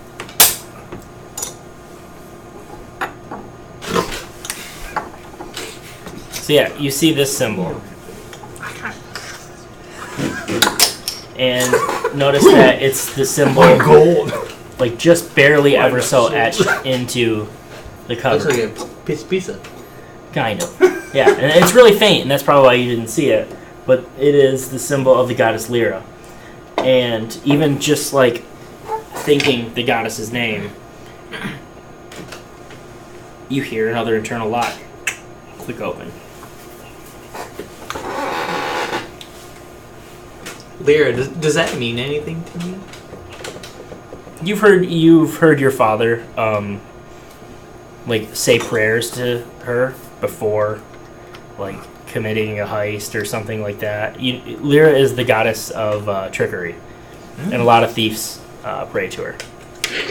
So yeah, you see this symbol. And notice that it's the symbol, Gold. like just barely Why ever not so so? etched into the Looks cover. like a piece of pizza. Kind of. Yeah, and it's really faint, and that's probably why you didn't see it. But it is the symbol of the goddess Lyra. And even just like thinking the goddess's name, you hear another internal lock. Click open. Lyra, does that mean anything to me? You've heard your father like say prayers to her before like committing a heist or something like that. Lyra is the goddess of trickery, and a lot of thieves pray to her.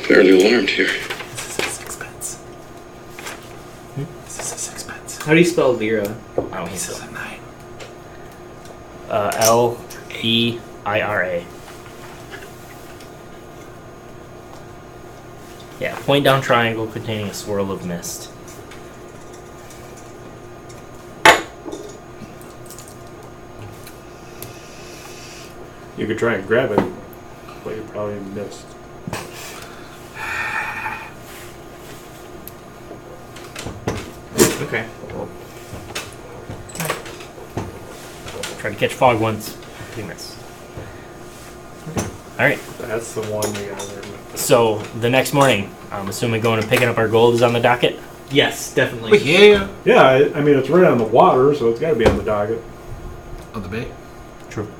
Fairly alarmed here. This is a sixpence. This is a sixpence. How do you spell Lyra? I don't think This is so. a 9. Leira. Yeah, point down triangle containing a swirl of mist. You could try and grab it, but you probably missed. Okay. Try to catch fog once. You miss. Alright, That's the one we got. so the next morning, I'm assuming going and picking up our gold is on the docket. Yes, definitely. Yeah. Yeah, I mean, it's right on the water, so it's got to be on the docket. On the bay. True.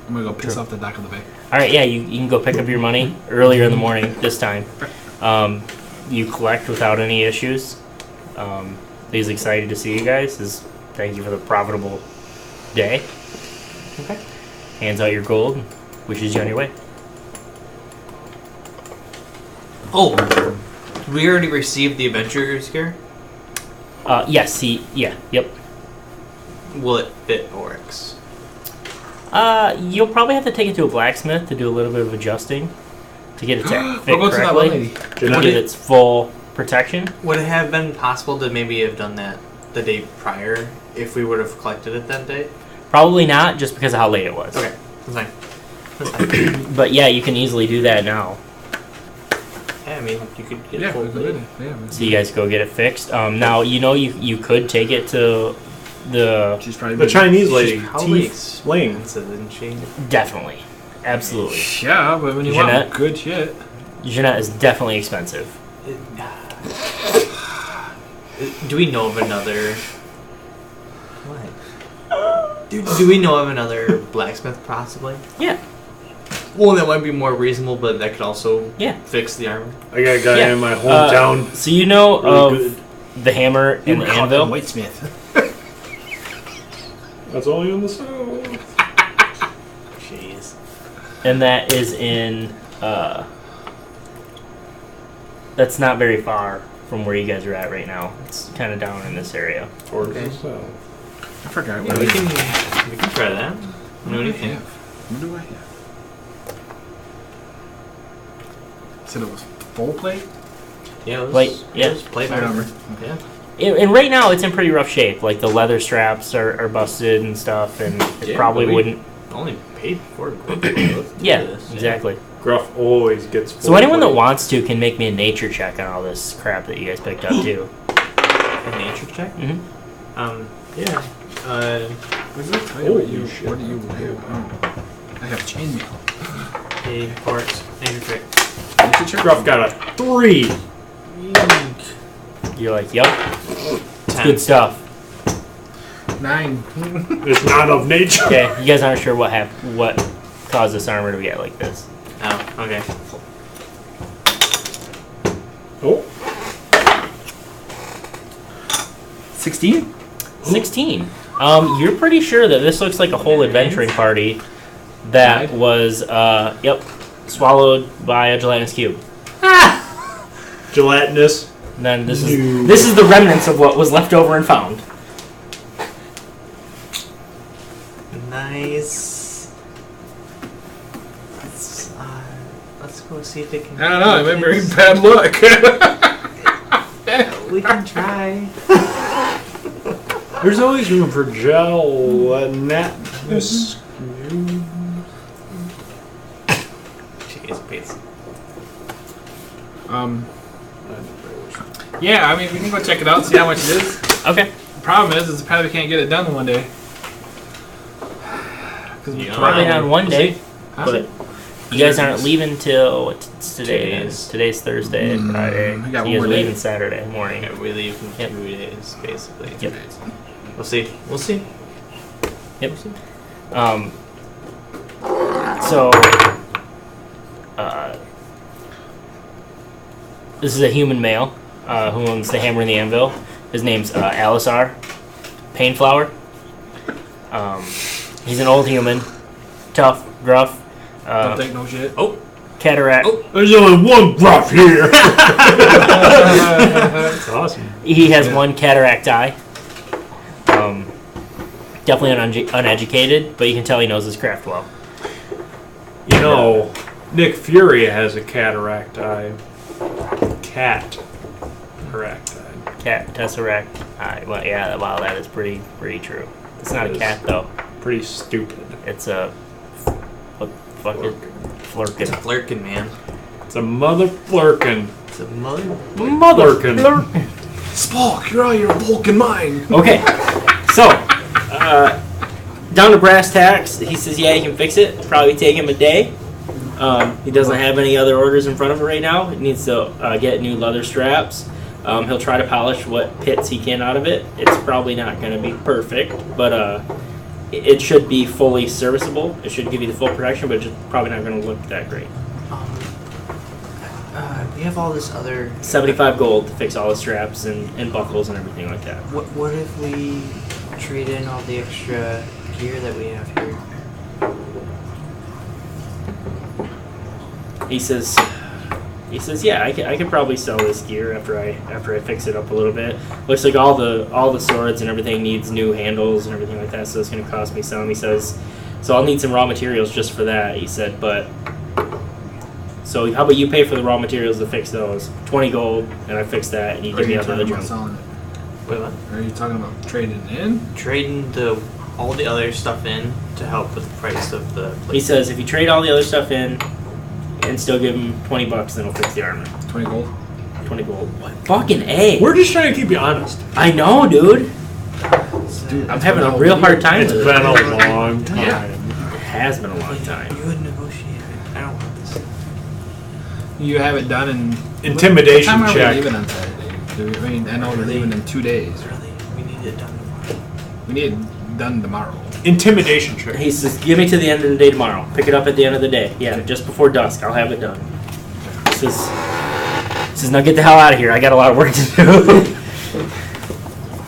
I'm gonna go piss off the dock of the bay. Alright, yeah, you can go pick up your money earlier in the morning this time. You collect without any issues. He's excited to see you guys. Thank you for the profitable day. Okay. Hands out your gold, wishes you on your way. Oh, we already received the adventurer's gear. Yes, yep. Will it fit Oryx? You'll probably have to take it to a blacksmith to do a little bit of adjusting to get it to fit We'll go to that one correctly. lady. To give its full protection. Would it have been possible to maybe have done that the day prior if we would have collected it that day? Probably not, just because of how late it was. Okay, that's fine. That's fine. But yeah, you can easily do that now. Yeah, I mean, you could get Yeah, full we blade. could. Yeah. So you guys go get it fixed. Now you could take it to the She's probably The Chinese lady, She's probably Teeth Ling. expensive, isn't she? definitely, absolutely. Yeah, but when you Jeanette? want good shit. Jeanette is definitely expensive. Do we know of another? What? Do we know of another blacksmith possibly? Yeah, Well, that might be more reasonable, but that could also yeah. fix the armor. I got a guy Yeah. in my hometown. So you know Really of the hammer and the anvil. Whitesmith. That's only on the south. Jeez. And that is in that's not very far from where you guys are at right now. It's kind of down in this area. Towards Okay. the south. I forgot. Yeah, What we do can try that. What do you think? What do I have? Said it was full plate. Yeah, let's, Plate, yeah. let's plate Plate armor. armor. Yeah. And right now it's in pretty rough shape. Like the leather straps are busted and stuff, and it Yeah, probably but we- wouldn't. Only paid for it. Let's do Yeah, this. exactly. Gruff always gets full So anyone that plate. wants to can make me a nature check on all this crap that you guys picked up too. nature check. Mhm. Yeah. Does it tell you what you what do you do? Oh. I have chainmail. A part nature check. Nature check? Gruff got a 3. You're like, yep, it's 10. good stuff. 9. It's not of nature. Okay, you guys aren't sure what caused this armor to get like this. Oh, okay. Oh, 16? 16. You're pretty sure that this looks like a whole adventuring party that was, swallowed by a gelatinous cube. gelatinous. And then this No. is the remnants of what was left over and found. Nice. Let's go see if it can. I don't know, it might bring bad luck. We can try. There's always room for gelatinous. Jeez, please. Yeah, I mean, we can go check it out, see how much it is. Okay. The problem is probably can't get it done in one day. Probably not one day, Huh? but you guys aren't leaving till what's today? Today's Thursday, Friday. we got So one you guys more are day. leaving Saturday morning. Okay, we leave in Yep. 2 days, basically. Yep. We'll see. We'll see. Yep. So, this is a human male who owns the Hammer and the Anvil. His name's Alisar Painflower. He's an old human, tough, gruff, Don't take no shit. cataract. There's only one gruff here. That's awesome. He has one cataract eye. Definitely uneducated, but you can tell he knows his craft well. You know, Nick Fury has a cataract eye. Cataract eye. Cat tesseract eye. Well, yeah, wow, that is pretty true. It's not a It cat is. though. Pretty stupid. It's a fucking flirkin. Flirkin, man. It's a mother flirkin. It's a mother. Mother Flirkin. flirkin. Spock, you're out of your Vulcan mind. Okay, so down to brass tacks. He says, yeah, he can fix it. Probably take him a day. He doesn't have any other orders in front of him right now. He needs to get new leather straps. He'll try to polish what pits he can out of it. It's probably not going to be perfect, but it should be fully serviceable. It should give you the full protection, but it's just probably not going to look that great. We have all this other. 75 gold to fix all the straps and buckles and everything like that. What if we trade in all the extra gear that we have here? He says, yeah, I could probably sell this gear after I fix it up a little bit. Looks like all the swords and everything needs new handles and everything like that, so it's going to cost me some. He says, so I'll need some raw materials just for that. He said, but so how about you pay for the raw materials to fix those? 20 gold, and I fix that, and you give me out the other junk. Selling it? Wait, what? Are you talking about trading in? Trading all the other stuff in to help with the price of the place. He says if you trade all the other stuff in and still give him $20, then he'll fix the armor. 20 gold. 20 gold. What? Fucking A. We're just trying to keep you honest. I know, dude. Dude, I'm having a real hard time It's with been it. a long time. It has been a long time. You would negotiate. I don't want this. You have it done in... Intimidation what time check. are we leaving on Saturday? I mean, I know we're leaving in 2 days. Really, we need it done tomorrow. We need it done tomorrow. Intimidation check. He says, give me to the end of the day tomorrow. Pick it up at the end of the day. Yeah, just before dusk. I'll have it done. He says, now get the hell out of here. I got a lot of work to do.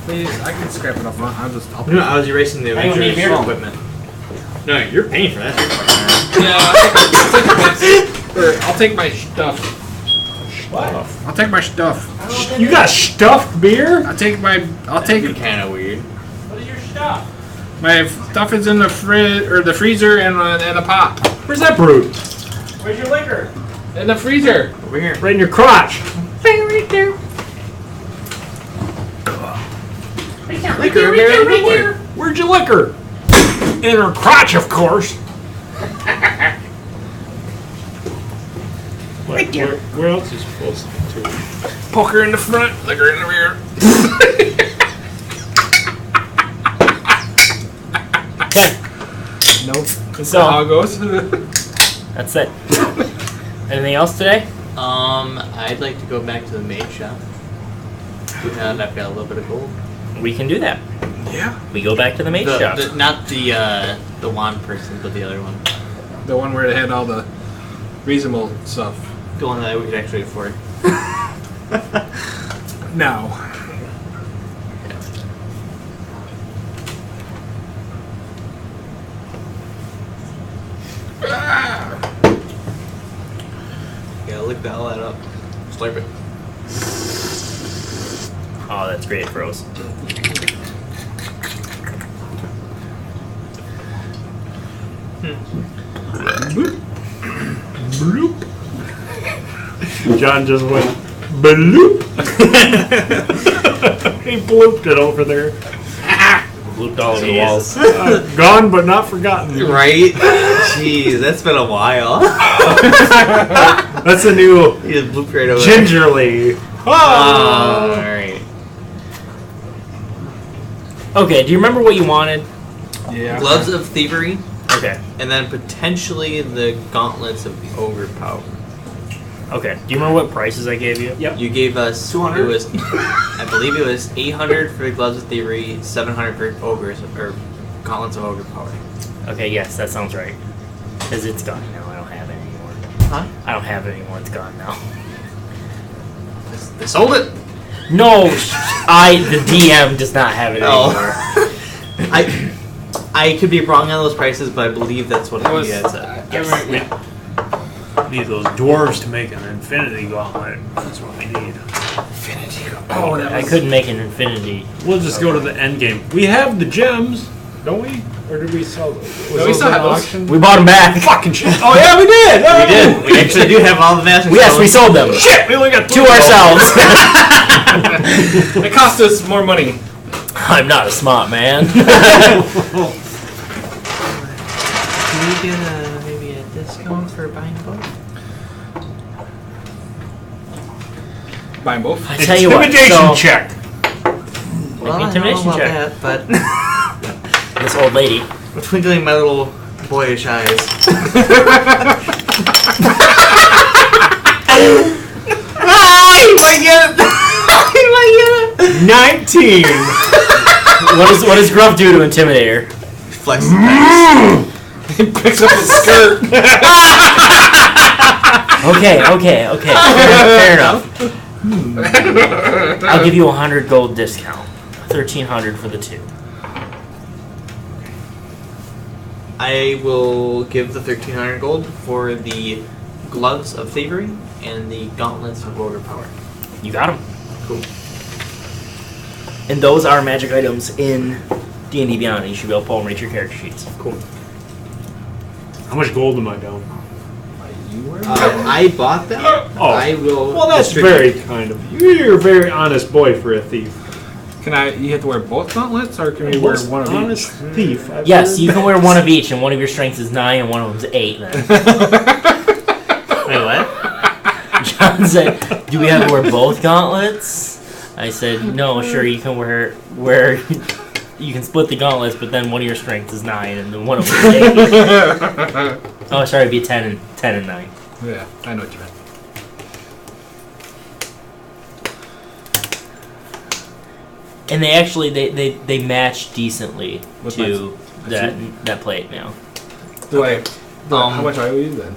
Please, I can scrap it off. I'll No, I was erasing the Hang on, original here. equipment. No, you're paying for that. I'll take my stuff. What? I'll take my stuff. You got stuffed beer? I'll take That'd be kind of weird. What is your stuff? my stuff is in the the freezer and a pot. Where's that brewed? Where's your liquor? In the freezer. Over here. Right in your crotch. Liquor, everywhere. Where'd you liquor? In her crotch, of course. Where else is supposed to be? Poker in the front, liquor in the rear. Okay, Nope. That's So- not how it goes. that's it. Anything else today? I'd like to go back to the maid shop. And I've got a little bit of gold. We can do that. Yeah. We go back to the maid shop. Not the wand person, but the other one. The one where they had all the reasonable stuff. The one that we could actually afford. No. Yeah, lick the hell that up. Slurp it. Oh, that's great, bros. Bloop. John just went bloop. He blooped it over there. Looped all over the walls. Gone but not forgotten. Right? Jeez, that's been a while. That's a new You just blooped right over gingerly. Oh. Alright. Okay, do you remember what you wanted? Yeah. Gloves of Thievery, Okay. and then potentially the Gauntlets of Ogre Power. Okay. Do you remember what prices I gave you? Yep. You gave us 200? It was, I believe it was 800 for the Gloves of Thievery, 700 for Ogres or Gauntlets of Ogre Power. Okay, yes, that sounds right. Because it's gone now. I don't have it anymore. Huh? I don't have it anymore. It's gone now. They sold it. No, the DM does not have it anymore. Oh. I could be wrong on those prices, but I believe that's what was- you had said. Yes. Need those dwarves to make an infinity gauntlet. That's what we need. Oh, that I was... couldn't make an infinity. We'll just go to the end game. We have the gems, don't we? Or did we sell them? No, we still have those. We bought them back. Fucking shit. Oh yeah, we did. We did. We actually do have all the masters. Yes, we sold them. Shit, we only got To ourselves. It cost us more money. I'm not a smart man. Can we get maybe a discount for buying both? Buying both. I tell you what. Intimidation So, check. Well, intimidation I don't know check. about that, This old lady. but twinkling my little boyish eyes. You might get it. You might get it. 19. What does Gruff do to intimidate her? Flex the dice. He picks up his skirt. Okay. Fair enough. I'll give you 100 gold discount. 1,300 for the two. I will give the 1,300 gold for the Gloves of Thievery and the Gauntlets of Ogre Power. You got them. Cool. And those are magic items in D&D Beyond. You should be able to pull them right to your character sheets. Cool. How much gold am I down? I bought them. Oh. I will. Well, that's distribute. very kind of you. You're a very honest boy for a thief. Can you have to wear both gauntlets, or can you wear one of honest each? thief. I've Yes, heard. you can wear one of each, and one of your strengths is 9 and one of them's 8 then. Wait, what? John said, do we have to wear both gauntlets? I said, no, sure, you can wear you can split the gauntlets, but then one of your strengths is 9 and then one of them is 8. Oh, sorry, it'd be 10 and 9. Yeah, I know what you meant. And they actually they match decently With to my- that plate now. How much are you then?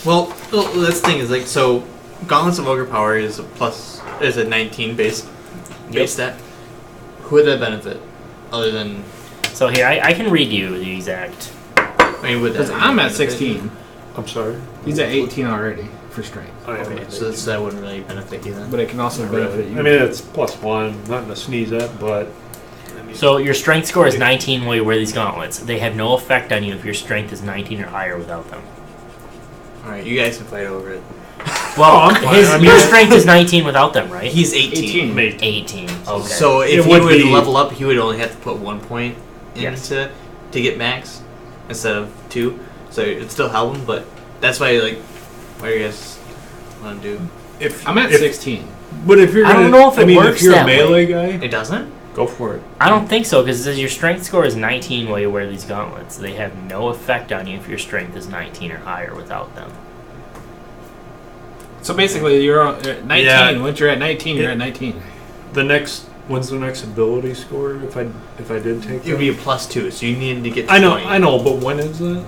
Well, this thing is like so. Gauntlets of Ogre Power is a 19 base stat. Who would that benefit? Other than So here, I can read you the exact. I mean, would that? Because I'm at benefit? 16. I'm sorry. He's at 18 already for strength. Oh, yeah, Okay, so that wouldn't really benefit you then. But it can also benefit you. I mean, it's +1. Nothing to sneeze at, but. I mean, So your strength score is 19 while you wear these gauntlets. They have no effect on you if your strength is 19 or higher without them. All right, you guys can fight over it. Well, I'm fine. I mean- your strength is 19 without them, right? He's 18. 18. 18. Okay. So if It he would would be- level up, he would only have to put 1 point Yes. into to get max instead of 2. So it'd still help him, but that's why what do you guys want to do? if I'm at if- 16. But if you're I don't gonna, know if it I mean, works if you're that a melee guy, It doesn't. Go for it. I don't think so, because your strength score is 19 while you wear these gauntlets. They have no effect on you if your strength is 19 or higher without them. So basically, you're at 19. Yeah. Once you're at 19, you're at 19. When's the next ability score? If I did take It would that? be a +2, so you needed to get to I know, 20. but when is that?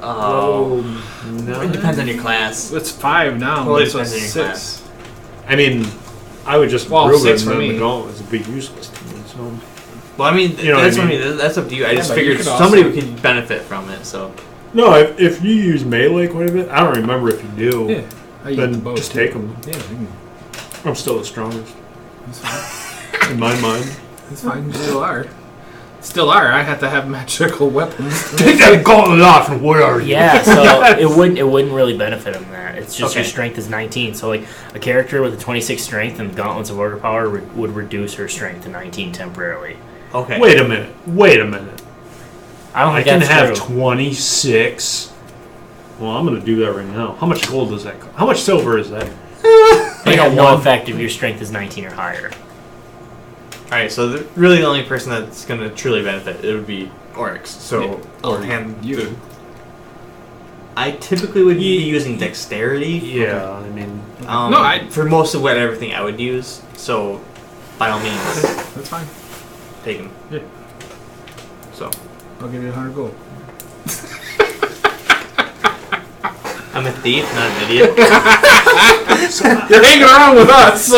Oh. No. It depends on your class. It's 5 now. Well, it so depends on your 6. I mean, I would just Well, brew 6 it for and then me. the gauntlets would be useless to me. So Well, I mean, You know what that's I what I mean? mean. That's up to you. I Yeah, just but you figured could somebody also- could benefit from it, so. no, if you use melee quite a bit, I don't remember if you do. Yeah. I use the Then bow just too. take them. Yeah, I'm still the strongest that's fine. in my mind. That's fine. You still are. Still are. I have to have magical weapons. Take that gauntlet off, and what are you? Yeah, so it wouldn't really benefit him that. It's just your Okay. strength is 19. So like a character with a 26 strength and gauntlets of order power would reduce her strength to 19 temporarily. Okay. Wait a minute. I don't I think can that's have true. 26. Well, I'm going to do that right now. How much gold does that cost? How much silver is that? They have no effect if your strength is 19 or higher. Alright, so really the only person that's going to truly benefit, it would be Oryx. So, Yeah. or hand you. food. I typically would be using dexterity. Yeah, I mean, No, for most of everything I would use. So, by all means, That's fine. take them. Yeah. So, I'll give you 100 gold. I'm a thief, not an idiot. You're hanging around with us,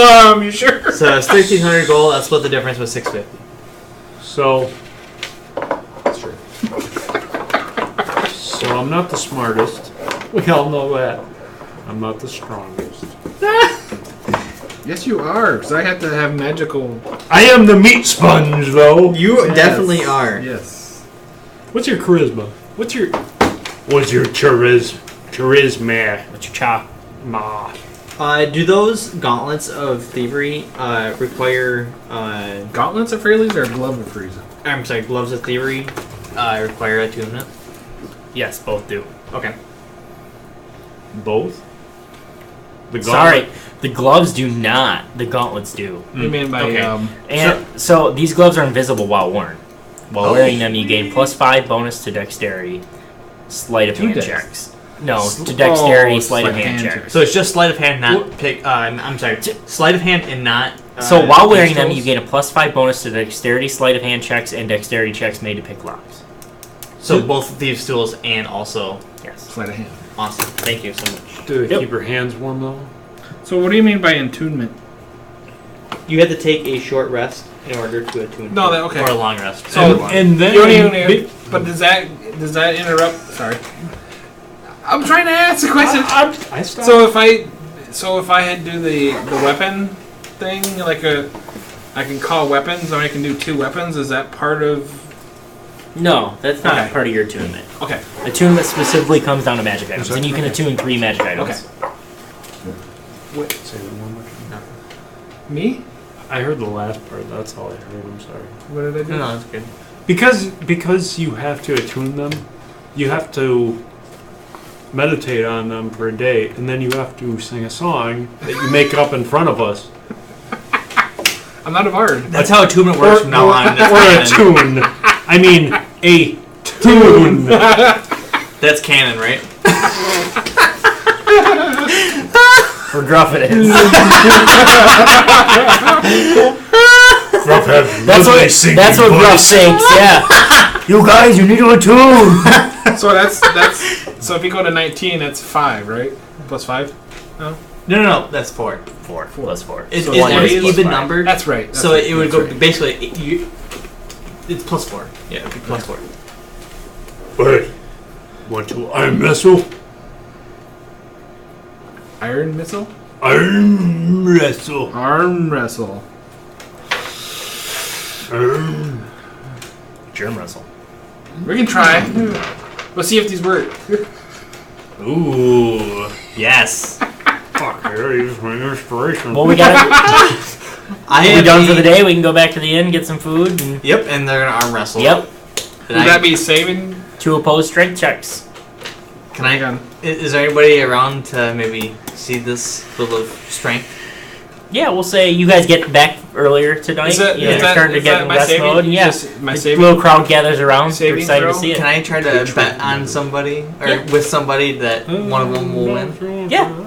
you sure? So it's 1,300 gold. I'll split the difference with 650. so. So I'm not the smartest. We all know that. I'm not the strongest. Yes, you are, because I have to have magical... I am the meat sponge, though. You Yes. definitely are. Yes. What's your charisma? What's your charisma? What's your chop? Ma. Do those gauntlets of thievery require? Gauntlets of freeze or glove of freeze? I'm sorry, gloves of thievery require attunement. Yes, both do. Okay. Both? The Sorry, the gloves do not. The gauntlets do. What do you mean by... Okay. And so these gloves are invisible while worn. While wearing them, you gain +5 bonus to dexterity, sleight of Two hand dex. checks. No, to dexterity, Oh, sleight of hand checks. checks. So it's just sleight of hand, not pick. I'm sorry, sleight of hand and not. So while wearing them, pistols? you gain a +5 bonus to dexterity, sleight of hand checks, and dexterity checks made to pick locks. So both thieves' tools and also. Yes. Sleight of hand. Awesome. Thank you so much. Do they Yep. keep your hands warm, though? So what do you mean by attunement? You had to take a short rest in order to attune. No, that- okay. Or a long rest. So- And then... You don't even... But does that interrupt... Sorry. I'm trying to ask a question. I stopped. So if I had to do the weapon thing, like I can call weapons, or I can do 2 weapons. Is that part of? No, that's not Okay. part of your attunement. Okay. Attunement specifically comes down to magic items, that and you can attune 3 magic items. Okay. Wait, say that one more time. Me? I heard the last part. That's all I heard. I'm sorry. What did I do? No, that's good. Because you have to attune them, you have to meditate on them for a day, and then you have to sing a song that you make up in front of us. I'm not a bard. That's how attunement works from now on. That's Or a canon. tune. I mean, a tune. That's canon, right? For Gruff it is. That's what Gruff thinks, yeah. You guys, you need to attune. So that's so if you go to 19, that's 5, right? Plus 5. No. That's 4. 4 plus 4. It's, So it's one is even plus 5. numbered. That's right. So it would go Right. basically. It's plus 4. Yeah, it'd be plus 4. Wait. Want to iron missile? Iron missile. Iron wrestle. Arm wrestle. Germ wrestle. We can try. Let's see if these work. Ooh. Yes. Fuck, here, use my inspiration. Well, we got I we am done for the day. We can go back to the inn, get some food. And, Yep, and they're gonna arm wrestle. yep. Would that be saving? 2 opposed strength checks. Can I? Hang on. Is there anybody around to maybe see this little of strength? Yeah, we'll say you guys get back earlier tonight. Starting to get in rest mode. Yeah, Just my the saving. little crowd gathers around. They're Saving excited to throw? see it. Can I try to bet on somebody or Yeah. with somebody that one of them will win? Yeah.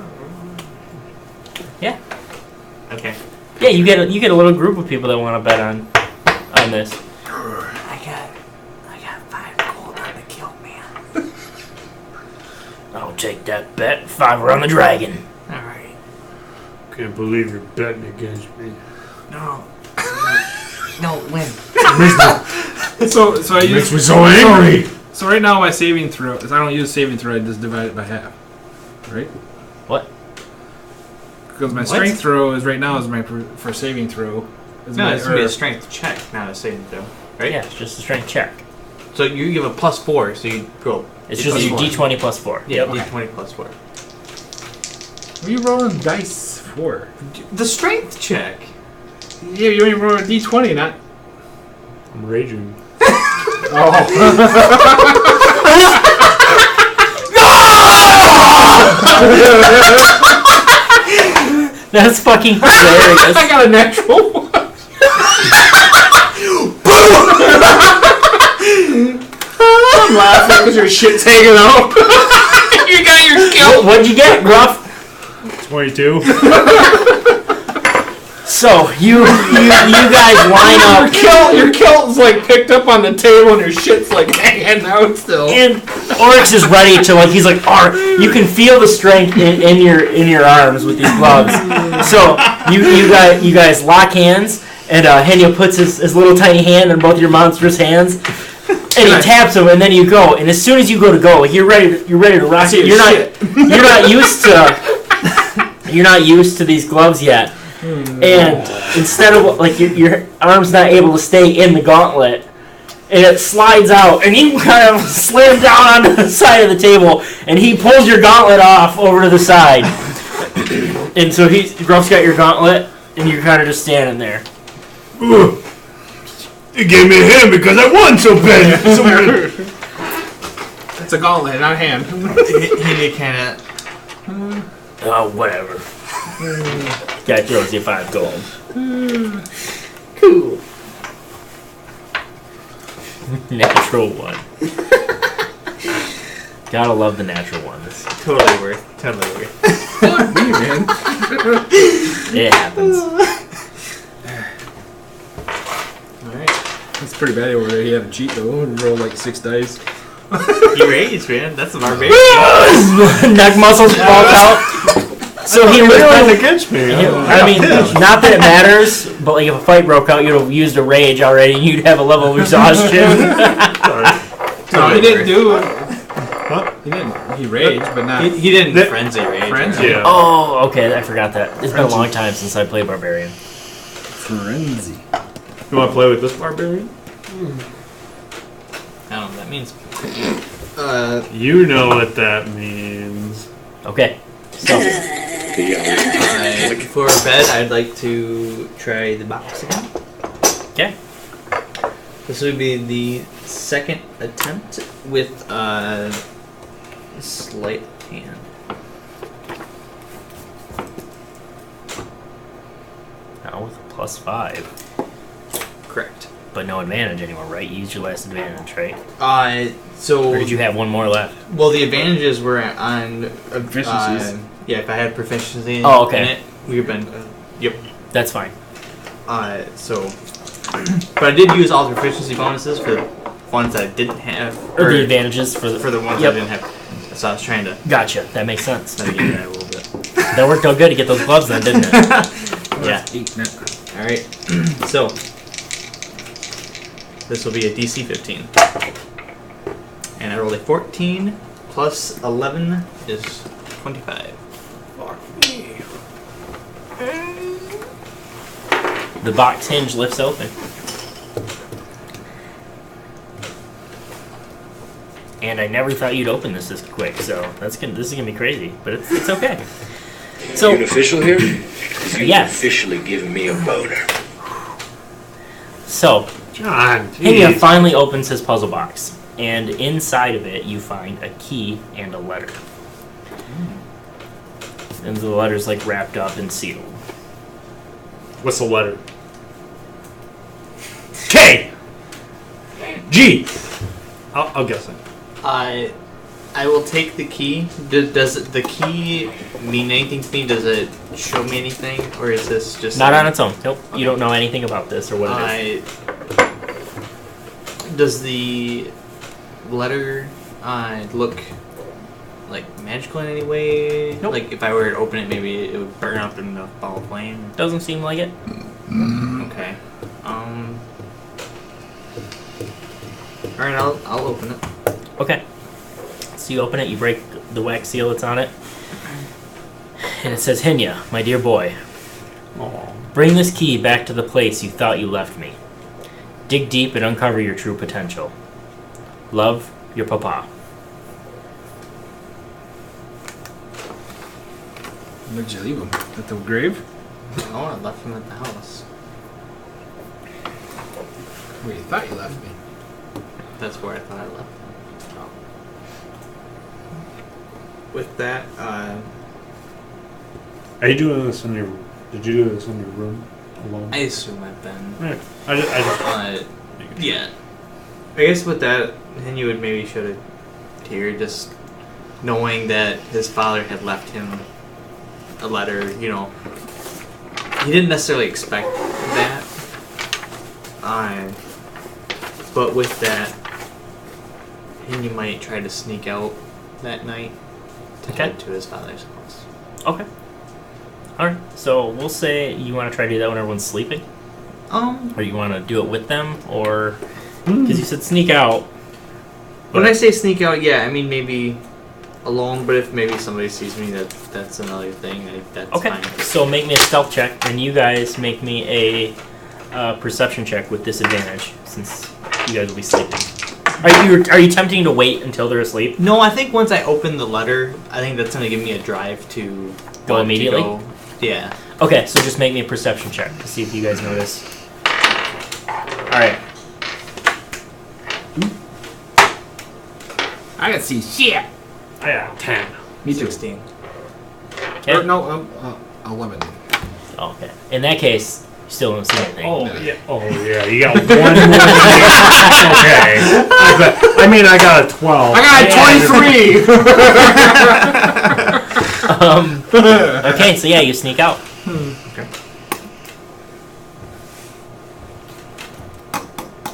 Okay. Yeah, you get a little group of people that want to bet on this. I got 5 gold on the kill man. I'll take that bet. 5 on the dragon. All right. Can't believe you're betting against me. No. No, win. So I Makes use. me so angry. So right now my saving throw is I don't use saving throw. I just divide it by half. Right. What? Because my strength throw is right now is my for saving throw. Is No, my, it's gonna be a strength check, not a saving throw, right? Yeah, it's just a strength check. So you give a +4, so you go. It's just your D20 plus 4. Yeah, Yep. D20 +4. What are you rolling dice for? The strength check. Yeah, you only roll a D20, not. I'm raging. That's fucking hilarious. I got a natural one. I'm laughing because your shit's hanging out. You got your kill. What'd you get, Gruff? 22. So you guys line up, Your kilt's like picked up on the table and your shit's like hanging out still. and Oryx is ready to you can feel the strength in your arms with these gloves. So you guys lock hands, and Henya puts his little tiny hand in both your monstrous hands, and he taps them, and then you go. And as soon as you go to go, you're ready to rock it. You're not used to these gloves yet. And instead of your arm's not able to stay in the gauntlet, and it slides out, and you kind of slam down onto the side of the table, and he pulls your gauntlet off over to the side. And so Gruff's got your gauntlet, and you're kind of just standing there. You gave me a hand because I won so bad. It's a gauntlet, not a hand. He kind of. Oh, whatever. Guy throws you 5 gold. Cool. Natural 1. Gotta love the natural ones. Totally worth. Fuck me, man. It happens. Alright. That's pretty bad over there. He had a cheat though and roll like 6 dice. You raised, man. That's a barbarian. Neck muscles fall out. So he literally against me. I mean, not that it matters, but if a fight broke out, you'd have used a rage already, and you'd have a level of exhaustion. No, he didn't do it. He didn't. He raged, but not. He didn't frenzy rage. Frenzy? Yeah. Oh, okay, I forgot that. It's been a long time since I played Barbarian. Frenzy. You want to play with this barbarian? I don't know what that means. You know what that means. Okay, so For bed, I'd like to try the box again. okay, This would be the second attempt with sleight of hand. now with a +5, Correct. but no advantage anymore, right? You used your last advantage, right? So Or did you have one more left? well, the advantages were on Proficiencies. yeah, if I had proficiency Oh, okay. in it, we would have been. Yep. That's fine. So, but I did use all the proficiency bonuses for the ones that I didn't have, Or the advantages for the ones Yep. I didn't have. So I was trying to Gotcha. That makes sense. navigate that a little bit. That worked out good to get those gloves then, didn't it? Yeah. All right. So this will be a DC 15, and I rolled a 14 plus 11 is 25. The box hinge lifts open. And I never thought you'd open this quick, so this is gonna be crazy, but it's okay. So You an official here? 'Cause you've Yes. officially given me a boner. so John, Hinya geez. finally opens his puzzle box, and inside of it you find a key and a letter. And the letter's wrapped up and sealed. What's the letter? K! G! I'll guess it. I will take the key. Does the key mean anything to me? Does it show me anything? Or is this just... Not on its own. Nope. You don't know anything about this or what it is. Does the letter look like magical in any way? Nope. Like if I were to open it, maybe it would burn up in a ball of flame? Doesn't seem like it. Okay. Alright, I'll open it. Okay. So you open it, you break the wax seal that's on it. And it says, Hinya, my dear boy. Oh. Bring this key back to the place you thought you left me. Dig deep and uncover your true potential. Love, your papa. Where'd you leave him? At the grave? Oh, I left him at the house. Where you thought you left me? That's where I thought I left him. With that, Are you doing this in your... Did you do this in your room alone? I assume I've been. Yeah. I just... Yeah. I guess with that, then you would maybe shed a tear just knowing that his father had left him a letter, you know. He didn't necessarily expect that. But with that, then you might try to sneak out that night to head to his father's house. Okay. Alright, so we'll say you want to try to do that when everyone's sleeping? Or you want to do it with them? Or... Because you said sneak out. When I say sneak out, yeah, I mean maybe alone, but if maybe somebody sees me, that's another thing. That's Okay, fine. so make me a stealth check, and you guys make me a perception check with disadvantage, since you guys will be sleeping. Are you attempting to wait until they're asleep? No, I think once I open the letter, I think that's going to give me a drive to... Go want to immediately? go. Yeah. Okay, so just make me a perception check to see if you guys notice. Alright. I gotta see shit! I got 10. Me too. 16. Okay. Or no, 11. Oh, okay. In that case, you still don't see anything. Oh, yeah. Oh, yeah. You got one more than me. Okay. I mean, I got a 12. I got 23! Okay, so yeah, you sneak out. Okay.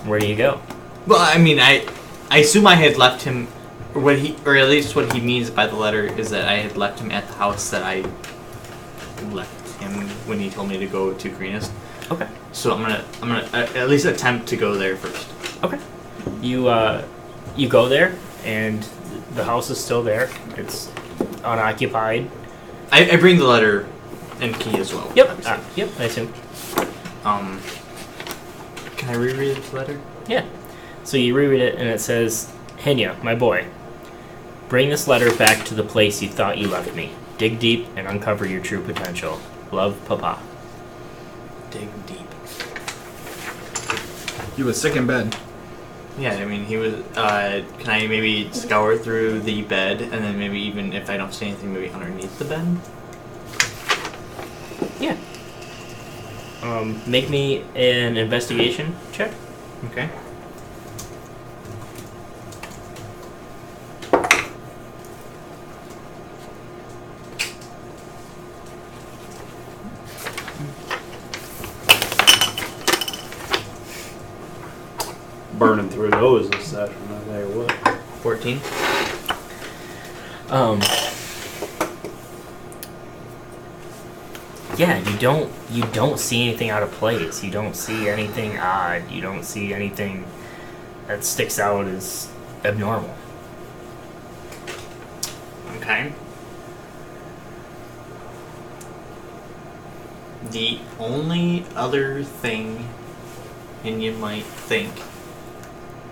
Where do you go? Well, I mean, I assume I had left him... or at least what he means by the letter is that I had left him at the house that I left him when he told me to go to Greenest. Okay. So I'm gonna at least attempt to go there first. Okay. You go there, and the house is still there. It's unoccupied. I bring the letter and key as well. Yep. obviously. Yep. I assume. Can I reread the letter? Yeah. So you reread it, and it says, Hinya, my boy, bring this letter back to the place you thought you left me. Dig deep and uncover your true potential. Love, Papa. Dig deep. You was sick in bed. Yeah, I mean, he was. Can I maybe scour through the bed, and then maybe even if I don't see anything, maybe underneath the bed? Yeah. Make me an investigation check. Okay. Burning through those this session, I tell you what. 14. Yeah, you don't see anything out of place. You don't see anything odd. You don't see anything that sticks out as abnormal. Okay. The only other thing, and you might think,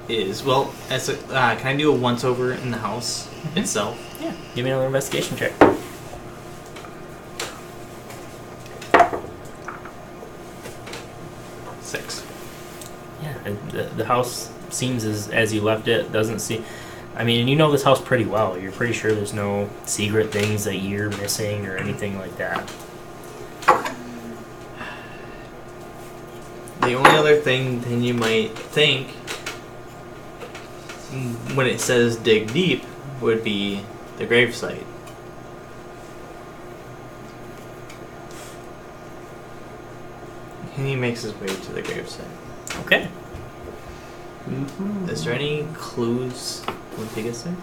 is, well, as a, can I do a once over in the house itself? Yeah. Give me another investigation check. Yeah, and the house seems as you left it. Doesn't see. I mean, and you know this house pretty well. You're pretty sure there's no secret things that you're missing or anything like that. The only other thing then you might think when it says dig deep would be the gravesite. And he makes his way to the gravesite. Okay. Is there any clues when he gets there?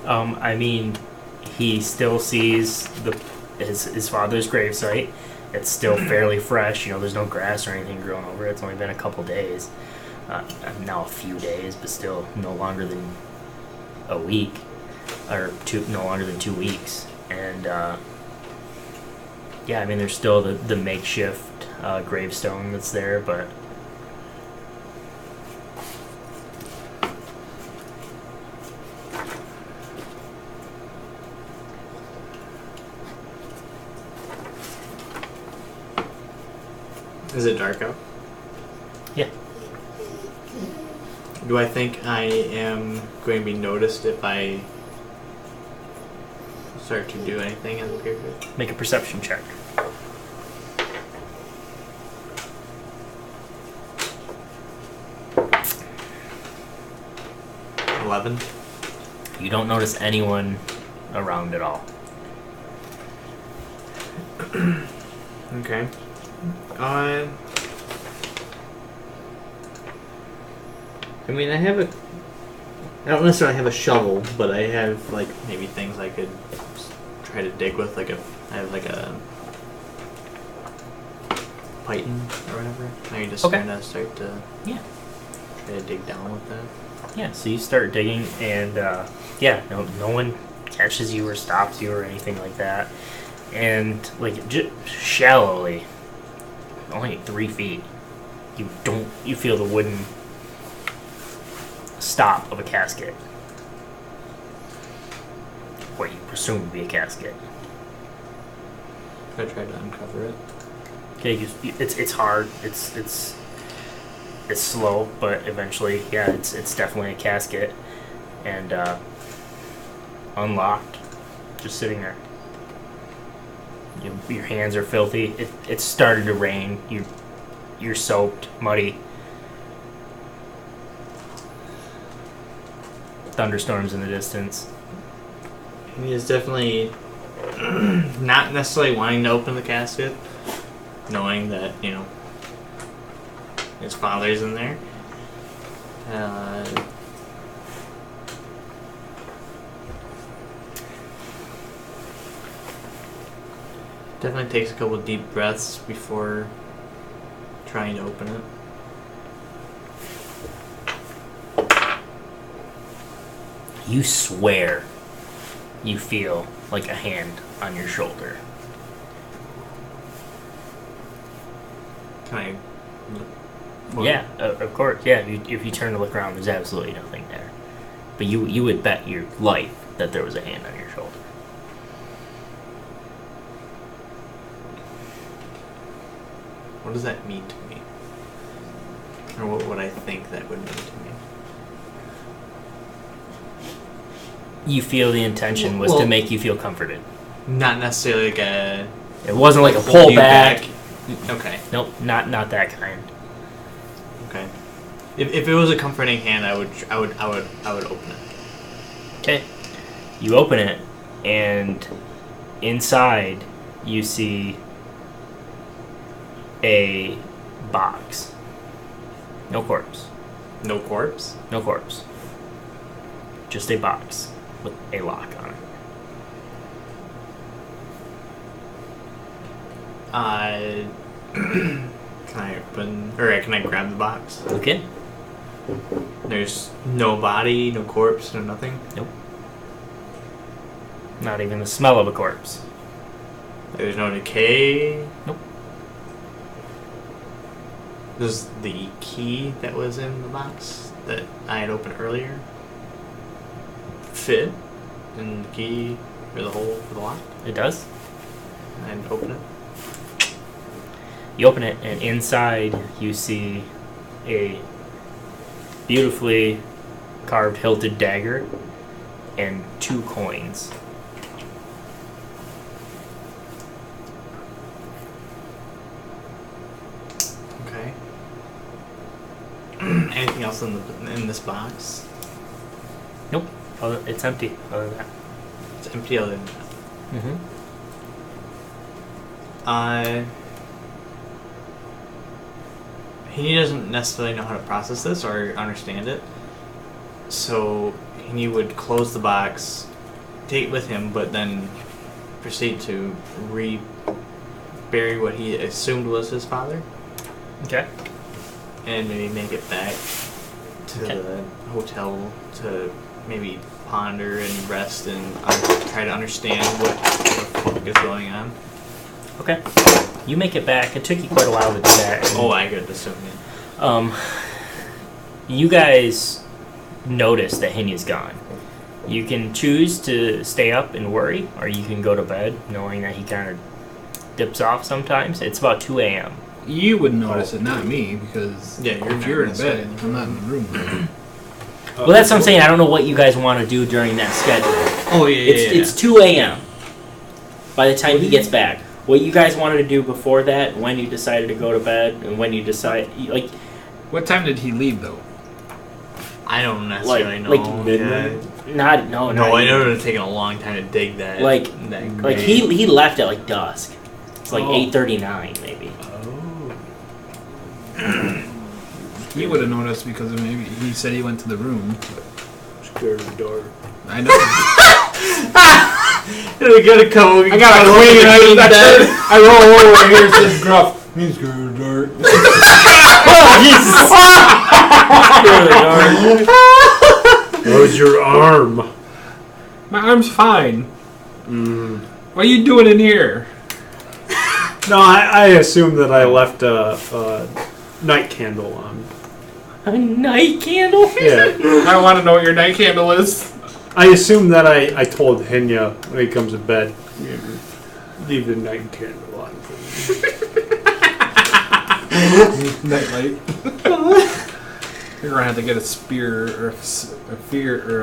I mean, he still sees his father's gravesite. It's still fairly fresh. You know, there's no grass or anything growing over it. It's only been a couple days. Now a few days, but still no longer than a week. Or no longer than 2 weeks. And, yeah, I mean, there's still the makeshift gravestone that's there, but... Is it dark out? Yeah. Do I think I am going to be noticed if I start to do anything in the graveyard? Make a perception check. You don't notice anyone around at all. Okay. I mean, I don't necessarily have a shovel, but I have like maybe things I could try to dig with. I have like a python or whatever. I can just Okay. kind of start to Yeah. try to dig down with that. Yeah, so you start digging, and no one catches you or stops you or anything like that. And like just shallowly, only 3 feet, you feel the wooden stop of a casket. What you presume to be a casket. I tried to uncover it. Okay, it's hard. It's slow, but eventually, yeah, it's definitely a casket, and unlocked, just sitting there. Your hands are filthy. It's started to rain. You're soaked, muddy. Thunderstorms in the distance. He is definitely not necessarily wanting to open the casket, knowing that, his father's in there. Definitely takes a couple deep breaths before trying to open it. You swear you feel like a hand on your shoulder. Can I look? Yeah, of course. Yeah, if you turn to look around, there's absolutely nothing there. But you would bet your life that there was a hand on your shoulder. What does that mean to me? Or what would I think that would mean to me? You feel the intention was to Well- make you feel comforted. Not necessarily like a It wasn't like a hold you pullback. Okay. Nope, not that kind. Okay. If it was a comforting hand, I would open it. Okay. You open it, and inside you see a box. No corpse. No corpse. No corpse. Just a box with a lock on it. Can I open, or can I grab the box? Okay. There's no body, no corpse, no nothing. Nope. Not even the smell of a corpse. There's no decay. Nope. Does the key that was in the box that I had opened earlier fit in the key or the hole for the lock? It does. And open it. You open it, and inside you see a beautifully carved hilted dagger and 2 coins. Okay. Anything else in this box? Nope. It's empty. Other than that. It's empty other than that. Mm-hmm. He doesn't necessarily know how to process this or understand it. So he would close the box, take it with him, but then proceed to bury what he assumed was his father. Okay. And maybe make it back to the hotel to maybe ponder and rest and try to understand what the fuck is going on. Okay. You make it back. It took you quite a while to do that. Oh, I could assume it. You guys notice that Hinya's gone. You can choose to stay up and worry, or you can go to bed knowing that he kind of dips off sometimes. It's about 2 a.m. You would notice it, not me, because Yeah, you're if not you're in gonna bed, say I'm not in the room. Well, that's what I'm saying. I don't know what you guys want to do during that schedule. Oh, yeah, It's 2 a.m. by the time he gets back. What you guys wanted to do before that, when you decided to go to bed, and when you decide, like, What time did he leave, though? I don't necessarily know. like midnight? not no. No, not I know it even. would have taken a long time to dig that. Like grave. he left at like dusk. It's like Oh. 8:39 maybe. He would have noticed because maybe he said he went to the room. Scared of the dark. I know. We gotta come. I got a queen. I roll over here. It says Gruff. He's scared of the dark. How's your arm? My arm's fine. Mm. What are you doing in here? No, I assume that I left a night candle on. A night candle? Yeah. I want to know what your night candle is. I assume that I told Hinya when he comes to bed, leave the night candle on for me. Nightlight. You're gonna have to get a spear or a sphere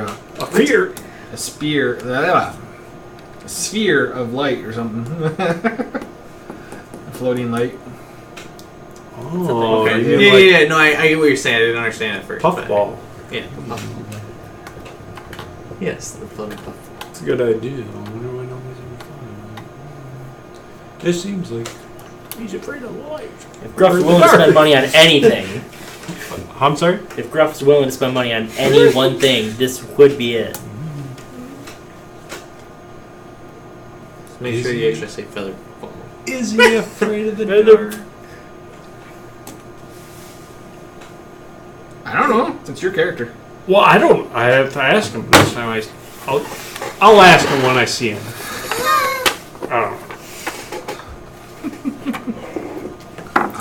of light or something. A floating light. Oh, Okay. you mean Yeah, like yeah. No, I get what you're saying. I didn't understand at first. but- puffball. Yeah, the puffball. Yes, the floating puffball. It's a good idea. I wonder when nobody's gonna find it. It seems like he's afraid of light. If Gruff's willing to spend money on anything, I'm sorry? if Gruff's willing to spend money on any one thing, this would be it. Make sure you actually say feather fall. Is he afraid of the dark? I don't know. It's your character. Well, I don't. I have to ask him next time. I'll ask him when I see him. I don't know.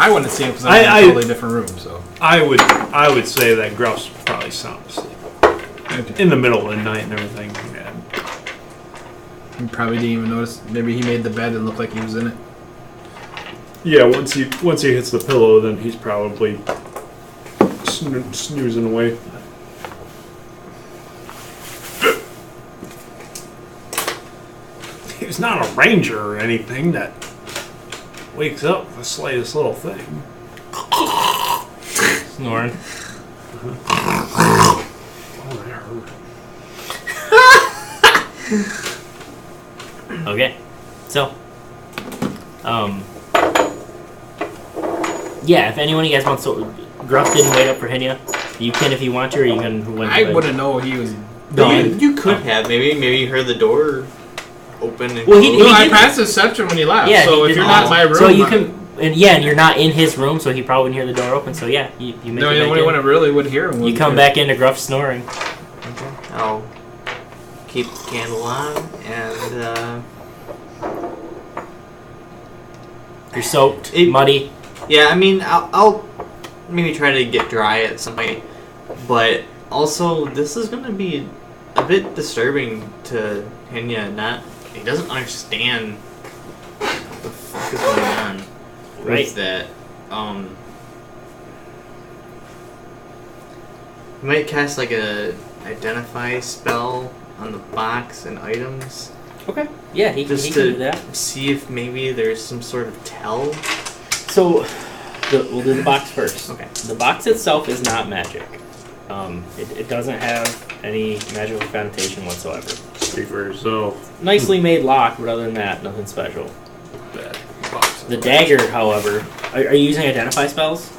I wouldn't see him because I'm in a totally different room. So I would say that Gruff's probably sound asleep in the middle of the night and everything. Yeah. he probably didn't even notice. Maybe he made the bed and looked like he was in it. Yeah. Once he hits the pillow, then he's probably snoozing away. He's not a ranger or anything that wakes up with the slightest little thing. Snoring. Oh, that hurt. Okay. So, yeah, if anyone of you guys wants to, Gruff didn't wait up for Hinya. You can if you want to, or you can. I wouldn't know he was. You could have maybe you heard the door open. And Well, he No, I did- passed deception when he left. Yeah, so he if did- you're not in my room, So you can, and you're not in his room, so he probably wouldn't hear the door open. So yeah, you make No, it the back only in. one that really would hear him. You come back into Gruff snoring. I'll keep the candle on and You're soaked, It- muddy. yeah. I mean, I'll maybe try to get dry at some point, but also this is gonna be a bit disturbing to Hinya. He doesn't understand what the fuck is going on. Right. With that. You might cast like a identify spell on the box and items. Okay. Yeah, he Just can to do that. see if maybe there's some sort of tell. So, We'll do the box first. Okay. The box itself is not magic. It doesn't have any magical connotation whatsoever. Speak for yourself. Nicely made lock, but other than that, nothing special. The dagger, however, are you using identify spells?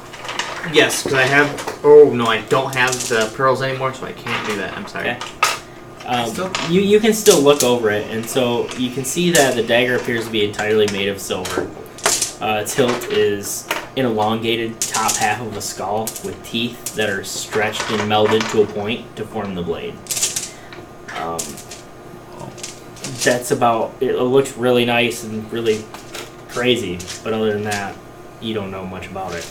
Yes, because I have. Oh no, I don't have the pearls anymore, so I can't do that. I'm sorry. Okay. You can still look over it, and so you can see that the dagger appears to be entirely made of silver. Its hilt is an elongated top half of a skull with teeth that are stretched and melded to a point to form the blade. That's about it. It looks really nice and really crazy, but other than that, you don't know much about it.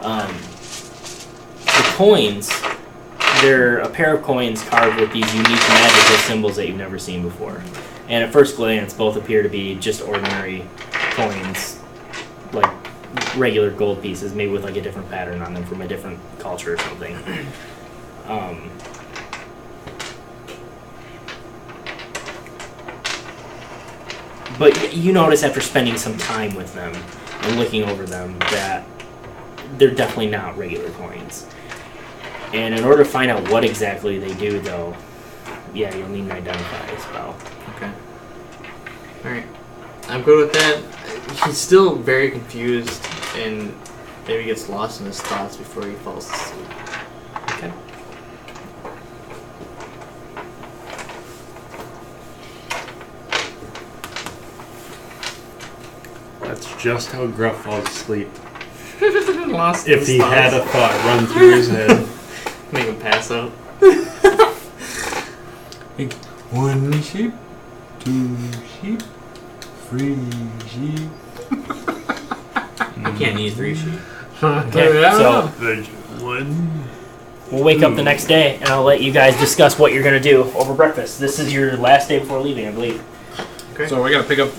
The coins, they're a pair of coins carved with these unique magical symbols that you've never seen before. And at first glance, both appear to be just ordinary coins, like regular gold pieces, maybe with like a different pattern on them from a different culture or something. But you notice after spending some time with them and looking over them that they're definitely not regular coins. And in order to find out what exactly they do, though, yeah, you'll need an identify spell. Okay. Alright. I'm good with that. He's still very confused and maybe gets lost in his thoughts before he falls asleep. Okay. That's just how Gruff falls asleep. Lost in If his he thoughts. had a thought run through his head. Make him pass out. One sheep, two sheep, three sheep. I can't use 3 sheep. Okay, so we'll wake up the next day, and I'll let you guys discuss what you're going to do over breakfast. This is your last day before leaving, I believe. Okay. So we gotta pick up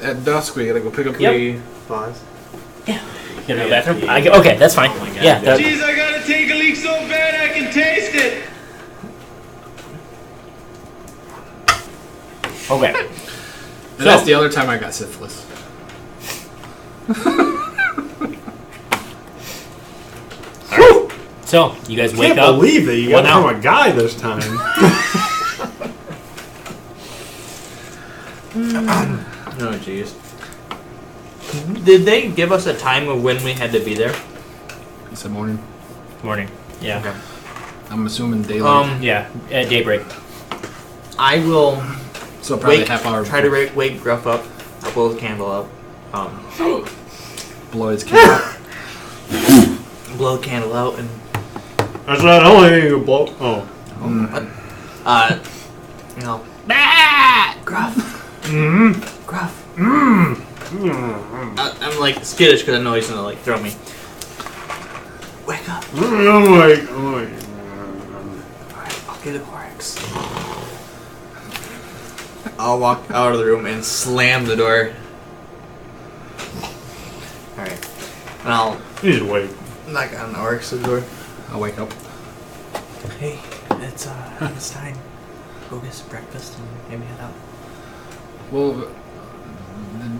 at dusk. We gotta go pick up Yep. the. Pause. You gonna go to the bathroom? Okay, that's fine. Oh my God. Yeah. That, Jeez, I gotta take a leak so bad I can taste it. okay. And that's the other time I got syphilis. So, you guys wake Can't up. believe that you What got now? from a guy this time. Oh, jeez. Did they give us a time of when we had to be there? He said morning. Morning. Yeah. Okay. I'm assuming daylight. Yeah, at daybreak. I will So probably wake, half hour. try to wake Gruff up. I'll blow the candle up. blow his candle. Blow the candle out and That's not the only thing you can blow. Oh. you know, bah! Gruff. Gruff. I'm like skittish because I know he's gonna like throw me. Wake up. Alright, Alright, I'll get it, Oryx. I'll walk out of the room and slam the door. Alright. And I'll He's wait. knock on Oryx's door. I'll wake up. Hey, it's time. Go get some breakfast and maybe head out. Well,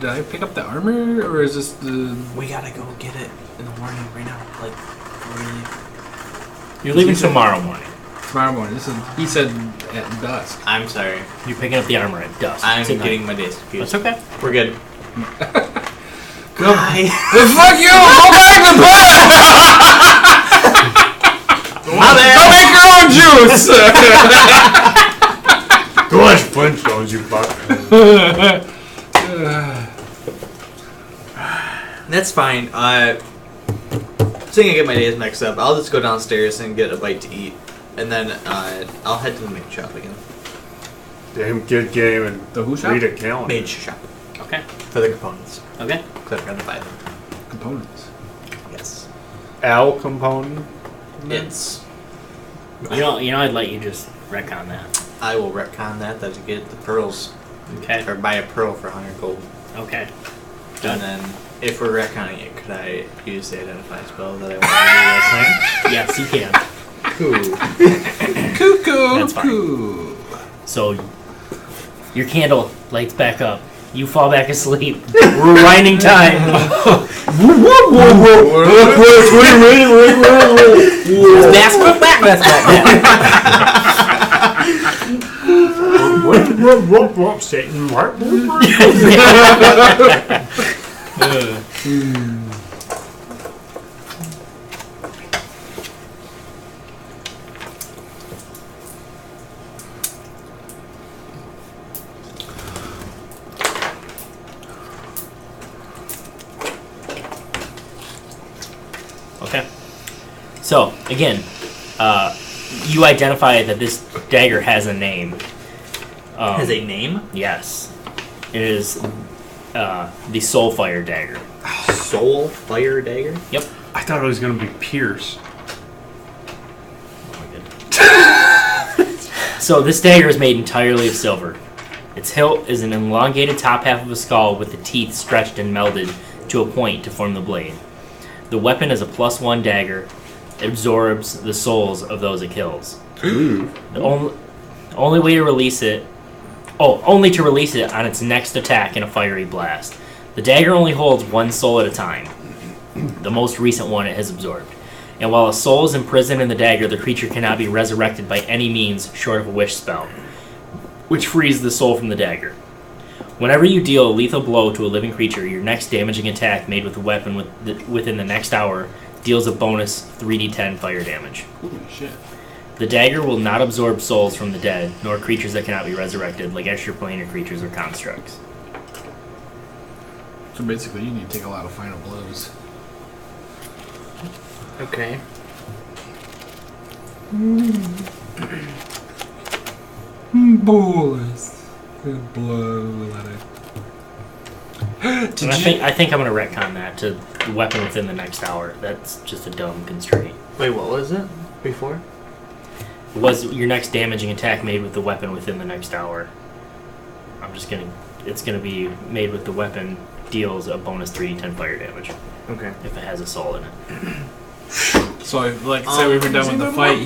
did I pick up the armor or is this the? We gotta go get it in the morning right now. Like, really. You're leaving tomorrow morning. Tomorrow morning. This is. He said at dusk. I'm sorry. You're picking up the armor at dusk. I'm tonight. getting my days confused. That's okay. We're good. Bye. Fuck you! Go back to bed! Go make your own juice! Go watch Flintstones, you fuck. That's fine. Seeing I get my days mixed up, I'll just go downstairs and get a bite to eat, and then I'll head to the mage shop again. Damn good game and The who shop? read a calendar. Mage shop Okay. for the components. Okay. Because I'm gonna buy them. Components. Yes. Al component. It's. You know, I'd let you just retcon that. I will retcon that to get the pearls, Okay. or buy a pearl for 100 gold. Okay. And then, if we're retconning it, could I use the identify spell that I wanted Yes, you can. to do last night? Cuckoo! That's fine. Cuckoo. So, your candle lights back up, You fall back asleep. Rewinding time. Satan. Okay. So, again, you identify that this dagger has a name. Has a name? Yes. It is the Soulfire Dagger. Soul Fire Dagger? Yep. I thought it was going to be Pierce. So this dagger is made entirely of silver. Its hilt is an elongated top half of a skull with the teeth stretched and melded to a point to form the blade. The weapon is a +1 dagger. It absorbs the souls of those it kills. The only way to release it... only to release it on its next attack in a fiery blast. The dagger only holds one soul at a time. The most recent one it has absorbed. And while a soul is imprisoned in the dagger, the creature cannot be resurrected by any means short of a wish spell, which frees the soul from the dagger. Whenever you deal a lethal blow to a living creature, your next damaging attack made with the weapon within the next hour deals a bonus 3d10 fire damage. Holy shit. The dagger will not absorb souls from the dead, nor creatures that cannot be resurrected, like extraplanar creatures or constructs. So basically, you need to take a lot of final blows. Okay. Bullets. Good blow. I think I'm going to retcon that to the weapon within the next hour. That's just a dumb constraint. Wait, what was it before? Was your next damaging attack made with the weapon within the next hour? It's gonna be made with the weapon deals a bonus 3d10 fire damage. Okay. If it has a soul in it. So, like, say we were done with the fight,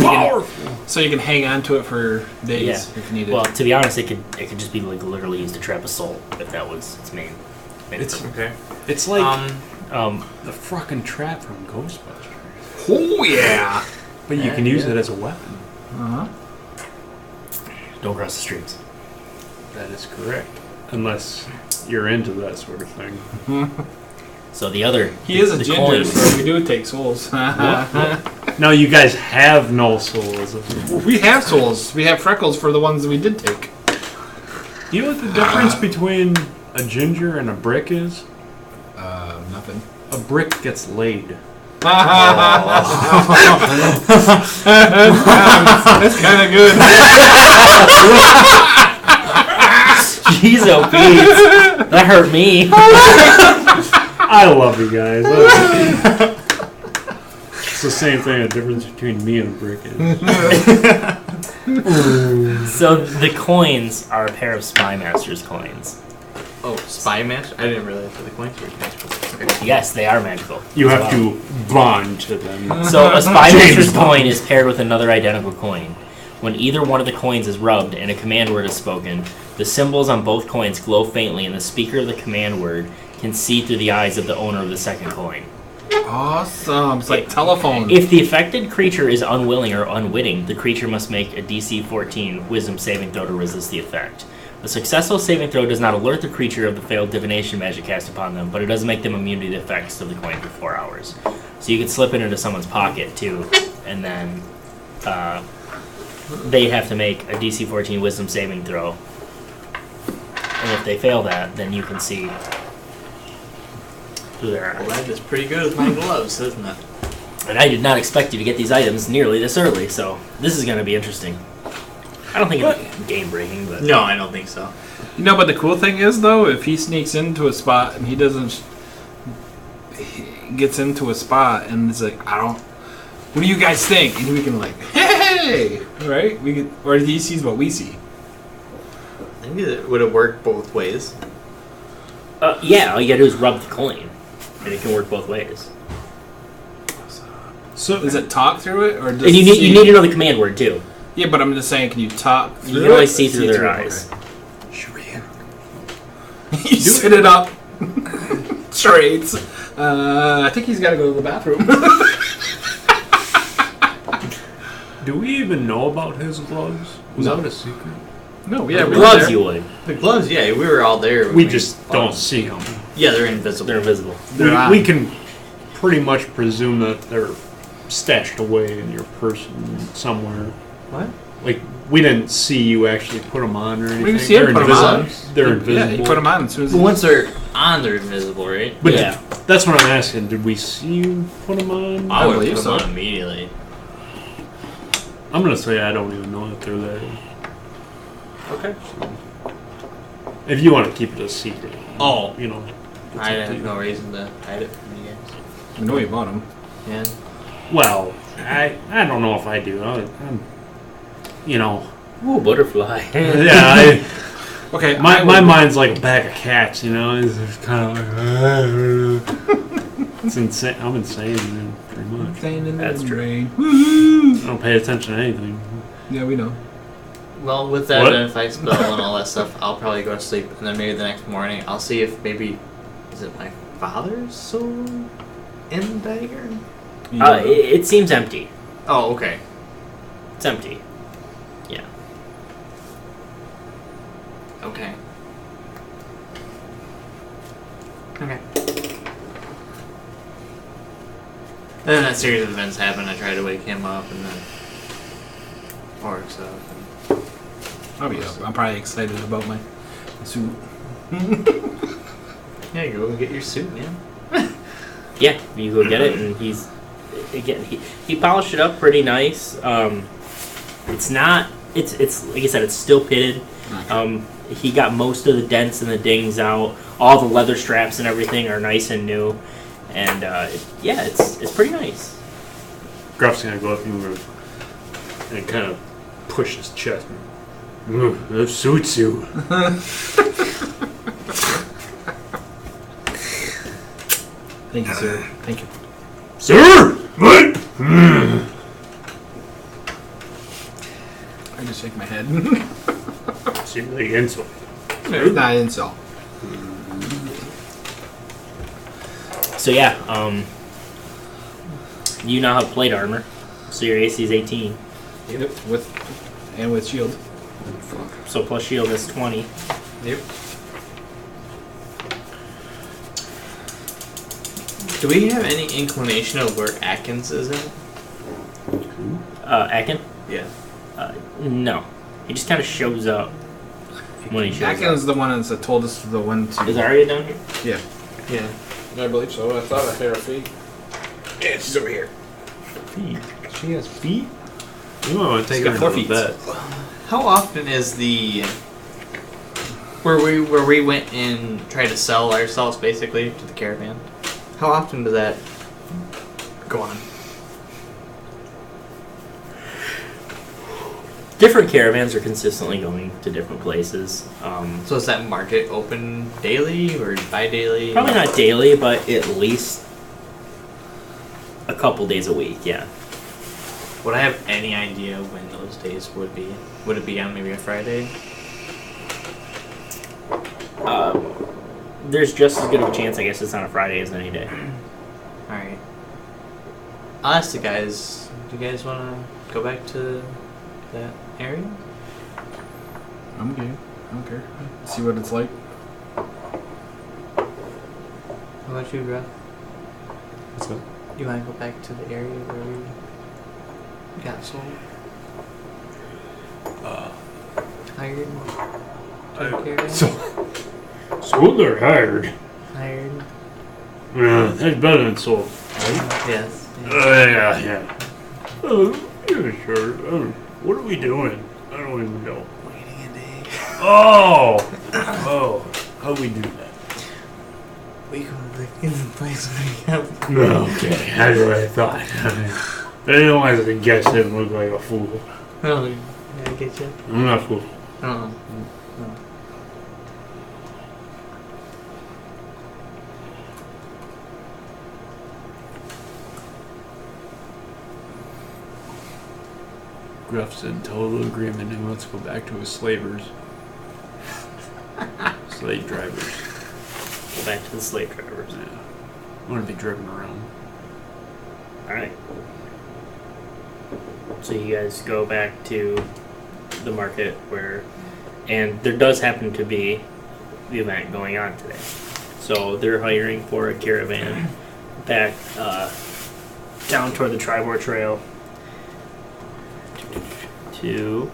you can hang on to it for days if needed. Well, to be honest, it could just be like literally used to trap a soul if that was its main. Okay. It's like the the fucking trap from Ghostbusters. Oh, yeah! But you can use it as a weapon. Uh-huh. Don't cross the streams. That is correct. Unless you're into that sort of thing. So the other... He is a the ginger, coins. so we do take souls. No, you guys have no souls. We have souls. We have freckles for the ones that we did take. You know what the difference between a ginger and a brick is? Nothing. A brick gets laid. That's kind of good. Jeez, oh, Pete. That hurt me. I love you guys. It's the same thing, the difference between me and a brick is. So the coins are a pair of Spy Master's coins. Oh, Spy Master? I didn't realize that the coins were magical. Okay. Yes, they are magical. You have to bond to them. So a Spy Master's coin is paired with another identical coin. When either one of the coins is rubbed and a command word is spoken, the symbols on both coins glow faintly and the speaker of the command word can see through the eyes of the owner of the second coin. Awesome. It's like telephone. If the affected creature is unwilling or unwitting, the creature must make a DC 14 Wisdom saving throw to resist the effect. A successful saving throw does not alert the creature of the failed divination magic cast upon them, but it does make them immune to the effects of the coin for 4 hours. So you can slip it into someone's pocket too, and then they have to make a DC 14 Wisdom saving throw. And if they fail that, then you can see who they are. Well, that is pretty good with my gloves, isn't it? And I did not expect you to get these items nearly this early, so this is going to be interesting. I don't think it's game breaking, but No, I don't think so. You know, but the cool thing is, though, if he sneaks into a spot and he gets into a spot and it's like, what do you guys think? And we can like, hey, right? Or he sees what we see. I think it would have worked both ways. yeah, all you gotta do is rub the coin, and it can work both ways. So does it talk through it, or does And you need to know the command word too. Yeah, but I'm just saying, can you talk through You can always see through their eyes. Okay. You set it up. Straight. I think he's got to go to the bathroom. Do we even know about his gloves? Was that a secret? No, yeah, The we gloves were you would. The gloves, yeah, we were all there. when We just don't found see them. them. Yeah, they're invisible. They're invisible. We can pretty much presume that they're stashed away in your person somewhere. What? Like, we didn't see you actually put them on or anything. We didn't see him They're put 'em on. invisible. They're invisible. Yeah, you put them on as soon as But once they're on, they're invisible, right? But Yeah. that's what I'm asking. Did we see you put them on? I would believe put them so. on immediately. I'm gonna say I don't even know that they're there. Okay. If you want to keep it a secret. Oh. You know. it's I up to have you. no reason to hide it from you guys. I know you bought them. Yeah. Well, I don't know if I do. I'm you know. Ooh, butterfly. Yeah, Okay, my mind's like a bag of cats, you know. It's kind of like it's insane. I'm insane, man, pretty much. That's true. train. I don't pay attention to anything. Yeah, we know. Well, with that What? identify spell and all that stuff, I'll probably go to sleep, and then maybe the next morning I'll see if maybe is it my father's soul in the dagger? It seems empty. Oh, okay. It's empty. Yeah. Okay. Okay. And then that series of events happened. I tried to wake him up, and then orcs up. I'll be up. I'm probably excited about my suit. Yeah, you go and get your suit, man. Yeah, you go get it, and he's again. He polished it up pretty nice. It's not. It's like I said. It's still pitted. He got most of the dents and the dings out. All the leather straps and everything are nice and new. And yeah, it's pretty nice. Gruff's gonna go up and kind of push his chest. That suits you. Thank you, sir. Thank you. Sir! What? I just shake my head. Seems like insult. It's not an insult. So yeah, you now have plate armor, so your AC is 18. Yep. With shield. So plus shield is 20. Yep. Do we have any inclination of where Atkins is in? Akin? Yeah. No, he just kind of shows up when he shows Atkins is the one that told us the one to. up. Is Arya down here? Yeah. Yeah. I believe so. I thought I heard her feet. Yeah, she's over here. Feet. She has feet? You might want to take She's her got 4 to feet. bed. How often is the where we went and tried to sell ourselves basically to the caravan? How often does that go on? Different caravans are consistently going to different places. So is that market open daily or bi-daily? Probably not daily, but at least a couple days a week. Yeah. Would I have any idea when those days would be? Would it be on maybe a Friday? There's just as good of a chance, I guess, it's on a Friday as any day. Alright. I'll ask the guys, do you guys want to go back to that area? I'm okay. I don't care. See what it's like. How about you, bro? What's that? You want to go back to the area where we got sold? Hired? Took care of? Sold or hired? Hired? Yeah, that's better than sold. Yes. Yeah. Yeah, sure. What are we doing? I don't even know. Waiting a day. Oh! How do we do that? We go in the place where we have. Okay, that's what I thought. I didn't want to guess it and look like a fool. Oh, yeah, I get you. I'm not a fool. No. Gruff's in total agreement and wants to go back to his slavers. Slave drivers. Go back to the slave drivers. Yeah. I'm gonna be driven around. Alright. So you guys go back to the market where, and there does happen to be the event going on today. So they're hiring for a caravan back down toward the Tribor Trail to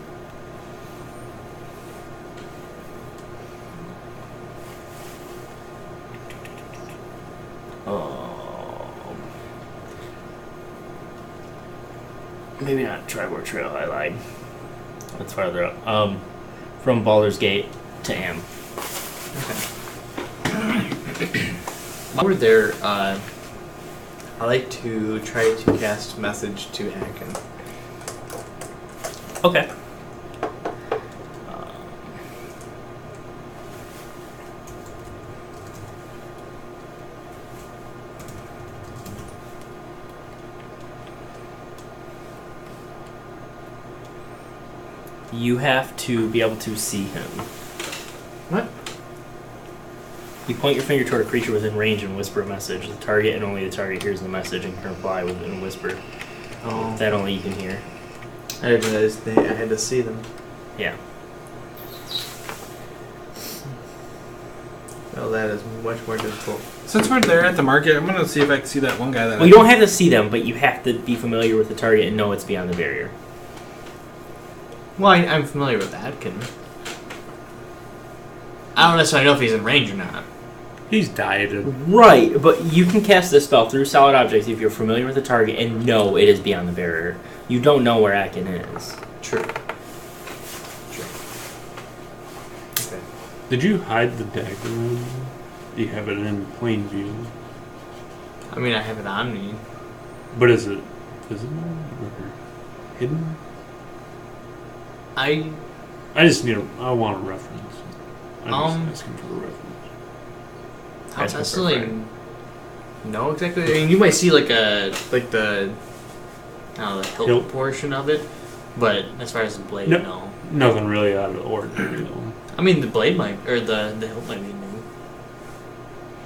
maybe not Tribor Trail, I lied. That's farther up. From Baldur's Gate to Am. While we're there, I like to try to cast message to Akin. Okay. You have to be able to see him. What? You point your finger toward a creature within range and whisper a message. The target and only the target hears the message and can reply within a whisper. Oh, That only you can hear. I didn't realize I had to see them. Yeah. Well, that is much more difficult. Since we're there at the market, I'm gonna see if I can see that one guy that. Well, you don't have to see them, but you have to be familiar with the target and know it's beyond the barrier. Well, I'm familiar with Atkin. I don't necessarily know if he's in range or not. He's dieted. Right, but you can cast this spell through solid objects if you're familiar with the target and know it is beyond the barrier. You don't know where Akin is. True. Okay. Did you hide the dagger? You have it in plain view. I mean, I have it on me. But is it visible or hidden? I just need I want a reference. I'm just asking for a reference. don't necessarily know exactly. I mean, you might see the hilt portion of it, but as far as the blade, no. Nothing really out of the ordinary though. I mean, the blade might, or the hilt might be new.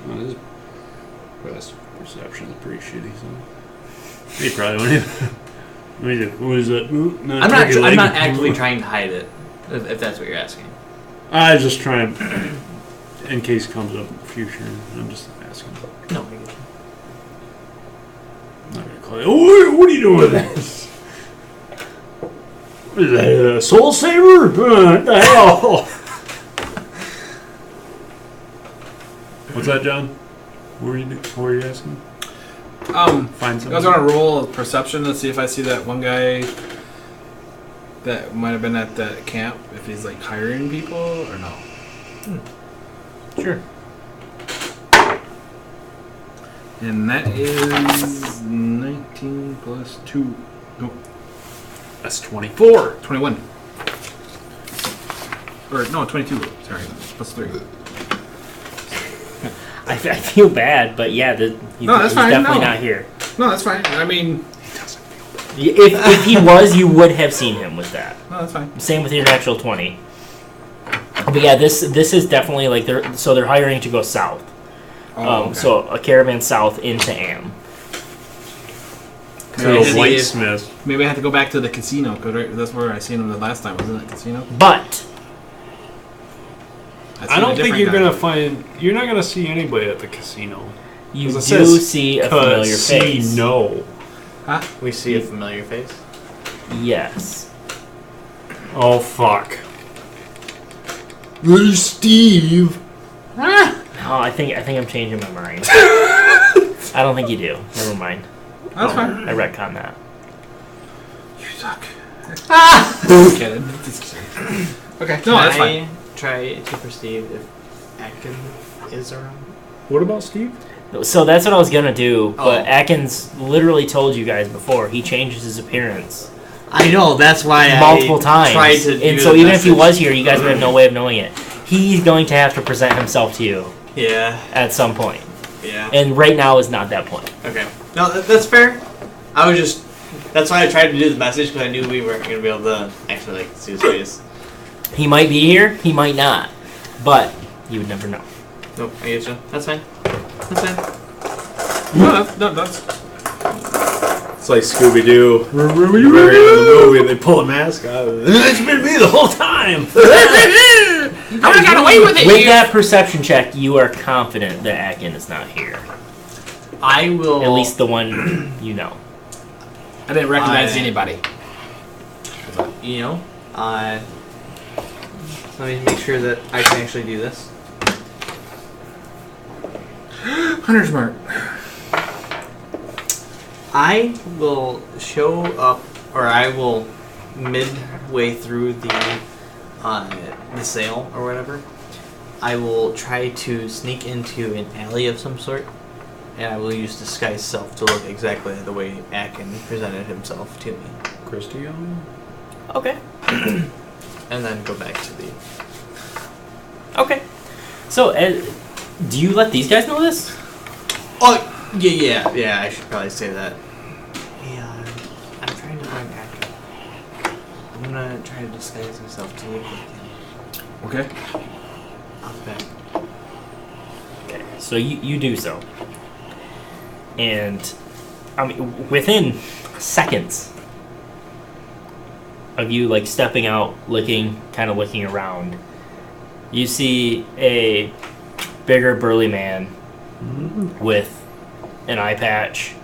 Well, his best perception is pretty shitty, so he probably won't even. Who is that? I'm not actively trying to hide it, if that's what you're asking. I just try and, in case it comes up in the future, I'm just asking. No, I get you. I'm not gonna call you. Oh, what are you doing with this? What is that? A soul saver? What the hell? What's that, John? What were you asking? Find something. I was gonna roll a perception to see if I see that one guy that might have been at the camp, if he's like hiring people or no. Sure. And that is 19 plus 2. No, That's 24. 21. Or no, 22. Sorry, plus 3. I feel bad, but yeah, that's he's fine. definitely No. not here. No, that's fine. I mean, If he was, you would have seen him with that. no, that's fine. Same with your natural 20. But yeah, this is definitely like they're hiring to go south. Okay. So a caravan south into Am. To a whitesmith. Maybe I have to go back to the casino because that's where I seen him the last time. Wasn't it casino? But I don't think you're gonna find. You're not gonna see anybody at the casino. you do It says see a familiar face. Casino. Huh? We see a familiar face. Yes. Oh fuck. There's Steve. Oh, I think I'm changing my mind. I don't think you do. Never mind. That's fine. I retcon that. You suck. Just kidding. Okay. No, that's fine. I try to perceive if Atkin is around. What about Steve? So that's what I was gonna do, but Oh. Atkins literally told you guys before he changes his appearance I know, that's why multiple times. tried to and do so the even if he message. was here, you guys would have no way of knowing it. He's going to have to present himself to you Yeah, at some point, yeah. and right now is not that point. Okay. No, that's fair. I was just... That's why I tried to do the message, because I knew we weren't going to be able to actually see his face. He might be here, he might not, but you would never know. Nope, I get you. That's fine. That's fine. No, that's It's like Scooby Doo. Remember in the movie, they pull a mask out. It's been me the whole time. How I got away with it? With you- that perception check, you are confident that Akin is not here. I will. At least the one you know. I didn't recognize anybody. You know, let me make sure that I can actually do this. Hunter's mark. I will show up, or I will midway through the sale or whatever. I will try to sneak into an alley of some sort, and I will use disguise self to look exactly the way Akin presented himself to me. Christian? Okay. And then go back to the. Okay. So, do you let these guys know this? Oh, yeah. I should probably say that. Yeah, I'm trying to find Akin. I'm gonna try to disguise myself to look like him. Okay. I'll be back. Okay. So you do so. And, I mean, within seconds of you, like, stepping out, kind of looking around, you see a bigger, burly man with an eye patch,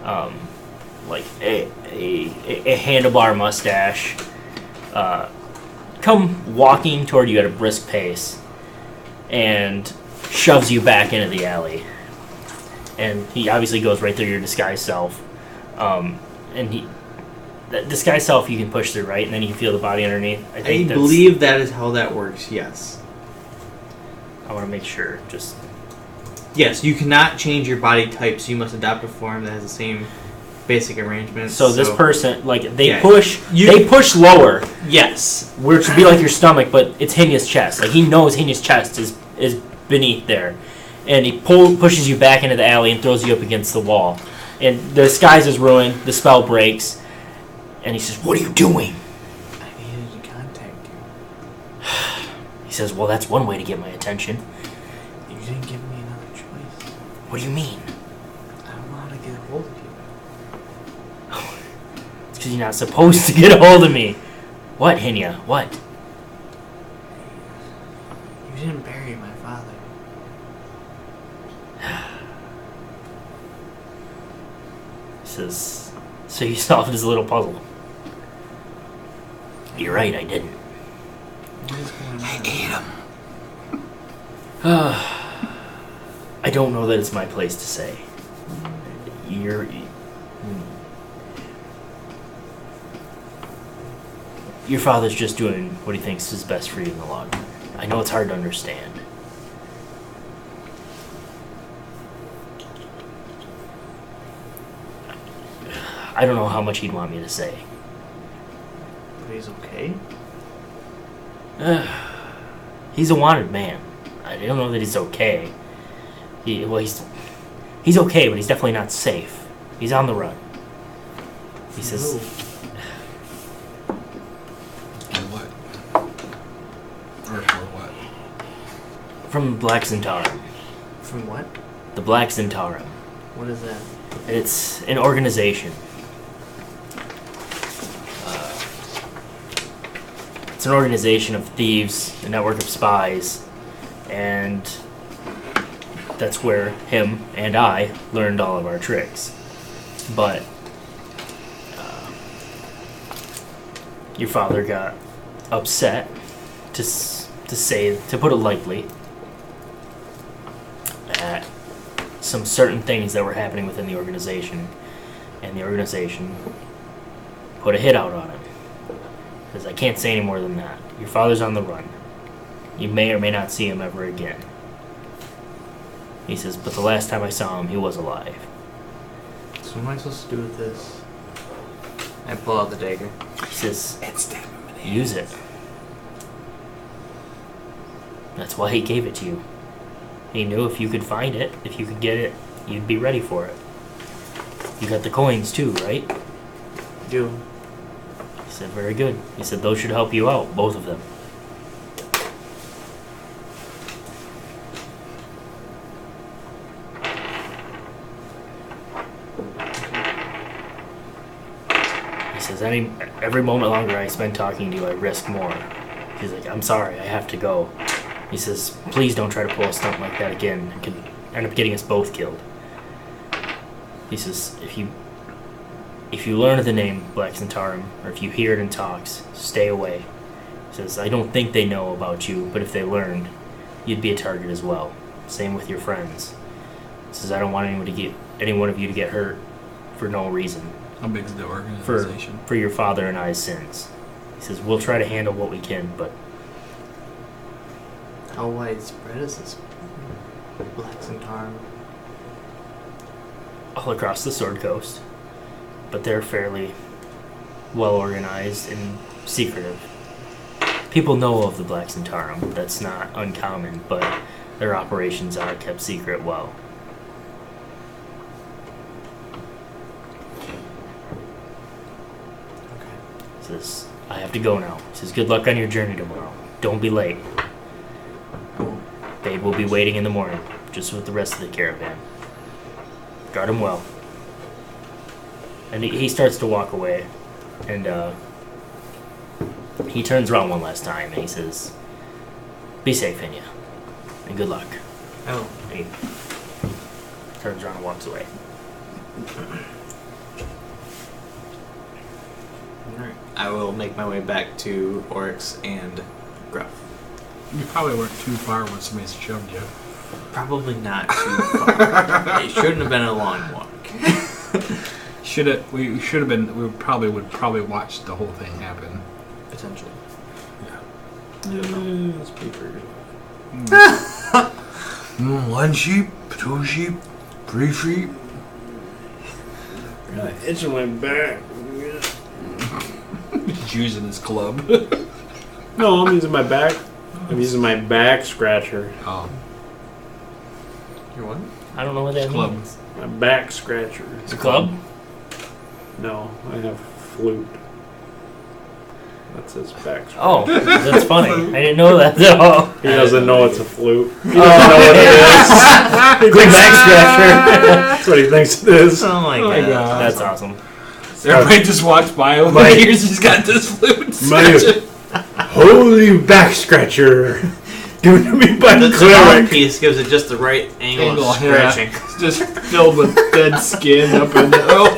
like a handlebar mustache, come walking toward you at a brisk pace and shoves you back into the alley. And he obviously goes right through your disguise self. That disguise self you can push through, right? And then you can feel the body underneath. I believe that is how that works, yes. I want to make sure, just... Yes, you cannot change your body type, so you must adopt a form that has the same basic arrangements. So this person, like, they Yeah. push lower, Yes. where it should be like your stomach, but it's Hinya's chest. Like, he knows Hinya's chest is beneath there. And he pushes you back into the alley and throws you up against the wall. And the disguise is ruined, the spell breaks, and he says, "What are you doing?" I needed to contact you. He says, "Well, that's one way to get my attention." You didn't give me another choice. What do you mean? I don't know how to get a hold of you. It's because you're not supposed to get a hold of me. What, Hinya? What? You didn't bury my father. He says, so you solved his little puzzle. You're right, I didn't. What is going on? I ate him. I don't know that it's my place to say. Your father's just doing what he thinks is best for you in the long run. I know it's hard to understand. I don't know how much he'd want me to say. But he's okay? He's a wanted man. I don't know that he's okay. He's okay, but he's definitely not safe. He's on the run. He says, And what? Or for what? from Black Centaurum. From what? The Black Centaurum. What is that? It's an organization. It's an organization of thieves, a network of spies, and that's where him and I learned all of our tricks. But your father got upset, to put it lightly, at some certain things that were happening within the organization, and the organization put a hit out on him. Because I can't say any more than that. Your father's on the run. You may or may not see him ever again. He says, but the last time I saw him, he was alive. So what am I supposed to do with this? I pull out the dagger. He says, And stab him in the use it. That's why he gave it to you. He knew if you could find it, if you could get it, you'd be ready for it. You got the coins too, right? Do. He said, very good. He said, those should help you out, both of them. says, every moment longer I spend talking to you, I risk more. He's like, I'm sorry, I have to go. He says, please don't try to pull a stunt like that again. It could end up getting us both killed. He says, if you learn the name Black Centaurum, or if you hear it in talks, stay away. He says, I don't think they know about you, but if they learned, you'd be a target as well. Same with your friends. He says, I don't want any one of you to get hurt for no reason. How big is the organization? For your father and I's sins. He says, we'll try to handle what we can, but... How widespread is this Black Centaurum? All across the Sword Coast. But they're fairly well organized and secretive. People know of the Black Centaurum. That's not uncommon, but their operations are kept secret well. He says, I have to go now. He says, good luck on your journey tomorrow. Don't be late. Babe will be waiting in the morning, just with the rest of the caravan. Guard him well. And he starts to walk away, and he turns around one last time, and he says, be safe, Hinya, and good luck. Oh. And he turns around and walks away. Alright. I will make my way back to Oryx and Gruff. You probably weren't too far when somebody shoved you. Probably not too far. It shouldn't have been a long walk. We should have been. We would probably watch the whole thing happen. Potentially. That's pretty good. One sheep, two sheep, 3 sheep. Really itching my back. He's using his club. No, I'm using my back. I'm using my back scratcher. Oh. Your what? I don't know what that Club. means. My back scratcher. It's a club? No, I have flute. That's his back scratcher. Oh, that's funny. I didn't know that though. He doesn't know it's a flute. He doesn't Oh. know what it is. Good back scratcher. That's what he thinks it is. Oh my my god. God. That's awesome. Everybody just walks by over My- the years. He's got this flute. My holy back scratcher. Given to me by The cleric. piece gives it just the right angle of yeah. scratching. It's just filled with dead skin up in the. Oh.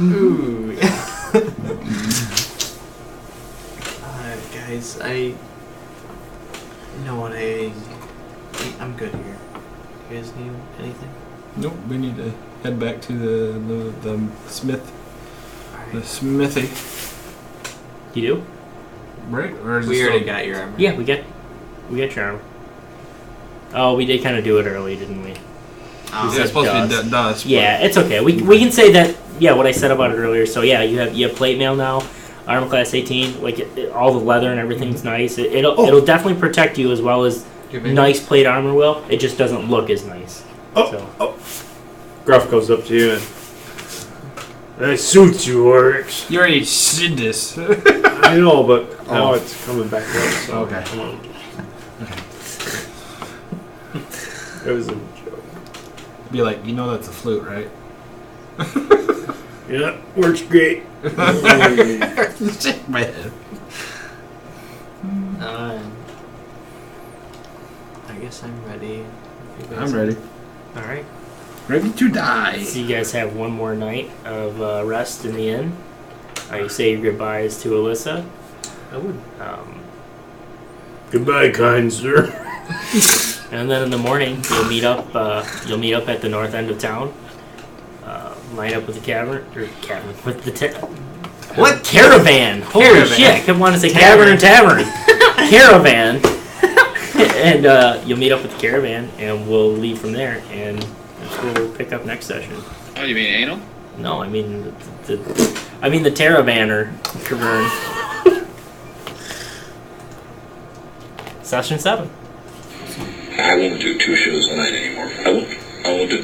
Ooh. Guys, you know what? I'm good here. You guys need anything? Nope. We need to head back to the smith. Alright. The smithy. You do? Right? Or is We it already still- got your armor. Yeah, we get your armor. Oh, we did kind of do it early, didn't we? Yeah, it's supposed to be dust. but- Yeah, it's okay. We can say that. Yeah, what I said about it earlier. So yeah, you have plate mail now, armor class 18. Like all the leather and everything's nice. It'll definitely protect you as well as nice plate armor will. It just doesn't look as nice. So. Gruff goes up to you and that suits you, Oryx. You already did this. I know, but now it's coming back up. So Okay. Come on. It was a joke. Be like, you know that's a flute, right? Yeah, works great. Shake my head. I guess I'm ready. I'm ready. All right. Ready to die. So you guys have one more night of rest in the inn. You say your goodbyes to Alyssa. I would. Goodbye, kind sir. And then in the morning, you'll meet up. You'll meet up at the north end of town. Line up with the cavern with the What? caravan? Holy Caravan. shit! I kept wanting to say cavern and tavern. Caravan. And you'll meet up with the caravan, and we'll leave from there, and that's where we'll pick up next session. Oh, you mean anal? No, I mean the Terravaner cavern. Session 7. I won't do 2 shows a night anymore. I won't do